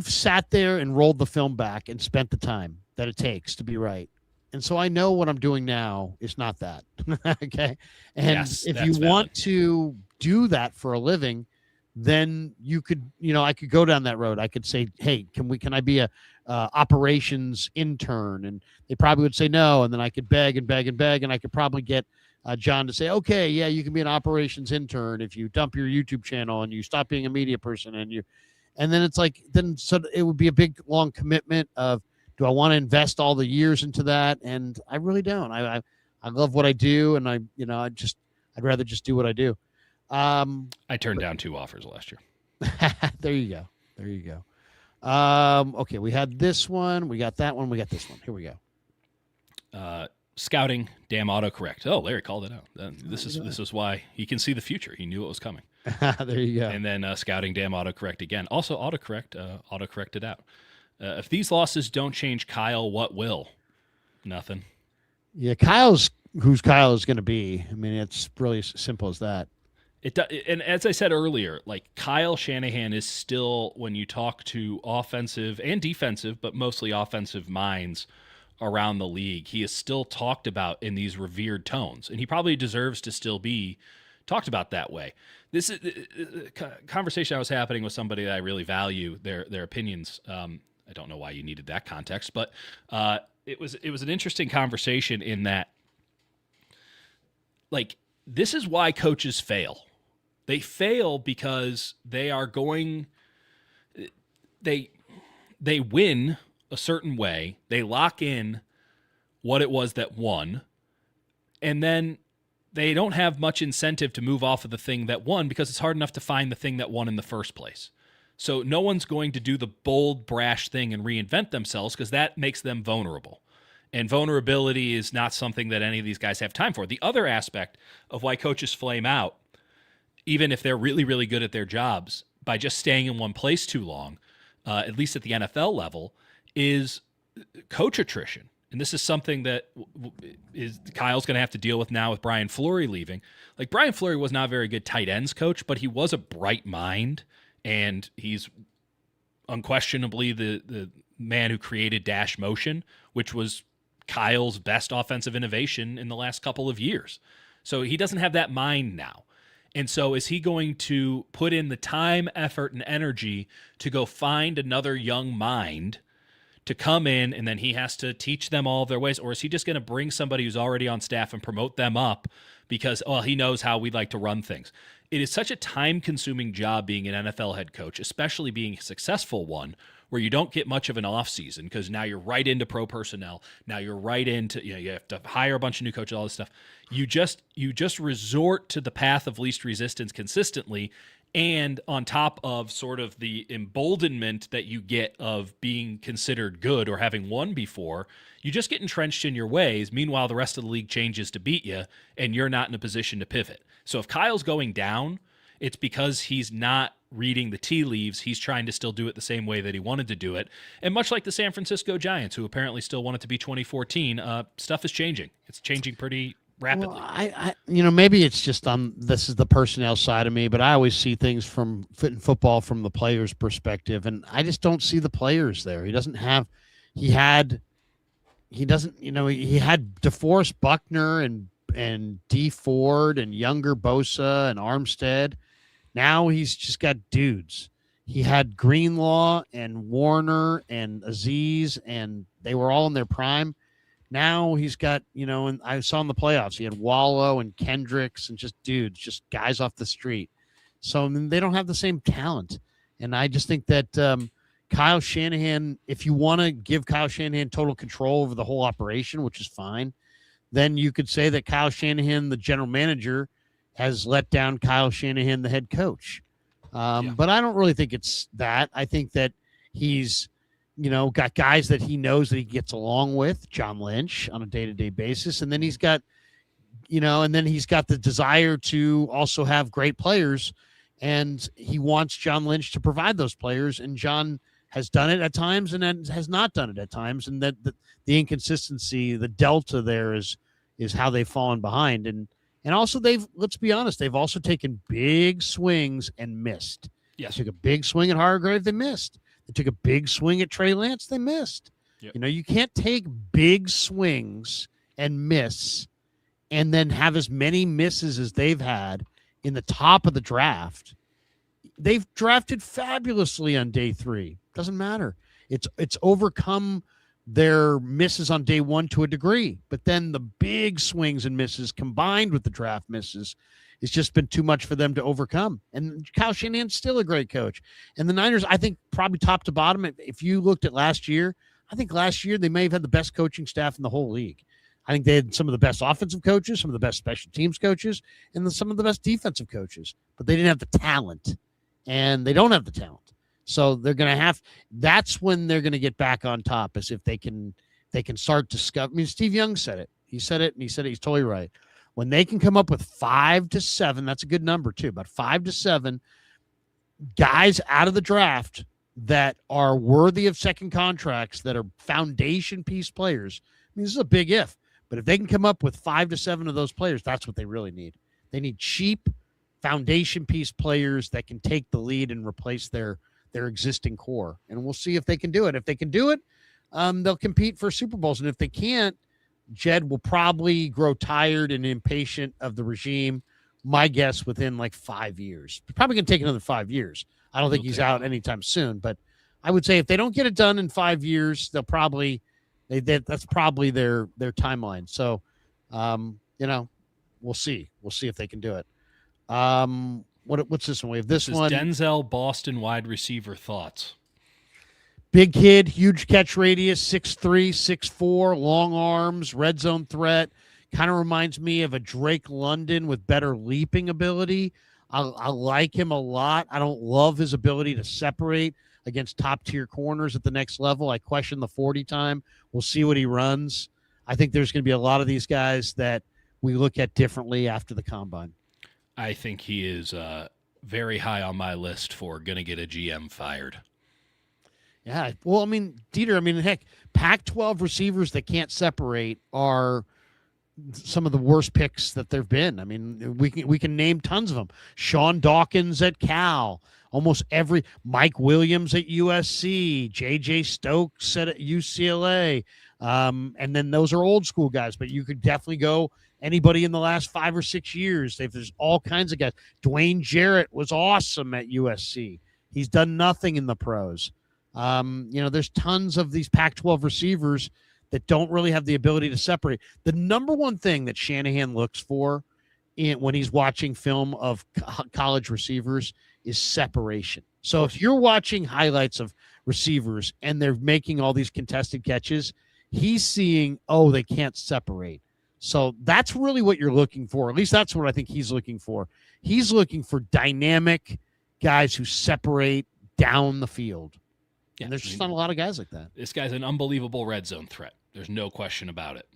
sat there and rolled the film back and spent the time that it takes to be right. And so I know what I'm doing now is not that. Okay. And
Yes,
if
that's
you
valid.
want to do that for a living, then you could, I could go down that road. I could say, hey, can I be a operations intern? And they probably would say no. And then I could beg and beg and beg. And I could probably get John to say, okay, yeah, you can be an operations intern if you dump your YouTube channel and you stop being a media person. And then it's like, so it would be a big, long commitment of, do I want to invest all the years into that? And I really don't. I love what I do. And I'd rather just do what I do.
I turned down 2 offers last year.
There you go. Okay, we had this one, we got that one, we got this one. Here we go.
Scouting, damn autocorrect. Oh, Larry called it out. This is why he can see the future. He knew it was coming.
There you go.
And then scouting, damn autocorrect again. Also autocorrected out. If these losses don't change Kyle, what will? Nothing.
Yeah, who's Kyle is going to be. I mean, it's really as simple as that.
And as I said earlier, like Kyle Shanahan is still, when you talk to offensive and defensive, but mostly offensive minds around the league, he is still talked about in these revered tones, and he probably deserves to still be talked about that way. This is a conversation I was happening with somebody that I really value their opinions. I don't know why you needed that context, but it was an interesting conversation in that, like, this is why coaches fail. They fail because they win a certain way. They lock in what it was that won, and then they don't have much incentive to move off of the thing that won because it's hard enough to find the thing that won in the first place. So no one's going to do the bold, brash thing and reinvent themselves because that makes them vulnerable. And vulnerability is not something that any of these guys have time for. The other aspect of why coaches flame out, even if they're really, really good at their jobs, by just staying in one place too long, at least at the NFL level, is coach attrition. And this is something that Kyle's going to have to deal with now with Brian Fleury leaving. Like, Brian Fleury was not a very good tight ends coach, but he was a bright mind, and he's unquestionably the man who created dash motion, which was Kyle's best offensive innovation in the last couple of years. So he doesn't have that mind now. And so is he going to put in the time, effort, and energy to go find another young mind to come in, and then he has to teach them all of their ways? Or is he just going to bring somebody who's already on staff and promote them up because, he knows how we like to run things? It is such a time-consuming job being an NFL head coach, especially being a successful one, where you don't get much of an offseason because now you're right into pro personnel. Now you're right into, you have to hire a bunch of new coaches, all this stuff. You just resort to the path of least resistance consistently, and on top of sort of the emboldenment that you get of being considered good or having won before, you just get entrenched in your ways. Meanwhile, the rest of the league changes to beat you, and you're not in a position to pivot. So if Kyle's going down, it's because he's not reading the tea leaves, he's trying to still do it the same way that he wanted to do it. And much like the San Francisco Giants, who apparently still want it to be 2014, stuff is changing. It's changing pretty rapidly.
Well, I maybe it's just this is the personnel side of me, but I always see things from football from the player's perspective, and I just don't see the players there. He had DeForest Buckner and D Ford and younger Bosa and Armstead. Now he's just got dudes. He had Greenlaw and Warner and Aziz, and they were all in their prime. Now he's got, and I saw in the playoffs, he had Wallow and Kendricks and just dudes, just guys off the street. So they don't have the same talent. And I just think that Kyle Shanahan, if you want to give Kyle Shanahan total control over the whole operation, which is fine, then you could say that Kyle Shanahan, the general manager, has let down Kyle Shanahan, the head coach. But I don't really think it's that. I think that he's, got guys that he knows that he gets along with, John Lynch, on a day-to-day basis. And then he's got, the desire to also have great players. And he wants John Lynch to provide those players. And John has done it at times and then has not done it at times. And that the inconsistency, the delta there is how they've fallen behind. And also let's be honest, they've also taken big swings and missed.
Yes.
They took a big swing at Hargrave, they missed. They took a big swing at Trey Lance, they missed.
Yep.
You can't take big swings and miss and then have as many misses as they've had in the top of the draft. They've drafted fabulously on day 3. Doesn't matter. It's overcome their misses on day 1 to a degree, but then the big swings and misses combined with the draft misses, it's just been too much for them to overcome. And Kyle Shanahan's still a great coach. And the Niners, I think, probably top to bottom, if you looked at last year, I think last year they may have had the best coaching staff in the whole league. I think they had some of the best offensive coaches, some of the best special teams coaches, and some of the best defensive coaches, but they didn't have the talent, and they don't have the talent. So they're going to that's when they're going to get back on top, as if they can start discover. I mean, Steve Young said it. He said it, and he said it. He's totally right. When they can come up with 5 to 7, that's a good number too, about 5 to 7 guys out of the draft that are worthy of second contracts, that are foundation piece players. I mean, this is a big if, but if they can come up with 5 to 7 of those players, that's what they really need. They need cheap foundation piece players that can take the lead and replace their existing core. And we'll see if they can do it. If they can do it, they'll compete for Super Bowls. And if they can't, Jed will probably grow tired and impatient of the regime. My guess, within like 5 years. It's probably going to take another 5 years. I don't think he's out anytime soon, but I would say if they don't get it done in 5 years, they'll probably that's probably their timeline. So, we'll see. We'll see if they can do it. What's this one? We have this one.
Denzel Boston wide receiver thoughts.
Big kid, huge catch radius, 6'3", 6'4", long arms, red zone threat. Kind of reminds me of a Drake London with better leaping ability. I like him a lot. I don't love his ability to separate against top-tier corners at the next level. I question the 40 time. We'll see what he runs. I think there's going to be a lot of these guys that we look at differently after the combine.
I think he is very high on my list for going to get a GM fired.
Yeah, well, I mean, Dieter, heck, Pac-12 receivers that can't separate are some of the worst picks that there've been. I mean, we can name tons of them. Sean Dawkins at Cal, almost every Mike Williams at USC, J.J. Stokes at UCLA, and then those are old school guys. But you could definitely go anybody in the last 5 or 6 years. There's all kinds of guys. Dwayne Jarrett was awesome at USC. He's done nothing in the pros. There's tons of these Pac-12 receivers that don't really have the ability to separate. The number one thing that Shanahan looks for when he's watching film of college receivers is separation. So if you're watching highlights of receivers and they're making all these contested catches, he's seeing, they can't separate. So that's really what you're looking for. At least that's what I think he's looking for. He's looking for dynamic guys who separate down the field. Yeah, and there's just not a lot of guys like that.
This guy's an unbelievable red zone threat. There's no question about it.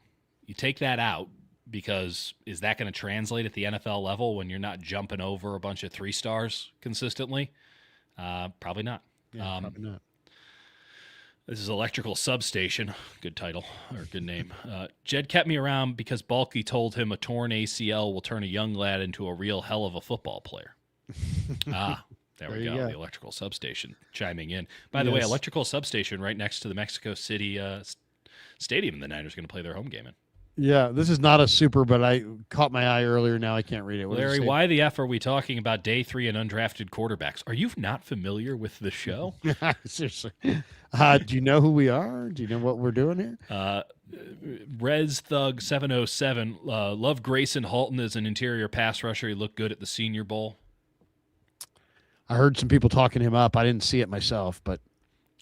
You take that out because is that going to translate at the NFL level when you're not jumping over a bunch of 3 stars consistently? Probably not.
Yeah, probably not.
This is Electrical Substation. Good title or good name. Jed kept me around because Balky told him a torn ACL will turn a young lad into a real hell of a football player. There we
you
go.
go.
The Electrical Substation chiming in. By the way,
Yes.
Electrical Substation right next to the Mexico City stadium the Niners are going to play their home game in.
Yeah, this is not a super, but I caught my eye earlier. Now I can't read it. What does it
Larry,
say?
why the F are we talking about day 3 and undrafted quarterbacks? Are you not familiar with the show?
Seriously. Do you know who we are? Do you know what we're doing here?
Rez Thug 707. Love Grayson Halton as an interior pass rusher. He looked good at the Senior Bowl.
I heard some people talking him up. I didn't see it myself, but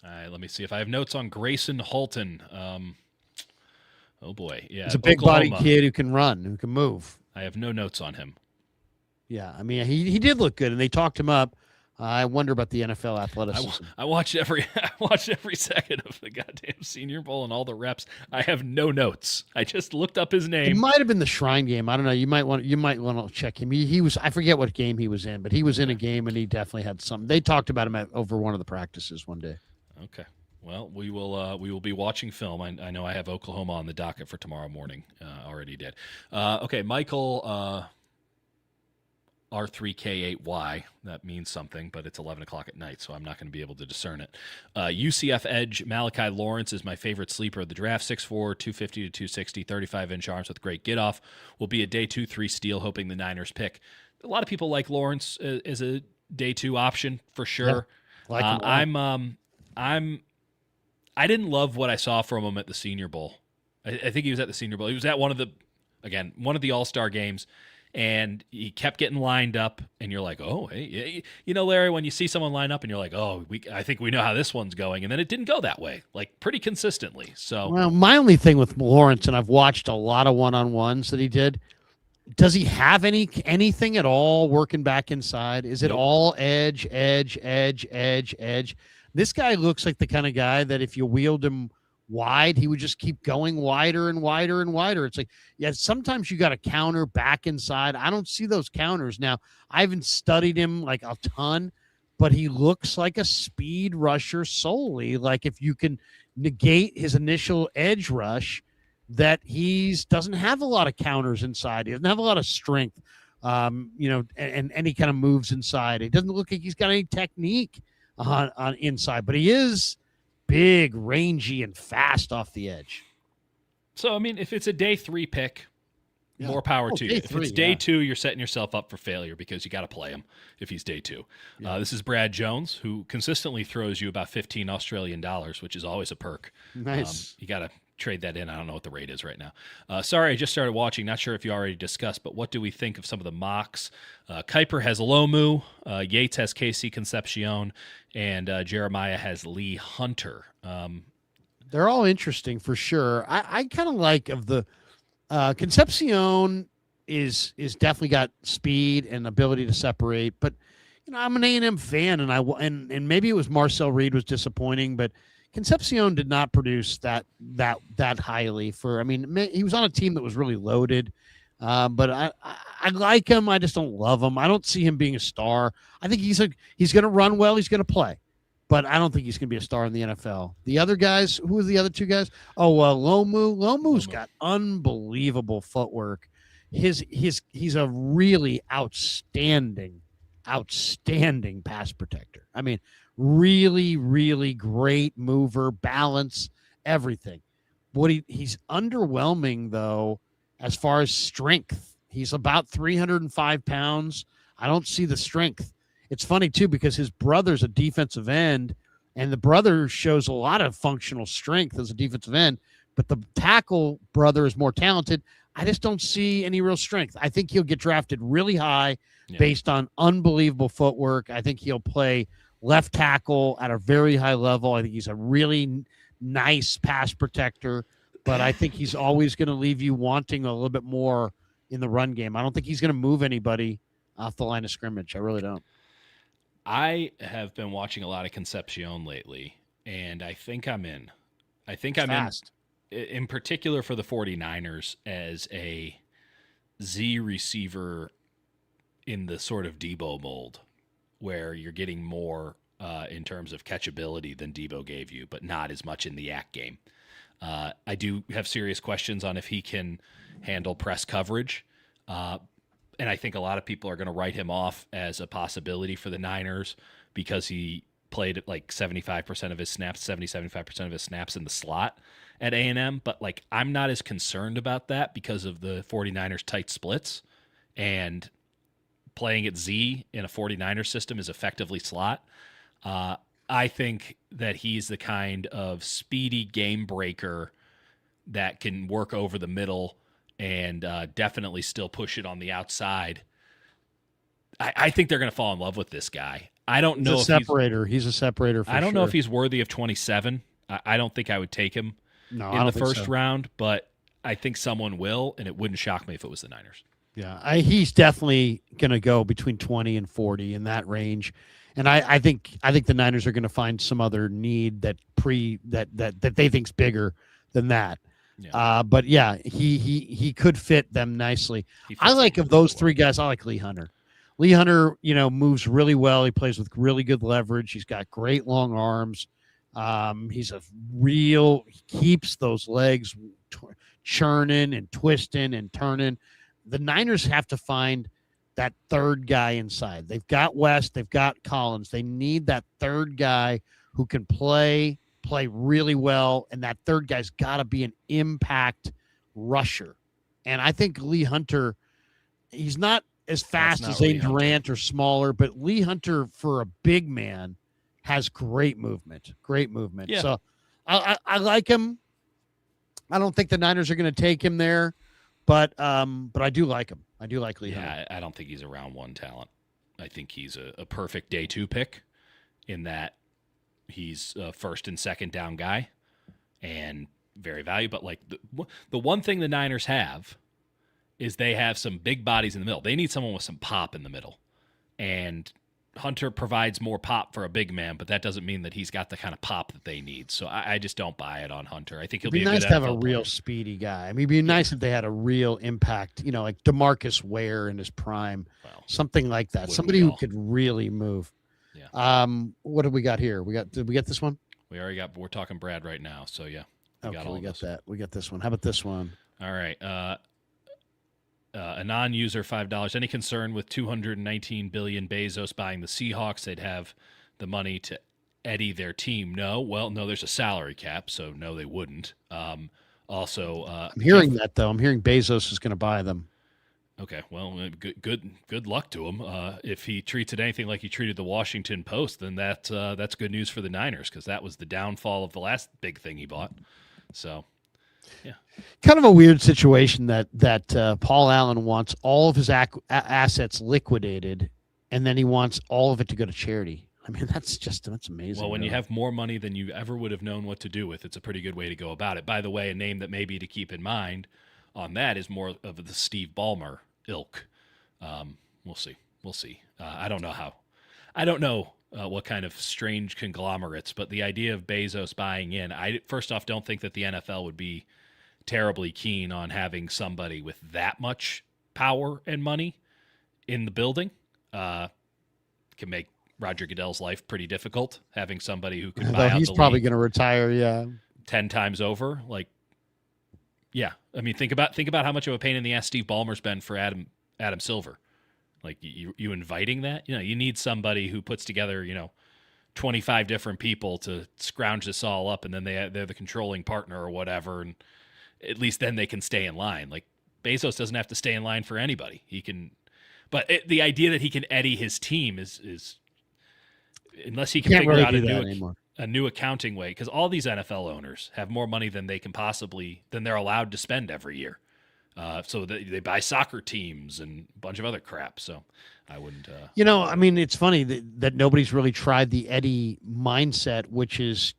All right, let me see if I have notes on Grayson Halton. Oh boy, yeah,
he's a big body
Oklahoma.
kid who can run, who can move.
I have no notes on him.
Yeah, I mean, he did look good, and they talked him up. I wonder about the NFL athleticism.
I watched every second of the goddamn Senior Bowl and all the reps. I have no notes. I just looked up his
It
name.
might have been the Shrine game. I don't know. You might want to check him. He was, I forget what game he was in, but he was in a game and he definitely had something. They talked about him over one of the practices one day.
Okay. Well, we will be watching film. I know I have Oklahoma on the docket for tomorrow morning. Already did. Okay, Michael R3K8Y. That means something, but it's 11 o'clock at night, so I'm not going to be able to discern it. UCF Edge Malachi Lawrence is my favorite sleeper of the draft. 6'4", 250 to 260, 35-inch arms with great get-off. Will be a day 2-3 steal, hoping the Niners pick. A lot of people like Lawrence as a day 2 option for sure.
Yeah, like him a lot.
I didn't love what I saw from him at the Senior Bowl. I think he was at the Senior Bowl. He was at one of the All-Star games, and he kept getting lined up, and you're like, oh, hey, you know, Larry, when you see someone line up and you're like, oh, I think we know how this one's going, and then it didn't go that way, like pretty consistently. So
Well, my only thing with Lawrence, and I've watched a lot of one-on-ones that he did, does he have anything at all working back inside? Is it
Nope.
all edge? This guy looks like the kind of guy that if you wheeled him wide, he would just keep going wider and wider and wider. It's like, yeah, sometimes you got to counter back inside. I don't see those counters. Now, I haven't studied him like a ton, but he looks like a speed rusher solely. Like if you can negate his initial edge rush, that doesn't have a lot of counters inside. He doesn't have a lot of strength, and any kind of moves inside. It doesn't look like he's got any technique on inside, but he is big, rangy, and fast off the edge.
So, I mean, if it's a day 3 pick,
Yeah.
more power to you.
Day
If
3,
it's day
yeah.
2, you're setting yourself up for failure because you got to play him if he's day 2.
Yeah.
This is Brad Jones, who consistently throws you about 15 Australian dollars, which is always a perk.
Nice.
You got to trade that in. I don't know what the rate is right now. Sorry, I just started watching. Not sure if you already discussed, but what do we think of some of the mocks? Kuiper has Lomu, Yates has KC Concepcion, and Jeremiah has Lee Hunter.
They're all interesting for sure. I kind of like of the Concepcion is definitely got speed and ability to separate, but I'm an A&M fan, and maybe it was Marcel Reed was disappointing, but Concepcion did not produce that highly he was on a team that was really loaded. But I like him. I just don't love him. I don't see him being a star. I think he's going to run well. He's going to play, but I don't think he's going to be a star in the NFL. The other guys, who are the other 2 guys? Oh, Lomu. Lomu's got unbelievable footwork. He's a really outstanding pass protector. I mean, really, really great mover, balance, everything. He's underwhelming though, as far as strength. He's about 305 pounds. I don't see the strength. It's funny too, because his brother's a defensive end, and the brother shows a lot of functional strength as a defensive end, but the tackle brother is more talented. I just don't see any real strength. I think he'll get drafted really high based on unbelievable footwork. I think he'll play left tackle at a very high level. I think he's a really nice pass protector, but I think he's always going to leave you wanting a little bit more in the run game. I don't think he's going to move anybody off the line of scrimmage. I really don't.
I have been watching a lot of Concepcion lately, and I think I'm in.
Fast.
In particular for the 49ers as a Z receiver in the sort of Debo mold, where you're getting more in terms of catchability than Debo gave you, but not as much in the act game. I do have serious questions on if he can handle press coverage. And I think a lot of people are going to write him off as a possibility for the Niners because he played like 75% of his snaps, 75% of his snaps in the slot at A&M. But like, I'm not as concerned about that because of the 49ers tight splits, and playing at Z in a 49ers system is effectively slot. I think that he's the kind of speedy game breaker that can work over the middle and definitely still push it on the outside. I think they're going to fall in love with this guy. I don't know
He's a separator. He's a separator for
I don't
sure.
know if he's worthy of 27. I don't think I would take him
I
in
don't
the
think
first
so.
round, but I think someone will, and it wouldn't shock me if it was the Niners.
Yeah, he's definitely going to go between 20 and 40 in that range. And I think the Niners are going to find some other need that they think's bigger than that.
Yeah.
But yeah, he could fit them nicely.
He fits
I like
them
of those
really
three guys. I like Lee Hunter. Lee Hunter, moves really well. He plays with really good leverage. He's got great long arms. He keeps those legs churning and twisting and turning. The Niners have to find that third guy inside. They've got West, they've got Collins. They need that third guy who can play really well, and that third guy's got to be an impact rusher. And I think Lee Hunter, he's not as fast
not
as
Lee
Zane Durant or smaller, but Lee Hunter for a big man has great movement.
Yeah.
So I like him. I don't think the Niners are going to take him there, but I do like him. I do like Lee Hunter.
Yeah, I don't think he's a round one talent. I think he's a perfect day two pick in that he's a first and second down guy and very valuable. But like the one thing the Niners have is they have some big bodies in the middle. They need someone with some pop in the middle. And Hunter provides more pop for a big man, but that doesn't mean that he's got the kind of pop that they need. So I just don't buy it on Hunter. I think he'll
It'd be
be a
nice
good
to have a
NFL
real
player.
speedy guy. I mean, it'd be nice if they had a real impact, like DeMarcus Ware in his prime,
Well,
something like that.
Wouldn't
Somebody
we
who
all?
could really move.
Yeah.
What do we got here? Did we get this one?
we already got. We're talking Brad right now, so yeah.
Okay,
all
we
of
got
this.
that. We got this one. How about this one?
All right. A non-user $5. Any concern with 219 billion Bezos buying the Seahawks? They'd have the money to eddy their team. No. Well, no. There's a salary cap, so no, they wouldn't. Also,
I'm hearing that though. I'm hearing Bezos is going to buy them.
Okay, well, good luck to him. If he treats it anything like he treated the Washington Post, then that's good news for the Niners because that was the downfall of the last big thing he bought. So, yeah.
Kind of a weird situation that Paul Allen wants all of his assets liquidated, and then he wants all of it to go to charity. I mean, that's amazing.
Well, when you
really.
have more money than you ever would have known what to do with, it's a pretty good way to go about it. By the way, a name that may be to keep in mind on that is more of the Steve Ballmer ilk. We'll see. I don't know what kind of strange conglomerates, but the idea of Bezos buying in, I first off don't think that the NFL would be terribly keen on having somebody with that much power and money in the building. Can make Roger Goodell's life pretty difficult, having somebody who could buy
Although
out
he's
the
probably
league
going to retire. Yeah.
10 times over. Like, yeah. I mean, think about how much of a pain in the ass Steve Ballmer's been for Adam Silver. Like, you inviting that? You need somebody who puts together, 25 different people to scrounge this all up, and then they're the controlling partner or whatever, and at least then they can stay in line. Like, Bezos doesn't have to stay in line for anybody. He can, but the idea that he can eddy his team is unless he can
Can't
figure
really
out
do that anymore.
a new accounting way, because all these NFL owners have more money than they're allowed to spend every year. So they buy soccer teams and a bunch of other crap. So I wouldn't.
I mean, it's funny that nobody's really tried the Eddie mindset, which is,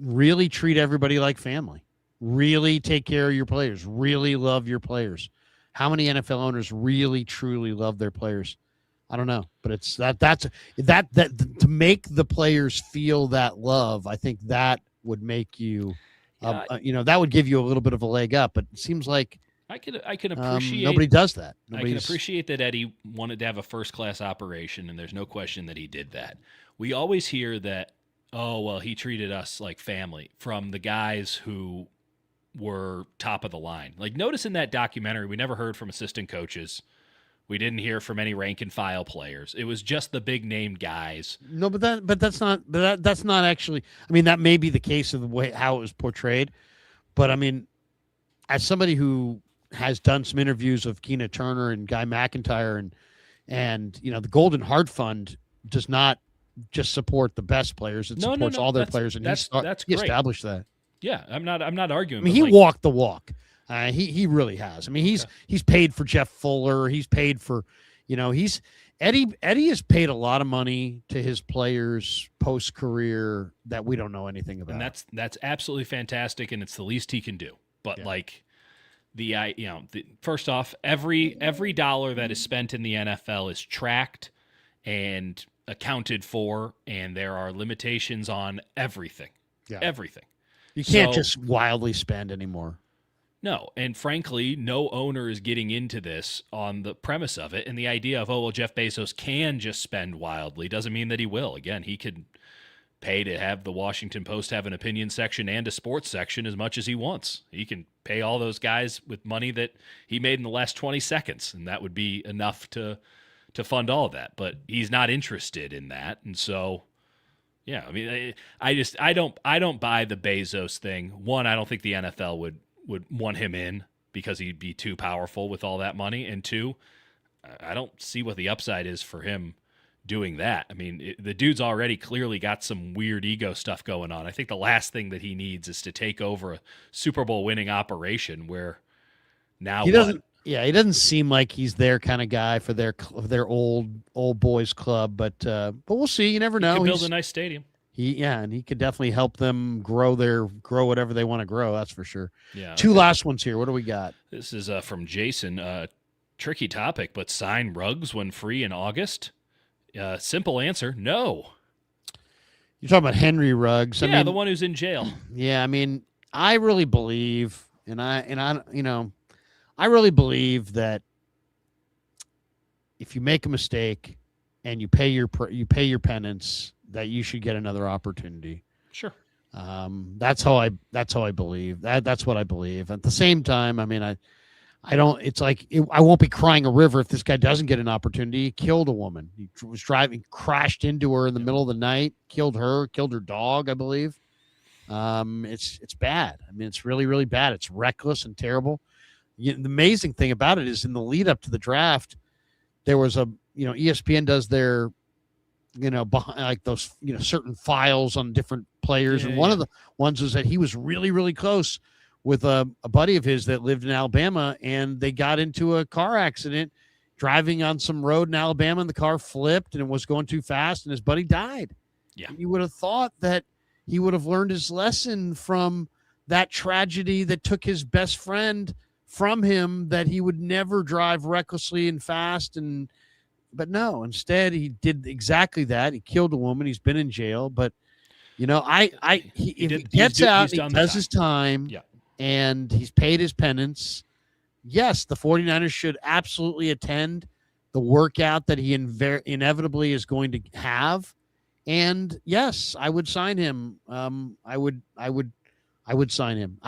really treat everybody like family, really take care of your players, really love your players. How many NFL owners really truly love their players? I don't know, but it's that's to make the players feel that love. I think that would make you, that would give you a little bit of a leg up. But it seems like
I can appreciate
Nobody does that.
I can appreciate that Eddie wanted to have a first-class operation, and there's no question that he did that. We always hear that, oh, well, he treated us like family from the guys who were top of the line. Like, notice in that documentary, we never heard from assistant coaches. We didn't hear from any rank and file players. It was just the big name guys.
No, but that's not actually. I mean, that may be the case of the way how it was portrayed, but I mean, as somebody who has done some interviews of Keena Turner and Guy McIntyre, and the Golden Heart Fund does not just support the best players; it supports all their players, and
that's
he
great.
established that.
Yeah, I'm not arguing.
I mean, he walked the walk. He really has. I mean, he's paid for Jeff Fuller. He's paid for, Eddie has paid a lot of money to his players post career that we don't know anything about.
And that's absolutely fantastic, and it's the least he can do. But first off, every dollar that is spent in the NFL is tracked and accounted for, and there are limitations on everything.
Yeah.
Everything.
You can't just wildly spend anymore.
No, and frankly, no owner is getting into this on the premise of it. And the idea of, Jeff Bezos can just spend wildly doesn't mean that he will. Again, he could pay to have the Washington Post have an opinion section and a sports section as much as he wants. He can pay all those guys with money that he made in the last 20 seconds, and that would be enough to fund all of that. But he's not interested in that. And so, yeah, I mean, I don't buy the Bezos thing. One, I don't think the NFL would want him in because he'd be too powerful with all that money. And two, I don't see what the upside is for him doing that. I mean, the dude's already clearly got some weird ego stuff going on. I think the last thing that he needs is to take over a Super Bowl winning operation where now
he doesn't. Yeah, he doesn't seem like he's their kind of guy for their old boys club. But we'll see. You never know.
He could build a nice stadium.
And he could definitely help them grow whatever they want to grow. That's for sure.
Yeah.
Two last ones here. What do we got?
This is from Jason. Tricky topic, but sign Ruggs when free in August. Simple answer: no.
You're talking about Henry Ruggs.
Yeah, the one who's in jail.
Yeah, I mean, I really believe, I really believe that if you make a mistake and you pay your penance, that you should get another opportunity.
Sure.
That's how I believe. That's what I believe. At the same time, I mean, I don't. It's like I won't be crying a river if this guy doesn't get an opportunity. He killed a woman. He was driving, crashed into her in the middle of the night, killed her dog, I believe. It's bad. I mean, it's really, really bad. It's reckless and terrible. The amazing thing about it is in the lead up to the draft, there was ESPN does their, behind like those, certain files on different players. And one of the ones was that he was really, really close with a buddy of his that lived in Alabama, and they got into a car accident driving on some road in Alabama, and the car flipped and it was going too fast, and his buddy died.
Yeah.
And you would have thought that he would have learned his lesson from that tragedy that took his best friend from him, that he would never drive recklessly and fast. But no, instead he did exactly that. He killed a woman. He's been in jail, but if he gets out, he does his time.
Yeah.
And he's paid his penance. Yes, the 49ers should absolutely attend the workout that he inevitably is going to have. And yes, I would sign him. I would sign him.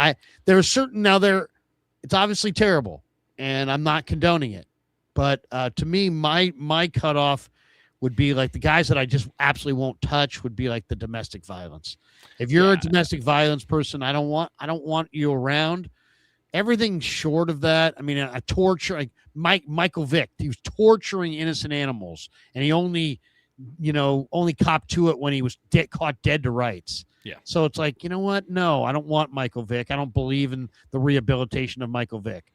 It's obviously terrible, and I'm not condoning it. But to me, my cutoff would be like the guys that I just absolutely won't touch would be like the domestic violence. If you're a domestic violence person, I don't want you around. Everything short of that, I mean, a torture, like Michael Vick, he was torturing innocent animals, and he only copped to it when he was caught dead to rights.
Yeah. So
it's like, you know what? No, I don't want Michael Vick. I don't believe in the rehabilitation of Michael Vick.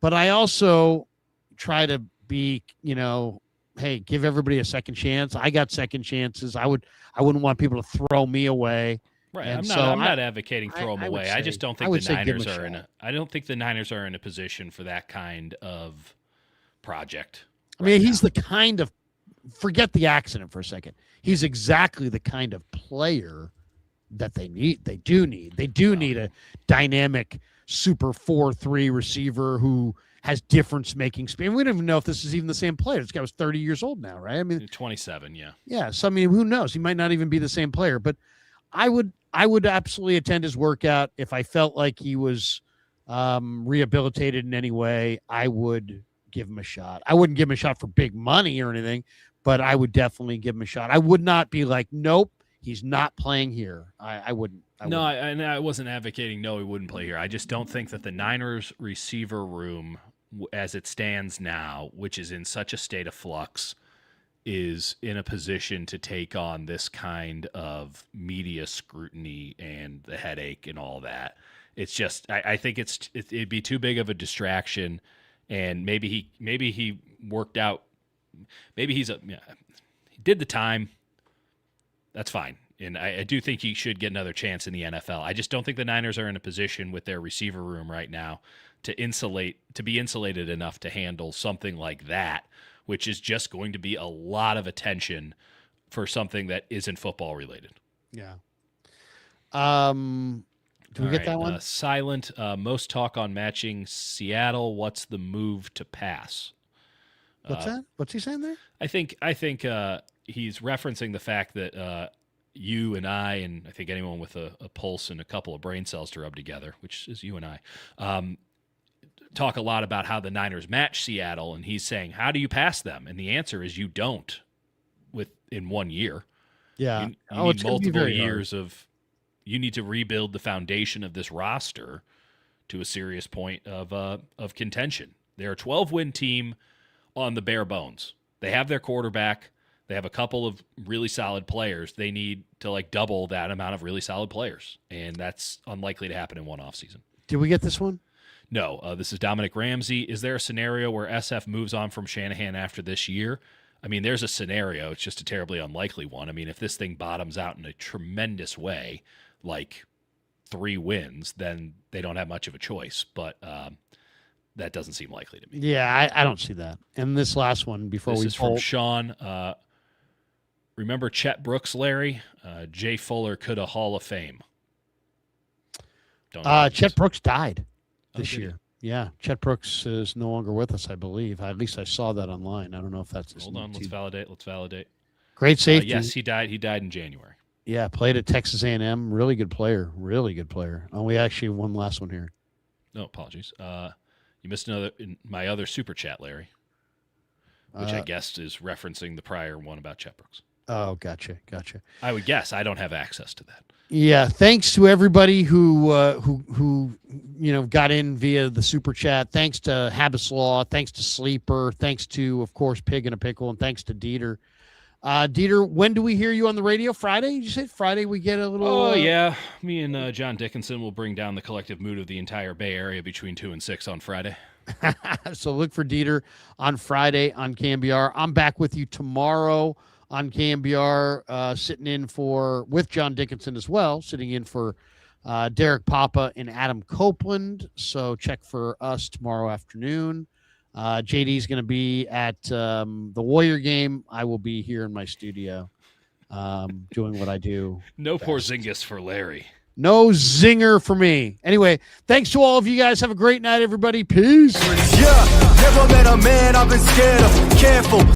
But I also try to be, hey, give everybody a second chance. I got second chances. I wouldn't want people to throw me away.
Right.
And
I'm not advocating throw them away. I just don't think the Niners
I
don't think the Niners are in a position for that kind of project.
I mean, he's the kind of, forget the accident for a second. He's exactly the kind of player that they need. They do need a dynamic super 4-3 receiver who has difference making speed. We don't even know if this is even the same player. This guy was 30 years old now, right? I mean,
27, yeah.
Yeah. So I mean, who knows? He might not even be the same player. But I would absolutely attend his workout if I felt like he was rehabilitated in any way. I would give him a shot. I wouldn't give him a shot for big money or anything, but I would definitely give him a shot. I would not be like, nope, he's not playing here. I wouldn't.
I wasn't advocating no, he wouldn't play here. I just don't think that the Niners receiver room, as it stands now, which is in such a state of flux, is in a position to take on this kind of media scrutiny and the headache and all that. It's just, I think it'd be too big of a distraction, and maybe he worked out. Maybe he did the time. That's fine. And I do think he should get another chance in the NFL. I just don't think the Niners are in a position with their receiver room right now to be insulated enough to handle something like that, which is just going to be a lot of attention for something that isn't football related.
Yeah. Do we get that one?
Silent. Most talk on matching Seattle. What's the move to pass?
What's that? What's he saying there? I think
he's referencing the fact that you and I, and I think anyone with a pulse and a couple of brain cells to rub together, which is you and I, talk a lot about how the Niners match Seattle, and he's saying, how do you pass them? And the answer is you don't in 1 year.
Yeah.
You need multiple years you need to rebuild the foundation of this roster to a serious point of contention. They're a 12-win team on the bare bones. They have their quarterback. They have a couple of really solid players. They need to double that amount of really solid players, and that's unlikely to happen in one offseason.
Did we get this one?
No. This is Dominic Ramsey. Is there a scenario where SF moves on from Shanahan after this year? I mean, there's a scenario. It's just a terribly unlikely one. I mean, if this thing bottoms out in a tremendous way, like 3 wins, then they don't have much of a choice. But that doesn't seem likely to me.
Yeah, I don't see that. And this last one
this is from Sean. Remember Chet Brooks, Larry? Jay Fuller could have Hall of Fame.
Chet Brooks died this year. Yeah, Chet Brooks is no longer with us, I believe. At least I saw that online. I don't know if that's his
Hold on, let's validate.
Great safety.
Yes, he died. He died in January.
Yeah, played at Texas A&M. Really good player. Oh, we actually won last one here.
No, apologies. You missed my other super chat, Larry, which I guess is referencing the prior one about Chet Brooks.
Oh, gotcha.
I would guess. I don't have access to that.
Yeah, thanks to everybody who got in via the super chat. Thanks to Habas Law. Thanks to Sleeper. Thanks to, of course, Pig in a Pickle, and thanks to Dieter. Dieter, when do we hear you on the radio? Friday? Did you say Friday we get a little...
Oh, yeah. Me and John Dickinson will bring down the collective mood of the entire Bay Area between 2 and 6 on Friday.
So look for Dieter on Friday on KMBR. I'm back with you tomorrow on KMBR, sitting in with John Dickinson as well, sitting in for Derek Papa and Adam Copeland. So check for us tomorrow afternoon. JD's going to be at the Warrior game. I will be here in my studio doing what I do.
No Porzingis for Larry.
No zinger for me. Anyway, thanks to all of you guys. Have a great night, everybody. Peace.
Yeah, never met a man I've been scared of. Careful.